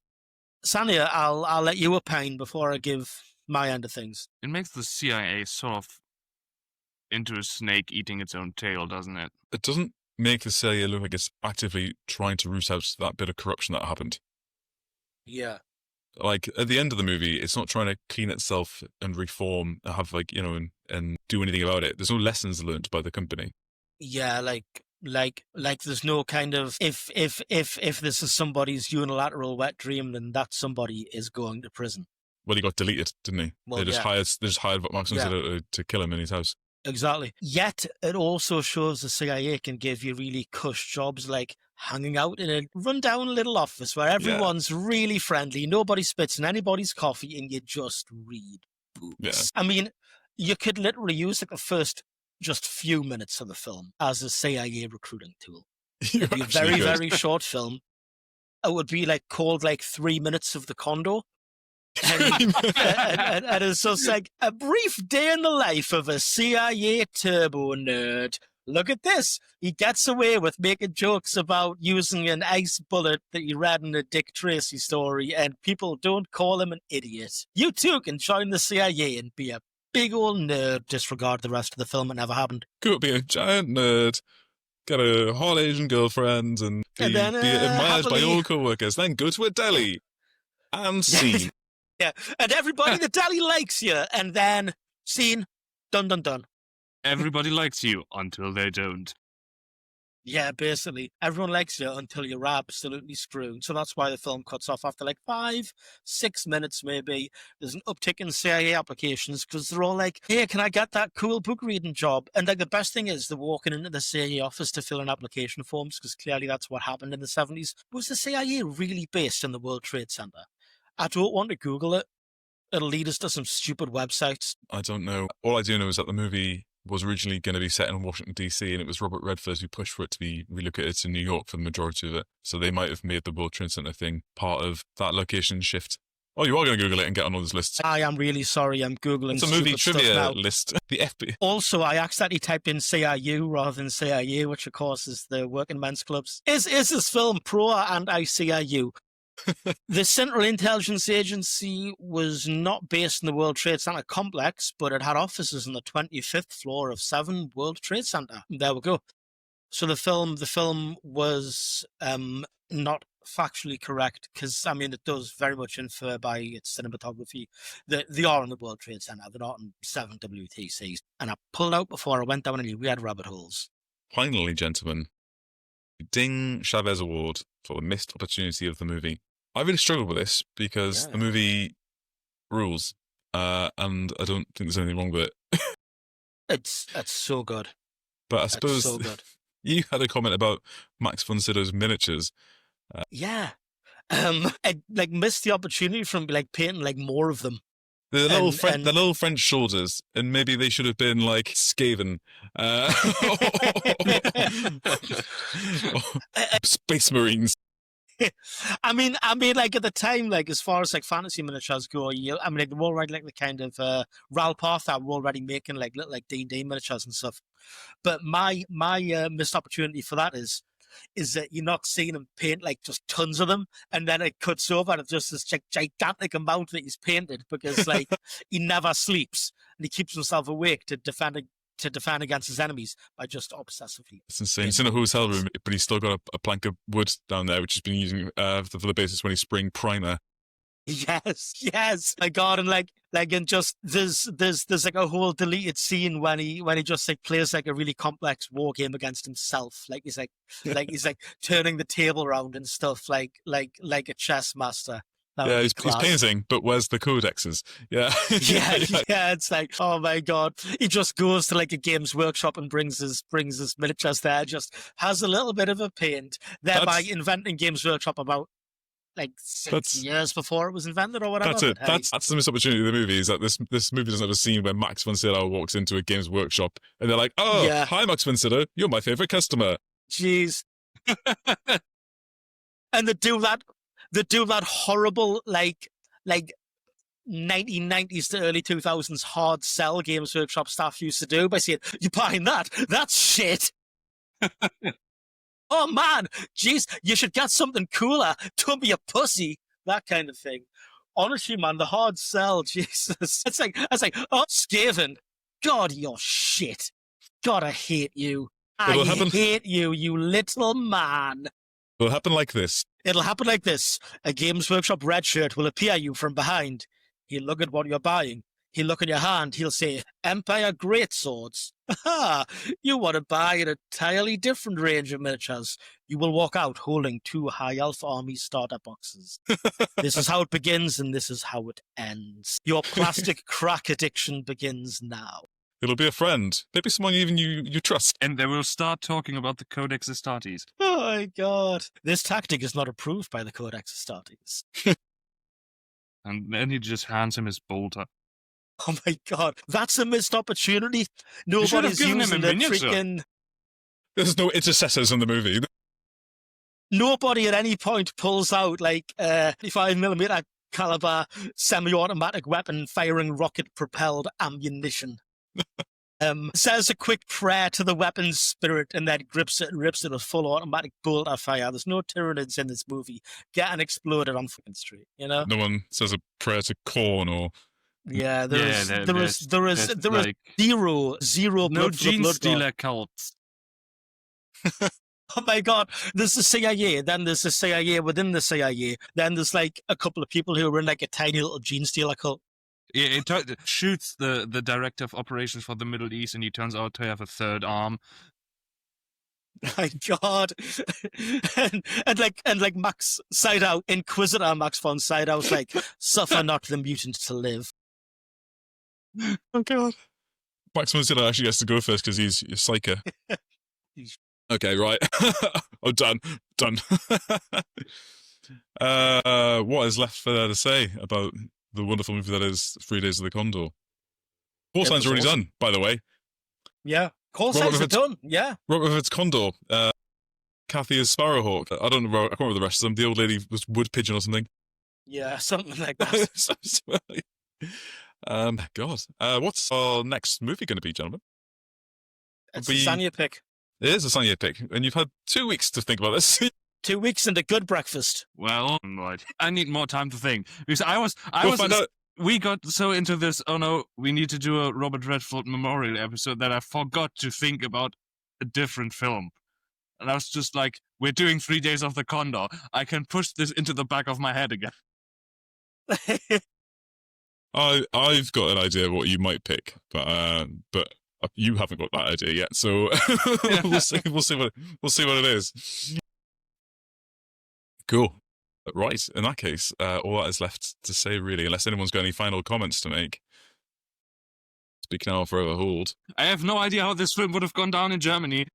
Sanya, I'll let you opine before I give my end of things. It makes the CIA sort of into a snake eating its own tail, doesn't it? It doesn't make the CIA look like it's actively trying to root out that bit of corruption that happened. Yeah. Like, at the end of the movie, it's not trying to clean itself and reform, and have, like, you know, and do anything about it. There's no lessons learned by the company. Yeah, like there's no kind of, if this is somebody's unilateral wet dream, then that somebody is going to prison. Well, he got deleted, didn't he? Well, they just hired Max Von Sydow to kill him in his house. Exactly. Yet it also shows the CIA can give you really cush jobs, like hanging out in a rundown little office where everyone's really friendly, nobody spits in anybody's coffee, and you just read books. Yeah. I mean, you could literally use like the first just few minutes of the film as a CIA recruiting tool. It'd be a very, very short film. It would be like called like 3 minutes of the Condor. And it's just like a brief day in the life of a CIA turbo nerd. Look at this. He gets away with making jokes about using an ice bullet that he read in a Dick Tracy story, and people don't call him an idiot. You too can join the CIA and be a big old nerd. Disregard the rest of the film. It never happened. Could be a giant nerd, get a hot Asian girlfriend, and be admired by all co-workers, then go to a deli and scene. Yeah, and everybody in the deli likes you, and then scene, dun dun dun. Everybody likes you until they don't. Yeah, basically, everyone likes you until you're absolutely screwed. So that's why the film cuts off after like 5-6 minutes, maybe. There's an uptick in CIA applications because they're all like, "Hey, can I get that cool book reading job?" And like the best thing is they're walking into the CIA office to fill in application forms, because clearly that's what happened in the 70s. Was the CIA really based in the World Trade Center? I don't want to Google it. It'll lead us to some stupid websites. I don't know. All I do know is that the movie was originally going to be set in Washington, D.C., and it was Robert Redford who pushed for it to be relocated to New York for the majority of it. So they might have made the World Trade Center thing part of that location shift. Oh, you are going to Google it and get on all those lists. I am really sorry. I'm Googling it's a movie trivia list. The FBI. Also, I accidentally typed in CIU rather than CIU, which of course is the Working Men's Clubs. Is this film pro or anti-CIU? The Central Intelligence Agency was not based in the World Trade Center complex, but it had offices on the 25th floor of 7 World Trade Center. There we go. So the film was not factually correct, because I mean it does very much infer by its cinematography that they are in the World Trade Center. They're not in 7 WTCs. And I pulled out before I went down any weird rabbit holes. Finally, gentlemen, ding Chavez Award for the missed opportunity of the movie. I really struggled with this because the movie rules, and I don't think there's anything wrong with it. It's so good. But I suppose so good. You had a comment about Max Von Sydow's miniatures. I missed the opportunity from painting more of them. The little French shoulders, and maybe they should have been Skaven. Space Marines. I mean, at the time, as far as fantasy miniatures go, they were already the kind of Ralph that were already making little D&D miniatures and stuff. But my missed opportunity for that is that you're not seeing him paint just tons of them, and then it cuts over and it's just this gigantic amount that he's painted, because he never sleeps and he keeps himself awake to defend against his enemies by just obsessively. It's insane. It's in a hotel room, but he's still got a plank of wood down there, which he's been using for the basis when he's spraying primer. Yes. My God, and and just there's a whole deleted scene when he just plays a really complex war game against himself. He's turning the table around and stuff like a chess master. He's painting, but where's the codexes? Yeah. Yeah, it's oh my God. He just goes to a Games Workshop and brings his miniatures there, just has a little bit of a paint, thereby inventing Games Workshop about 6 years before it was invented or whatever. That's it. That's the missed opportunity of the movie, is that this movie doesn't have a scene where Max Von Sydow walks into a Games Workshop and they're like, oh, yeah. Hi, Max Von Sydow, you're my favorite customer. Jeez. And they do that horrible 1990s to early 2000s hard sell Games Workshop staff used to do by saying, you're buying that? That's shit. Oh man, jeez, you should get something cooler. Don't be a pussy. That kind of thing. Honestly, man, the hard sell, Jesus. It's oh, Skaven. God, you're shit. God, I hate you. I hate you, you little man. It'll happen like this. A Games Workshop red shirt will appear you from behind. He'll look at what you're buying. He'll look in your hand. He'll say, Empire Greatswords. Aha! You want to buy an entirely different range of miniatures. You will walk out holding 2 High Elf Army starter boxes. This is how it begins, and this is how it ends. Your plastic crack addiction begins now. It'll be a friend. Maybe someone even you trust. And they will start talking about the Codex Astartes. Oh my God. This tactic is not approved by the Codex Astartes. And then he just hands him his bolter. Oh my God, that's a missed opportunity. Nobody's using the freaking... There's no intercessors in the movie. Nobody at any point pulls out 35mm caliber semi-automatic weapon firing rocket-propelled ammunition. Says a quick prayer to the weapon's spirit and then grips it and rips it with full automatic bolt of fire. There's no Tyranids in this movie getting exploded on fucking street, you know? No one says a prayer to corn or... Yeah, there is zero no blood gene blood stealer cults. Oh my God, there's the CIA, then there's the CIA within the CIA, then there's a couple of people who are in a tiny little gene stealer cult. Yeah, it shoots the director of operations for the Middle East, and he turns out to have a third arm. My God, and Max Sydow, Inquisitor Max Von Sydow's suffer not the mutant to live. Oh God, Max Von Sydow actually gets to go first because he's a psycho. Okay, right. Oh, done. What is left for there to say about the wonderful movie that is 3 Days of the Condor? Call signs are already done, by the way. Yeah, call signs are done. Yeah. Robert Redford's Condor. Kathy is Sparrowhawk. I can't remember the rest of them. The old lady was Wood Pigeon or something. Yeah, something like that. God. What's our next movie going to be, gentlemen? It's a Sanya pick. It is a Sanya pick, and you've had 2 weeks to think about this. 2 weeks and a good breakfast. Well, right. I need more time to think because we got so into this. Oh no, we need to do a Robert Redford memorial episode that I forgot to think about a different film. And I was just like, we're doing 3 days of the Condor. I can push this into the back of my head again. I've got an idea of what you might pick, but you haven't got that idea yet. So we'll see what it is. Cool. Right. In that case, all that is left to say, really, unless anyone's got any final comments to make. Speak now or forever hold. I have no idea how this film would have gone down in Germany.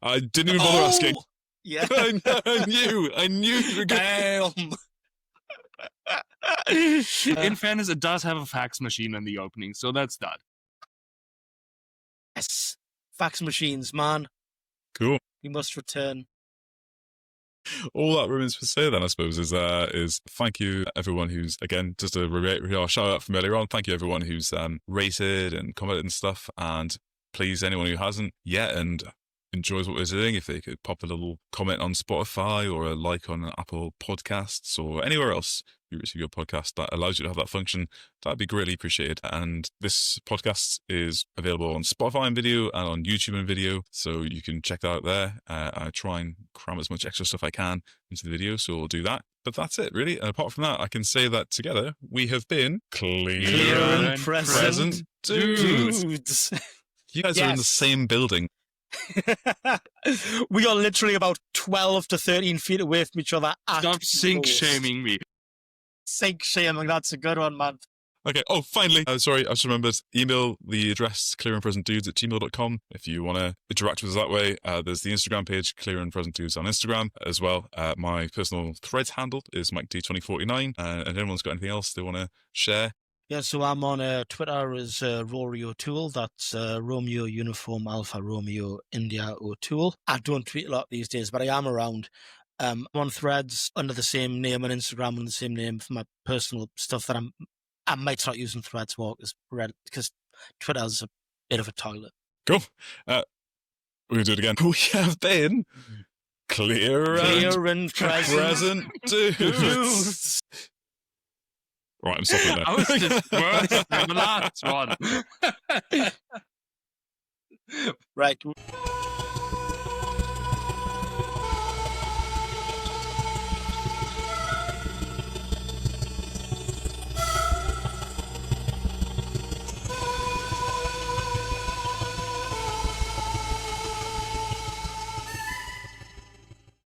I didn't even bother asking. Yeah. I knew you were going. In fairness, it does have a fax machine in the opening, so that's that. Yes. Fax machines, man. Cool. We must return. All that remains to say then, I suppose, is thank you everyone who's, again, just a shout out from earlier on. Thank you everyone who's rated and commented and stuff. And please, anyone who hasn't yet and enjoys what we're doing, if they could pop a little comment on Spotify or a like on Apple Podcasts or anywhere else you receive your podcast that allows you to have that function, that'd be greatly appreciated. And this podcast is available on Spotify and video and on YouTube and video, so you can check that out there. I try and cram as much extra stuff I can into the video, so we'll do that. But that's it, really. And apart from that, I can say that together we have been Clear and Present Dudes. You guys are in the same building. We are literally about 12 to 13 feet away from each other. Stop sink-shaming me. Sink-shaming, that's a good one, man. Okay, finally. Sorry, I just remembered. Email the address clearandpresentdudes@gmail.com if you want to interact with us that way. There's the Instagram page, Clear and Present Dudes on Instagram as well. My personal Threads handle is MikeD2049. And if anyone's got anything else they want to share. Yeah, so I'm on Twitter as Rory O'Toole. That's Romeo Uniform Alpha Romeo India O'Toole. I don't tweet a lot these days, but I am around. I'm on Threads under the same name, on Instagram under the same name for my personal stuff that I might start using Threads more because Twitter's a bit of a toilet. Cool. We're going to do it again. We have been Clear and Present Dudes. Right, I'm stopping there. I was just worse than the last one. Right.